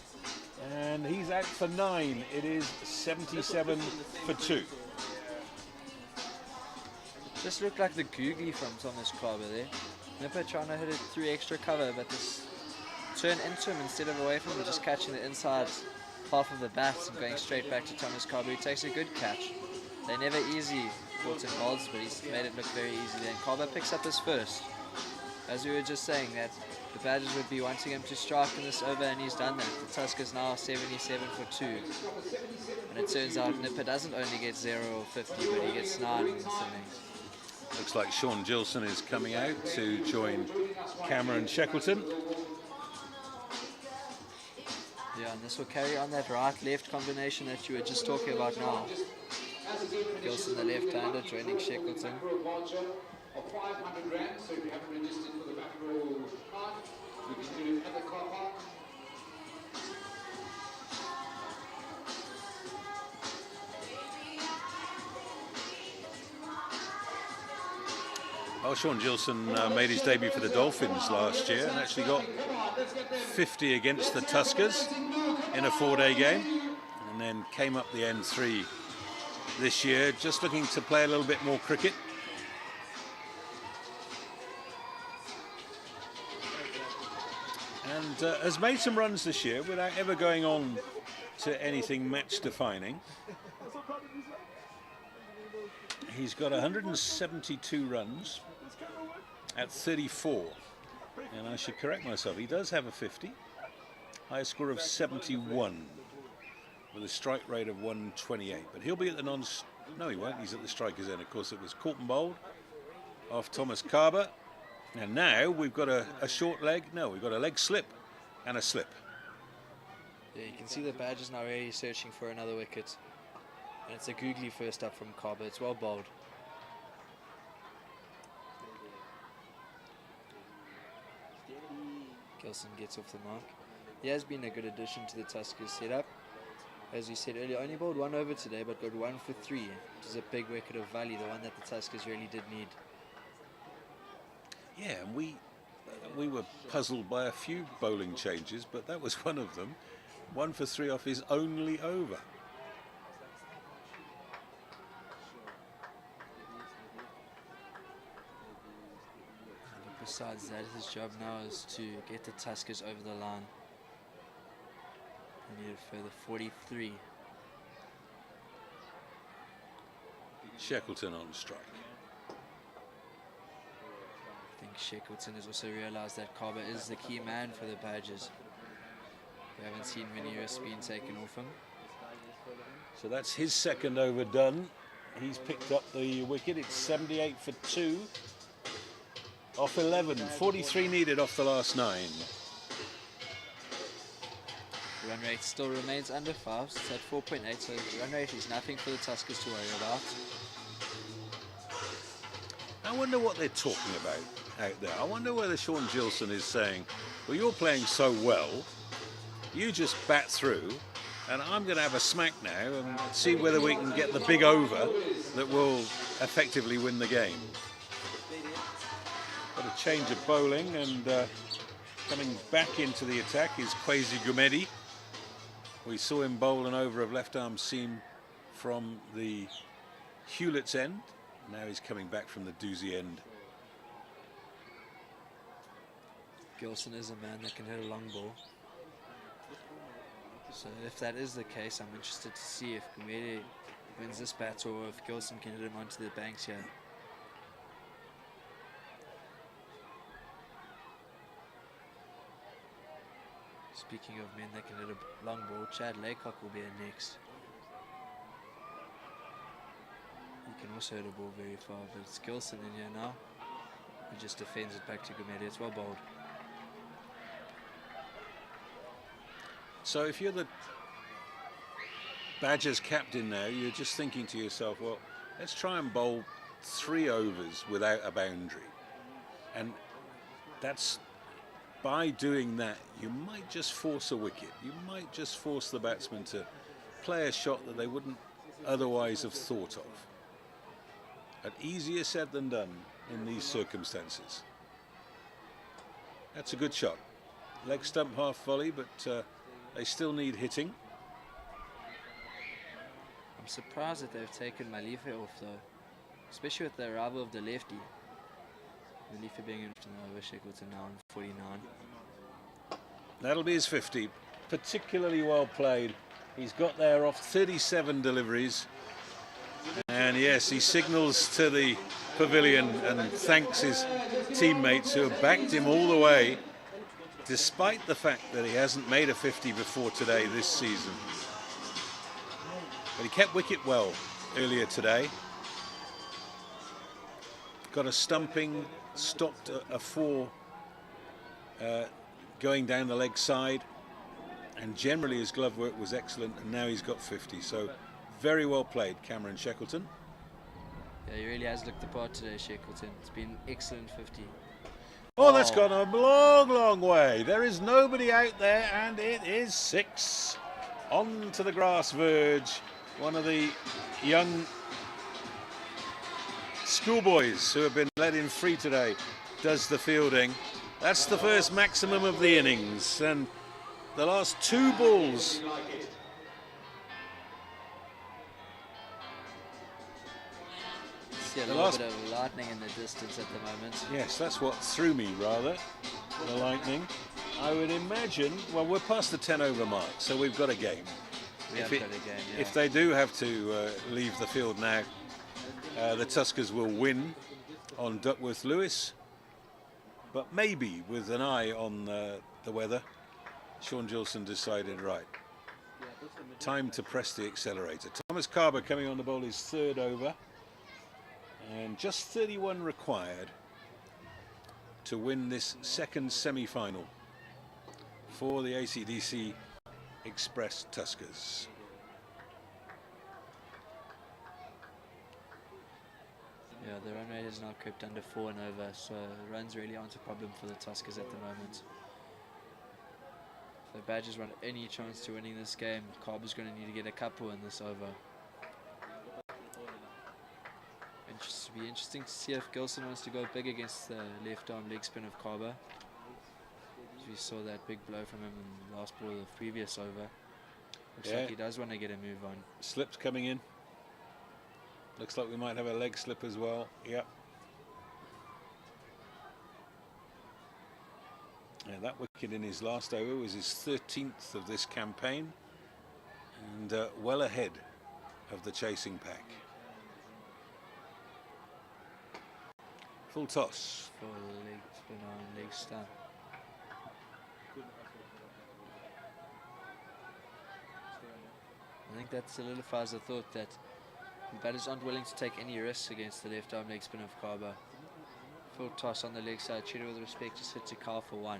And he's out for 9. It is 77 for 2. Just looked like the googly from Thomas Carver there. Nipper trying to hit it through extra cover, but this turn into him instead of away from him, just catching the inside half of the bat and going straight back to Thomas Carver, who takes a good catch. They're never easy, caught and bowls, but he's made it look very easy there. And Carver picks up his first. As we were just saying, that the Badgers would be wanting him to strike in this over, and he's done that. The Tuskers now 77 for 2. And it turns out Nipper doesn't only get 0 or 50, but he gets 9 in this innings. Looks like Sean Gilson is coming out to join Cameron Shackleton. Yeah, and this will carry on that right-left combination that you were just talking about now. Gilson, the left-hander, joining Shackleton. Of 500 rand, so if you haven't registered for the battle roll card, you can do it at the car park. Well, Sean Gilson made his debut for the Dolphins last year and actually got 50 against the Tuskers in a 4-day game, and then came up the N3 this year, just looking to play a little bit more cricket. and has made some runs this year without ever going on to anything match defining. He's got 172 runs at 34, and I should correct myself, he does have a 50, highest score of 71 with a strike rate of 128, but he'll be at the no he won't, he's at the striker's end. Of course it was caught and bowled off Thomas Carver, and now we've got a short leg, no, we've got a leg slip and a slip. Yeah, you can see the Badgers now really searching for another wicket. And it's a googly first up from Carver. It's well bowled. Gilson gets off the mark. He has been a good addition to the Tuskers setup. As we said earlier, only bowled 1 over today, but got 1 for 3, which is a big wicket of value, the one that the Tuskers really did need. Yeah, and we were puzzled by a few bowling changes, but that was one of them. 1 for 3 off his only over. And besides that, his job now is to get the Tuskers over the line. They need a further 43. Shackleton on strike. I think Shackleton has also realised that Carver is the key man for the Badgers. We haven't seen many risks being taken off him. So that's his second over done. He's picked up the wicket. It's 78 for 2. Off 11. 43 needed off the last 9. The run rate still remains under 5. So it's at 4.8. So the run rate is nothing for the Tuskers to worry about. I wonder what they're talking about out there. I wonder whether Sean Gilson is saying, well, you're playing so well, you just bat through, and I'm going to have a smack now and see whether we can get the big over that will effectively win the game. Got a change of bowling, and coming back into the attack is Kwesi Gumedi. We saw him bowl an over of left-arm seam from the Hewlett's end. Now he's coming back from the Doozy end. Gilson is a man that can hit a long ball. So if that is the case, I'm interested to see if Gumede wins this bat or if Gilson can hit him onto the banks here. Speaking of men that can hit a long ball, Chad Laycock will be in next. He can also hit a ball very far, but it's Gilson in here now. He just defends it back to Gumede. It's well bowled. So if you're the Badgers captain now, you're just thinking to yourself, well, let's try and bowl 3 overs without a boundary. And that's, by doing that, you might just force a wicket. You might just force the batsman to play a shot that they wouldn't otherwise have thought of. But easier said than done in these circumstances. That's a good shot. Leg stump half volley, but they still need hitting. I'm surprised that they've taken Malife off though, especially with the arrival of the lefty. Malife being in over Shackleton now on 49. That'll be his 50. Particularly well played. He's got there off 37 deliveries. And yes, he signals to the pavilion and thanks his teammates who have backed him all the way, despite the fact that he hasn't made a 50 before today this season. But he kept wicket well earlier today. Got a stumping, stopped a 4 going down the leg side, and generally his glove work was excellent, and now he's got 50. So very well played, Cameron Shackleton. Yeah, he really has looked the part today, Shackleton. It's been an excellent 50. Oh, that's gone a long, long way. There is nobody out there, and it is 6. On to the grass verge. One of the young schoolboys who have been let in free today does the fielding. That's the first maximum of the innings, and the last 2 balls. See a little bit of lightning in the distance at the moment. Yes, that's what threw me, rather, the lightning. I would imagine, well, we're past the 10 over mark, so we've got a game. We have got a game, yeah. If they do have to leave the field now, the Tuskers will win on Duckworth Lewis. But maybe with an eye on the weather, Sean Gilson decided, right, time to press the accelerator. Thomas Carber coming on to bowl his third over, and just 31 required to win this second semi-final for the ACDC Express Tuskers. Yeah, the run rate has now crept under 4 and over, so runs really aren't a problem for the Tuskers at the moment. If the Badgers want any chance to winning this game, Carber's going to need to get a couple in this over. It'll be interesting to see if Gilson wants to go big against the left arm leg spin of Carber. We saw that big blow from him in the last ball of the previous over. Looks like he does want to get a move on. Slips coming in. Looks like we might have a leg slip as well. Yep. Yeah, that wicket in his last over was his 13th of this campaign, and well ahead of the chasing pack. Full toss. For the leg spin on leg stump. I think that solidifies the thought that the batters aren't willing to take any risks against the left arm leg spin of Carber. Full toss on the leg side, treat it with respect, just hit to Carl for 1.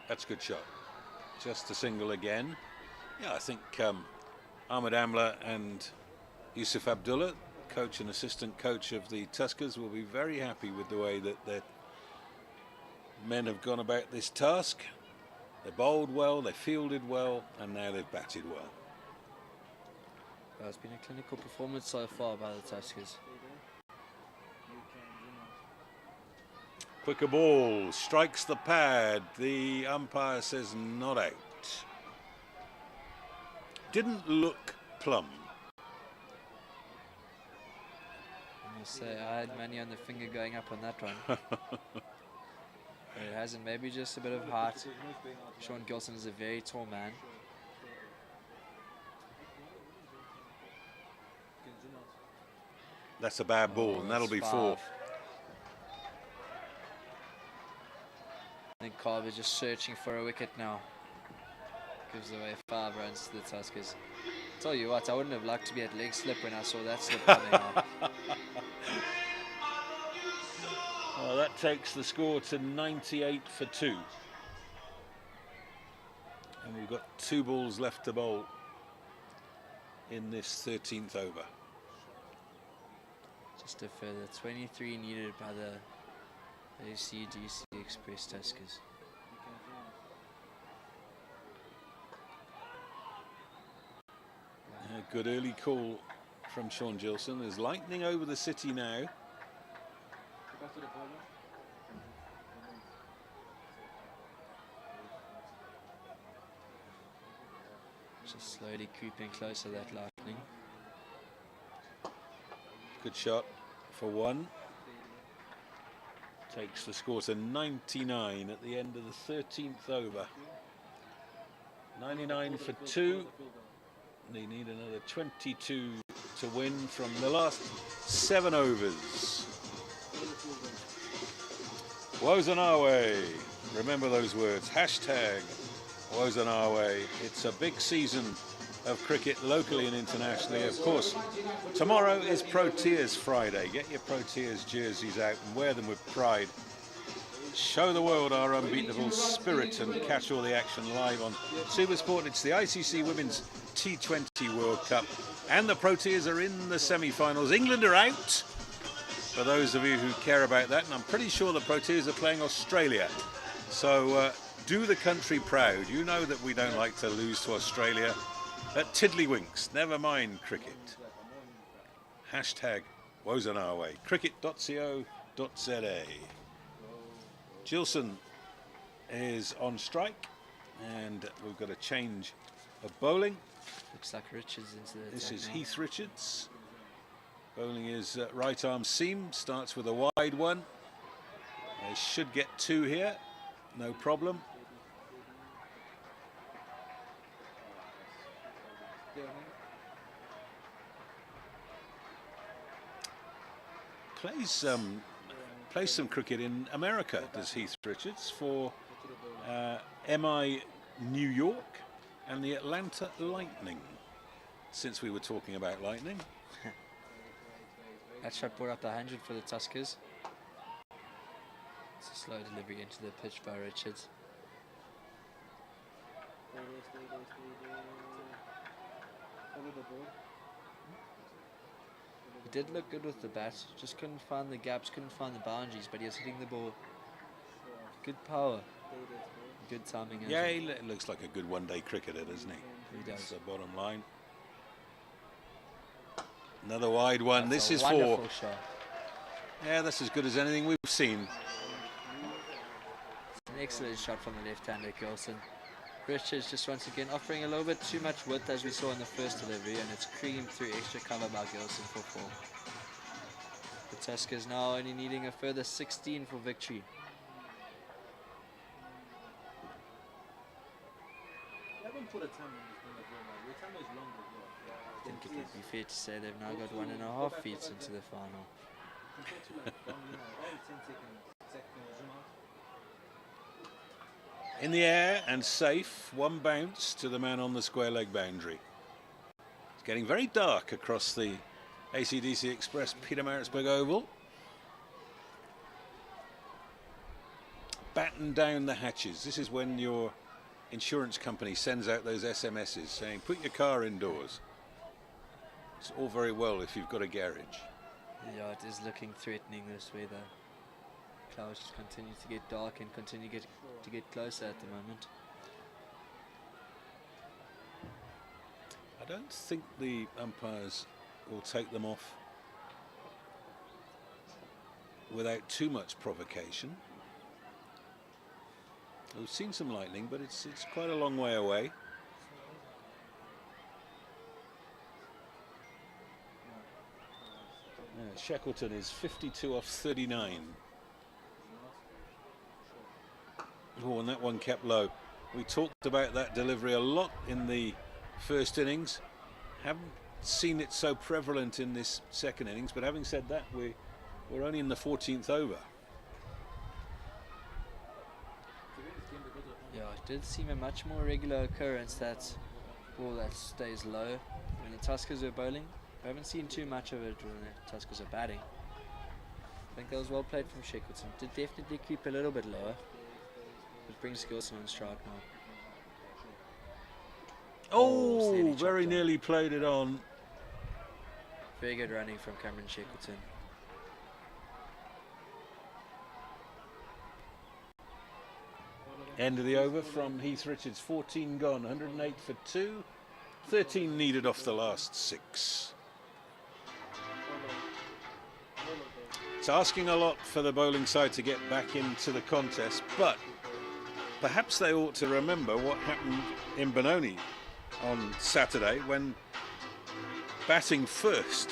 That's a good shot. Just a single again. Yeah, I think Ahmed Amla and Yusuf Abdullah, coach and assistant coach of the Tuskers, will be very happy with the way that their men have gone about this task. They bowled well, they fielded well, and now they've batted well. Well, it's been a clinical performance so far by the Tuskers. Quicker ball, strikes the pad. The umpire says not out. Didn't look plumb. I must say, I had money on the finger going up on that one. It hasn't, maybe just a bit of height. Sean Gilson is a very tall man. That's a bad ball, and that'll be 4. I think Carver just searching for a wicket now. Gives away 5 runs to the Tuskers. Tell you what, I wouldn't have liked to be at leg slip when I saw that slip coming out. Well, that takes the score to 98 for 2. And we've got 2 balls left to bowl in this 13th over. Just a further 23 needed by the ACDC Express Tuskers. A good early call from Sean Gilson. There's lightning over the city now. Just slowly creeping closer, that lightning. Good shot for 1. Takes the score to 99 at the end of the 13th over. 99 for 2. They need another 22 to win from the last 7 overs. Woes on our way. Remember those words. Hashtag woes on our way. It's a big season of cricket locally and internationally. Of course, tomorrow is Proteas Friday. Get your Proteas jerseys out and wear them with pride. Show the world our unbeatable spirit and catch all the action live on Supersport. It's the ICC Women's T20 World Cup, and the Proteas are in the semi-finals. England are out, for those of you who care about that, and I'm pretty sure the Proteas are playing Australia. So do the country proud. You know that we don't like to lose to Australia at tiddlywinks. Never mind cricket. Hashtag woes on our way. Cricket.co.za. Gilson is on strike, and we've got a change of bowling. Looks like Richards into the This attack is now. Heath Richards. Bowling his right arm seam, starts with a wide one. They should get 2 here, no problem. Plays some cricket in America, does Heath Richards, for MI New York and the Atlanta Lightning, since we were talking about Lightning. That shot brought up the 100 for the Tuskers. It's a slow delivery into the pitch by Richards. He did look good with the bat, just couldn't find the gaps, couldn't find the boundaries, but he was hitting the ball. Good power, good timing. Yeah, he looks like a good one-day cricketer, doesn't he? He does. That's the bottom line. Another wide one. That's This is a for. wonderful shot. Yeah, that's as good as anything we've seen. An excellent shot from the left-hander Gilson. Richards just once again offering a little bit too much width as we saw in the first delivery, and it's creamed through extra cover by Gilson for 4. The Tuskers now only needing a further 16 for victory. You haven't put a time on this thing as well, man. Your time is long as well. I think it would be fair to say they've now got 1.5 feet into the final. Compared to like long, all 10 seconds, zoom out. In the air and safe, one bounce to the man on the square leg boundary. It's getting very dark across the ACDC Express Pietermaritzburg Oval. Batten down the hatches. This is when your insurance company sends out those SMSs saying, put your car indoors. It's all very well if you've got a garage. Yeah, it is looking threatening this way though. Clouds just continue to get dark and continue to get closer at the moment. I don't think the umpires will take them off without too much provocation. We've seen some lightning, but it's quite a long way away. Shackleton is 52 off 39. Oh, and that one kept low. We talked about that delivery a lot in the first innings. Haven't seen it so prevalent in this second innings, but having said that, we're only in the 14th over. Yeah, it did seem a much more regular occurrence, that ball that stays low when the Tuskers were bowling. I haven't seen too much of it when the Tuskers are batting. I think that was well played from Shackleton. Did definitely keep a little bit lower. It brings Gilson on strike now. Oh, nearly very chopped nearly played it on. Very good running from Cameron Shackleton. End of the over from Heath Richards. 14 gone, 108 for 2. 13 needed off the last 6. It's asking a lot for the bowling side to get back into the contest, but perhaps they ought to remember what happened in Benoni on Saturday when, batting first,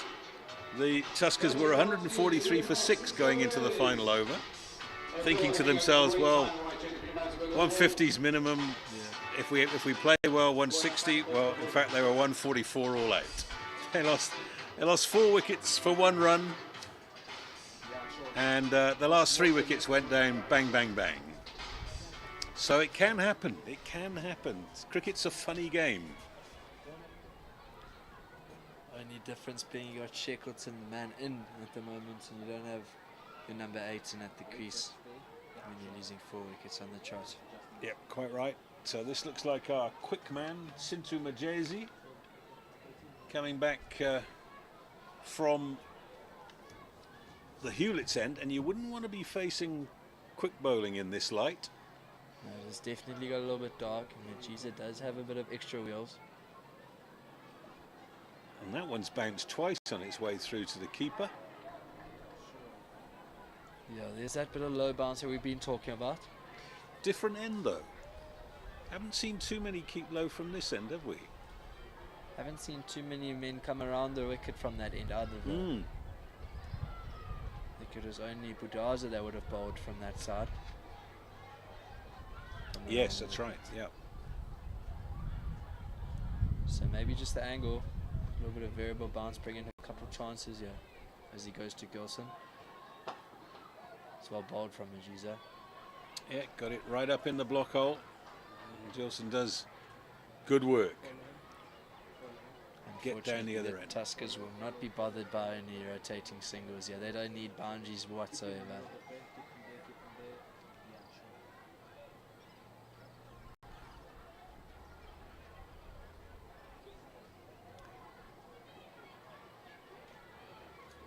the Tuskers were 143 for 6 going into the final over, thinking to themselves, well, 150's minimum. Yeah. If we play well, 160. Well, in fact, they were 144 all out. They lost 4 wickets for 1 run, and the last 3 wickets went down bang, bang, bang. So it can happen. It can happen. Cricket's a funny game. Only difference being you got Shackleton, the man in at the moment, and you don't have your number 8 in at the crease when you're losing 4 wickets on the trot. Yep, quite right. So this looks like our quick man, Sintu Majesi, coming back from the Hewlett's end, and you wouldn't want to be facing quick bowling in this light. No, it's definitely got a little bit dark, and Majesi does have a bit of extra wheels. And that one's bounced twice on its way through to the keeper. Yeah, there's that bit of low bouncer we've been talking about. Different end though. Haven't seen too many keep low from this end, have we? Haven't seen too many men come around the wicket from that end either, though. I think it was only Budaza that would have bowled from that side. Yes, that's right. Yeah. So maybe just the angle, a little bit of variable bounce, bring in a couple chances here as he goes to Gilson. It's well bowled from Majiza. Yeah, got it right up in the block hole. Gilson does good work. Get down the other end. Tuskers will not be bothered by any rotating singles here. They don't need boundaries whatsoever.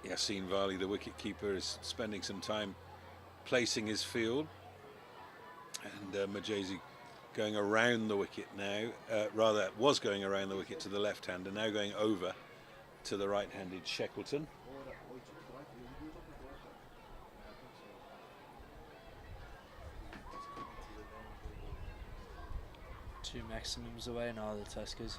Yassine Vali, the wicketkeeper, is spending some time placing his field. And Majazi going around the wicket now, rather was going around the wicket to the left-hander, now going over to the right-handed Shackleton. Two maximums away now, the Tuskers.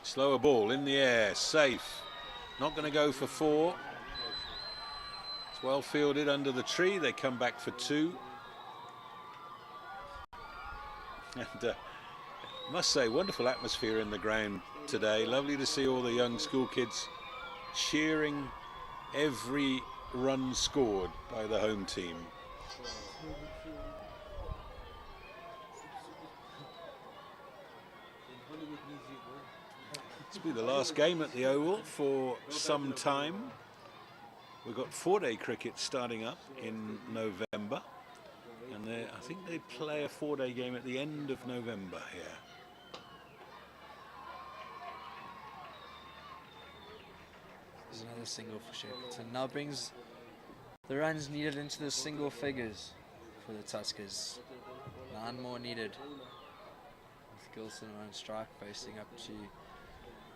Slower ball in the air, safe. Not going to go for 4. It's well fielded under the tree. They come back for 2. And must say, wonderful atmosphere in the ground today. Lovely to see all the young school kids cheering every run scored by the home team. This will be the last game at the Oval for some time. We've got 4-day cricket starting up in November, and I think they play a 4-day game at the end of November here. There's another single for Shackleton. Now brings the runs needed into the single figures for the Tuskers. 9 more needed. With Gilson on strike, facing up to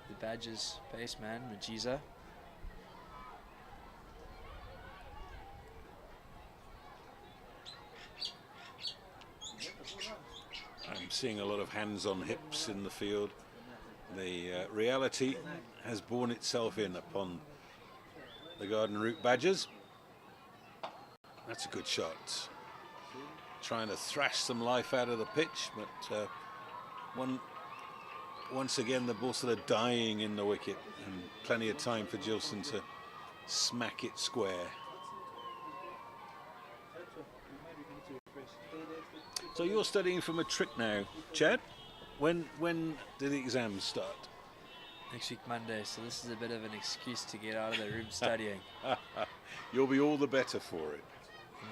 the Badgers baseman, Majiza. I'm seeing a lot of hands on hips in the field. The reality has borne itself in upon the Garden Route Badgers. That's a good shot. Trying to thrash some life out of the pitch, but once again the ball sort of dying in the wicket, and plenty of time for Gilson to smack it square. So you're studying for matric now, Chad? When do the exams start? Next week Monday, so this is a bit of an excuse to get out of the room studying. You'll be all the better for it.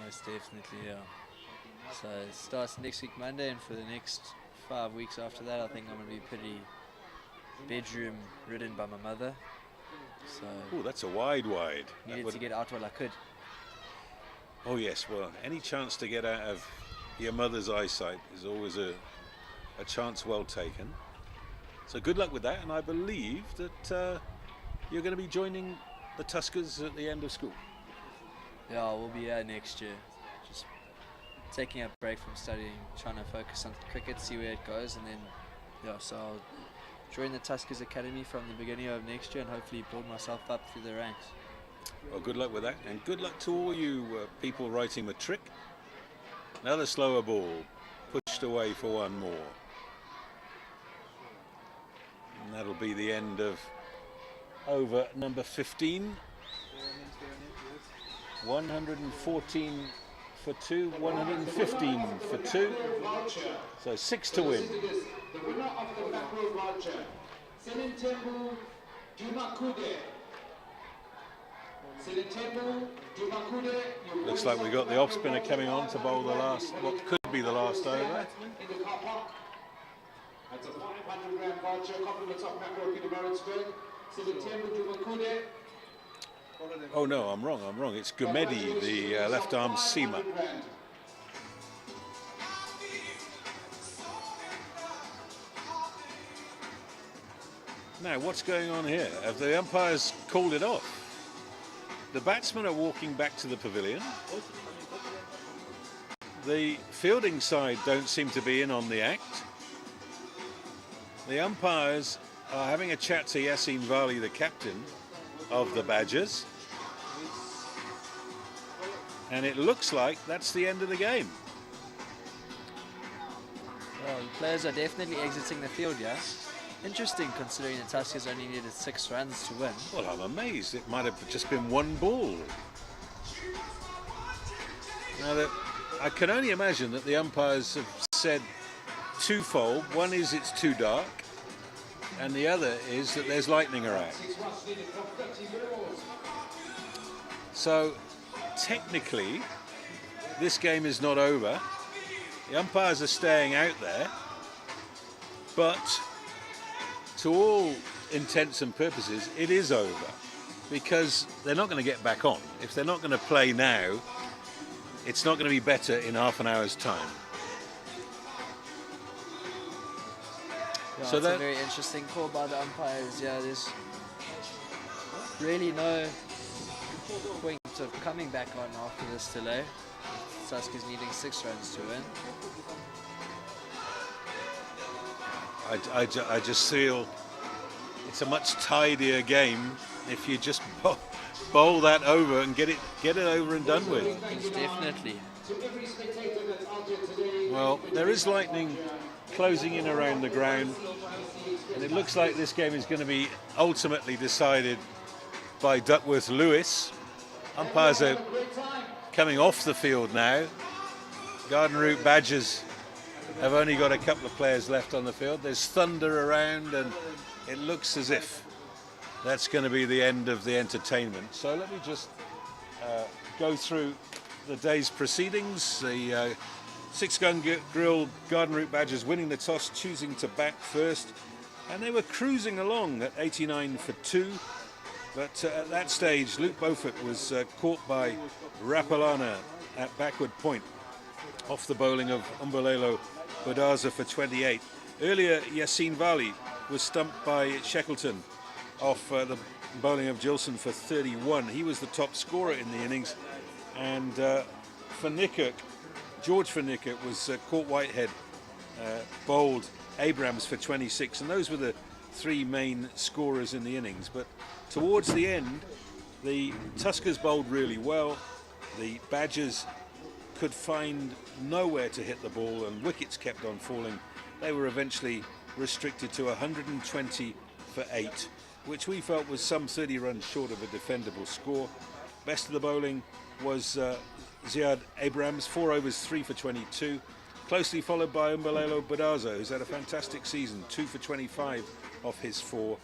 Most definitely, yeah. So it starts next week Monday, and for the next 5 weeks after that, I think I'm going to be pretty bedroom ridden by my mother. So Oh, that's a wide. needed to get out while I could. Oh yes, well, any chance to get out of your mother's eyesight is always a chance well taken. So good luck with that, and I believe that you're going to be joining the Tuskers at the end of school. Yeah, we'll be here next year. Just taking a break from studying, trying to focus on cricket, see where it goes, and then yeah, so I'll join the Tuskers Academy from the beginning of next year and hopefully build myself up through the ranks. Well, good luck with that, and good luck to all you people writing matric. Another slower ball, pushed away for 1 more. And that'll be the end of over number 15. 114 for 2, 115 for 2. So 6 to win. The winner of the Black Road voucher, Selintembu Jumakude. Selintembu Jumakude. Looks like we got the off spinner coming on to bowl the last, what could be the last over. In the car park. That's a 500 grand voucher. Compliments of Black Road Pietermaritzburg. Selintembu Jumakude. Oh no, I'm wrong. It's Gumedi, the left arm seamer. Now, what's going on here? Have the umpires called it off? The batsmen are walking back to the pavilion. The fielding side don't seem to be in on the act. The umpires are having a chat to Yassine Vali, the captain of the Badgers. And it looks like that's the end of the game. Well, the players are definitely exiting the field, yeah. Interesting considering the Tuskers only needed 6 runs to win. Well, I'm amazed. It might have just been one ball. Now, I can only imagine that the umpires have said twofold. One is it's too dark, and the other is that there's lightning around. So, technically, this game is not over. The umpires are staying out there, but to all intents and purposes, it is over, because they're not going to get back on. If they're not going to play now, it's not going to be better in half an hour's time. Yeah, So it's a that very interesting call by the umpires. Yeah, there's really no point of coming back on after this delay. Tuskers needing 6 runs to win. I just feel it's a much tidier game if you just bowl that over and get it over and done with. It's definitely. Well, there is lightning closing in around the ground, and it looks like this game is going to be ultimately decided by Duckworth Lewis. Umpires are coming off the field now. Garden Route Badgers have only got a couple of players left on the field. There's thunder around, and it looks as if that's going to be the end of the entertainment. So let me just go through the day's proceedings. The 6-gun grill Garden Route Badgers winning the toss, choosing to bat first, and they were cruising along at 89 for 2. But at that stage, Luke Beaufort was caught by Rapalana at backward point off the bowling of Umbulelo Badaza for 28. Earlier, Yassine Vali was stumped by Shackleton off the bowling of Gilson for 31. He was the top scorer in the innings. And George Van Nickert was caught Whitehead, bowled Abrams for 26. And those were the 3 main scorers in the innings. But towards the end, the Tuskers bowled really well. The Badgers could find nowhere to hit the ball, and wickets kept on falling. They were eventually restricted to 120 for 8, which we felt was some 30 runs short of a defendable score. Best of the bowling was Ziad Abrams, 4 overs, 3 for 22, closely followed by Umbulelo Badaza, who's had a fantastic season, 2 for 25 off his 4,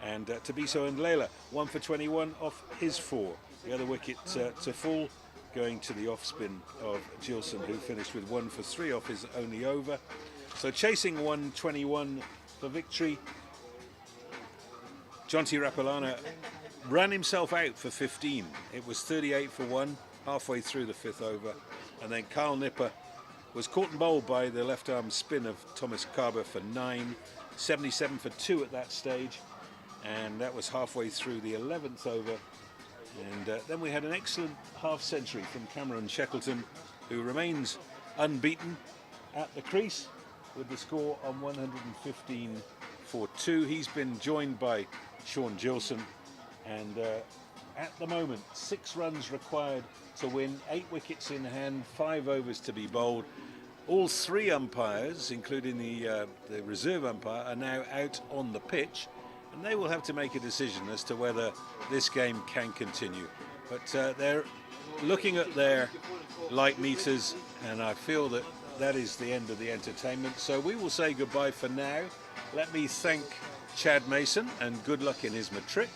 and Tabiso and Leila, 1 for 21 off his 4. The other wicket to fall going to the off-spin of Gilson, who finished with 1 for 3 off his only over. So chasing 121 for victory, Jonty Rapalana ran himself out for 15. It was 38 for 1 halfway through the 5th over, and then Carl Nipper was caught and bowled by the left-arm spin of Thomas Carber for 9, 77 for 2 at that stage, and that was halfway through the 11th over. And then we had an excellent half-century from Cameron Shackleton, who remains unbeaten at the crease with the score on 115 for 2. He's been joined by Sean Gilson, and at the moment 6 runs required to win, 8 wickets in hand, 5 overs to be bowled. All 3 umpires, including the reserve umpire, are now out on the pitch, and they will have to make a decision as to whether this game can continue. But they're looking at their light meters, and I feel that that is the end of the entertainment. So we will say goodbye for now. Let me thank Chad Mason, and good luck in his matric,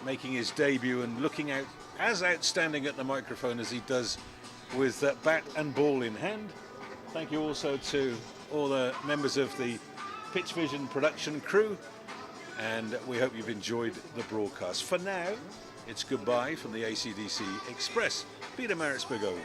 making his debut and looking out as outstanding at the microphone as he does with bat and ball in hand. Thank you also to all the members of the Pitch Vision production crew, and we hope you've enjoyed the broadcast. For now, it's goodbye from the ACDC Express, Pietermaritzburg Oval.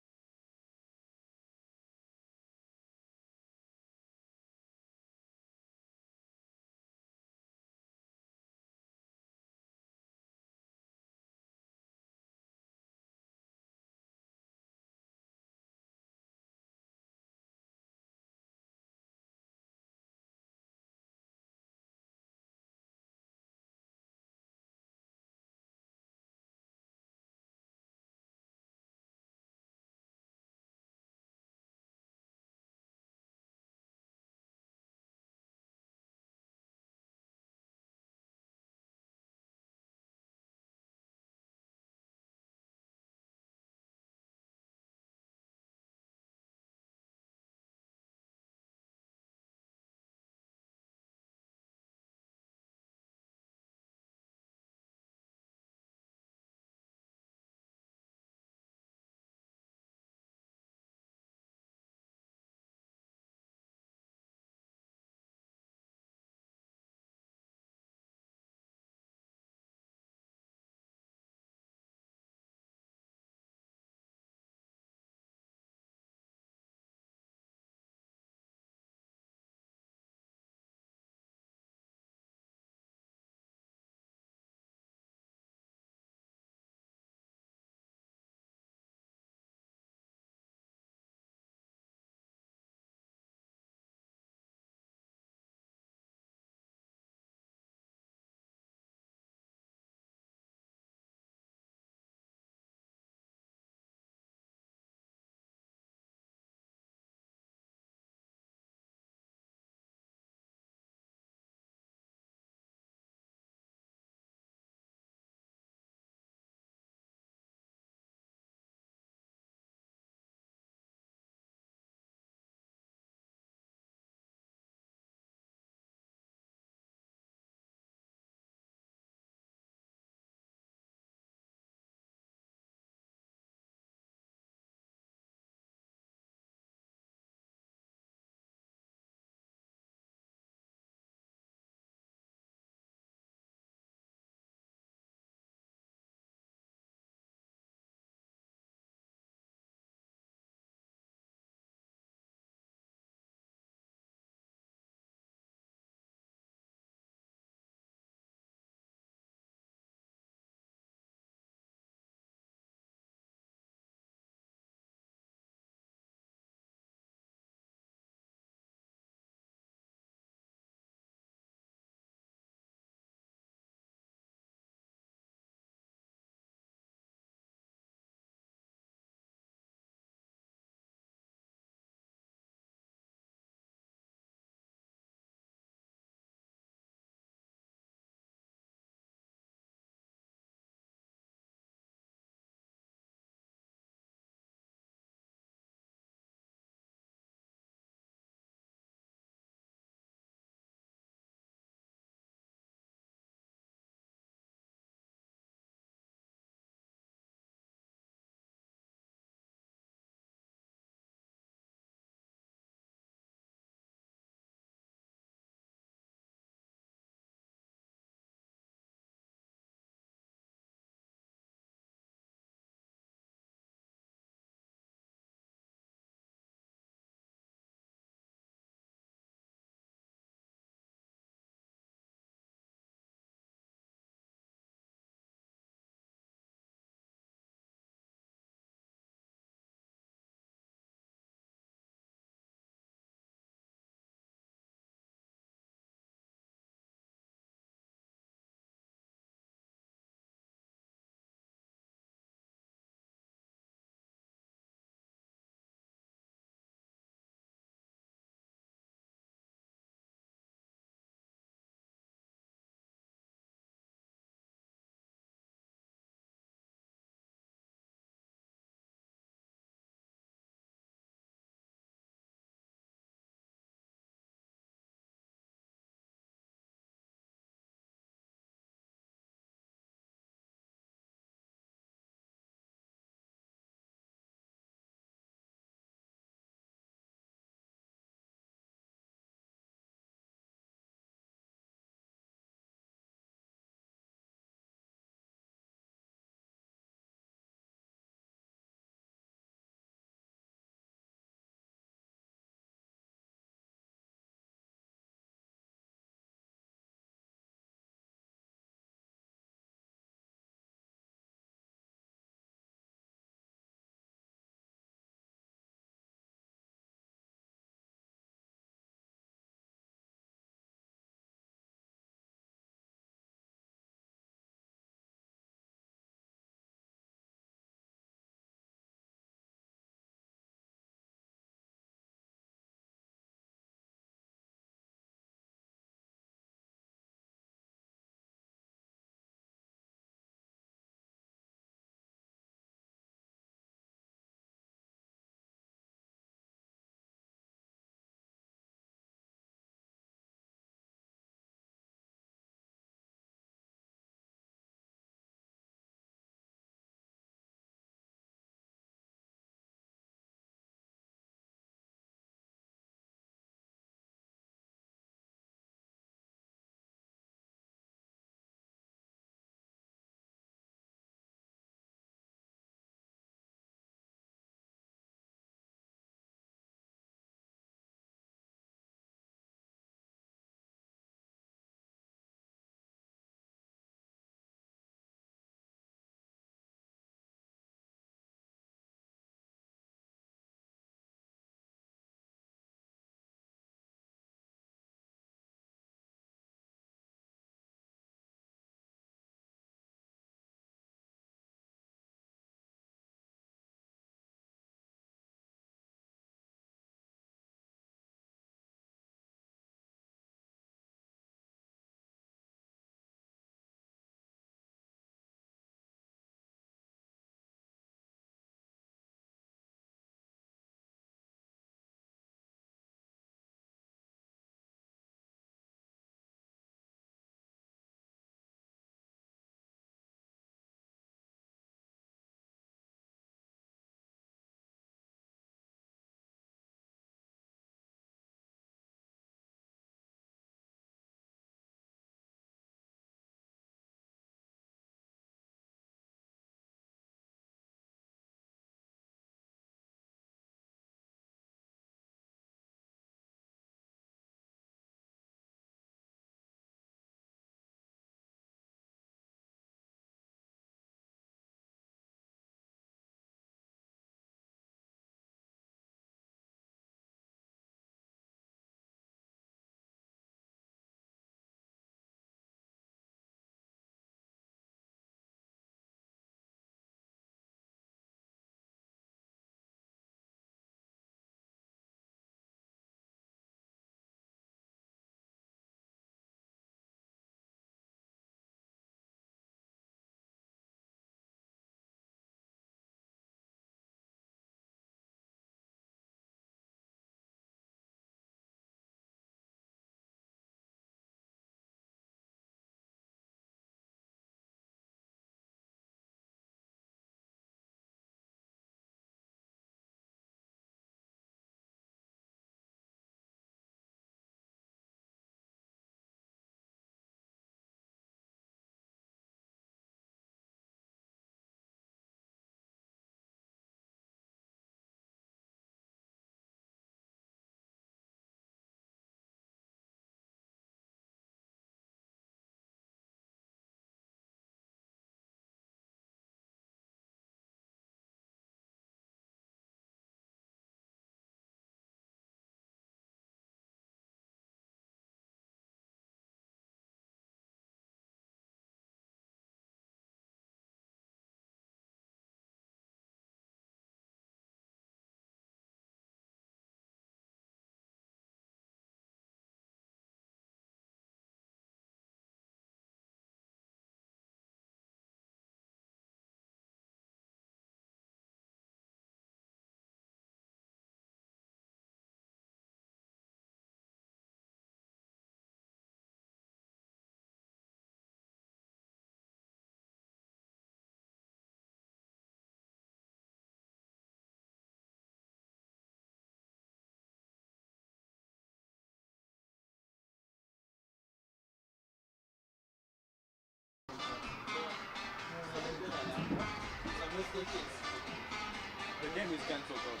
so good.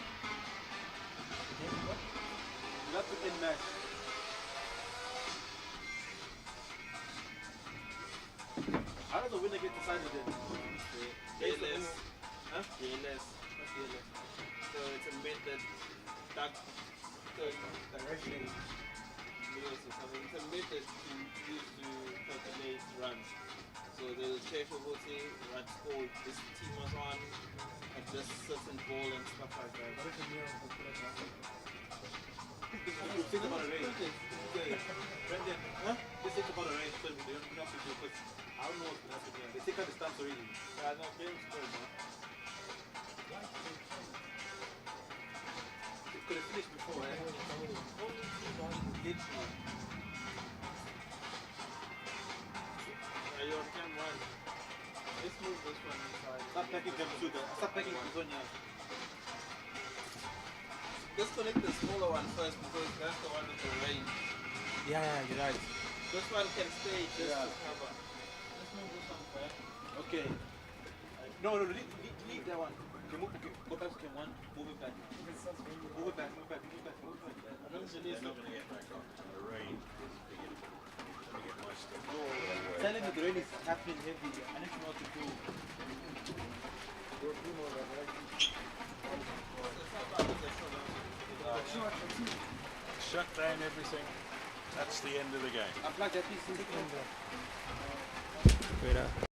That's the thin match. How does the winner get decided then? ALS. Huh? ALS. What's the other? So it's a method that direction meters or something. It's a method to use to calculate runs. So the chef will say run score this team was on at this certain ball and stuff like that. Think about a race. Brendan, huh? Just think about a race. So they don't have to do because I don't know what's going to happen here. They take out the stamps already. Yeah, no, game score, man. It could have finished before, eh? Literally. You can run. Let's move this one inside. Start packing them sugar. Start packing lasagna. Disconnect the smaller one first because that's the one with the range. Yeah, you're right. This one can stay just Yeah. to cover. Let's move this one back. Okay. No, leave that one. Okay, go back to game one. Move it back. Move it back. I don't believe They're so. not going to get back on. The rain is beginning. Let me get my stuff. Tell him that the rain is happening heavy. I need to know what to do. Shut down everything. That's the end of the game. Unplug that piece. Great.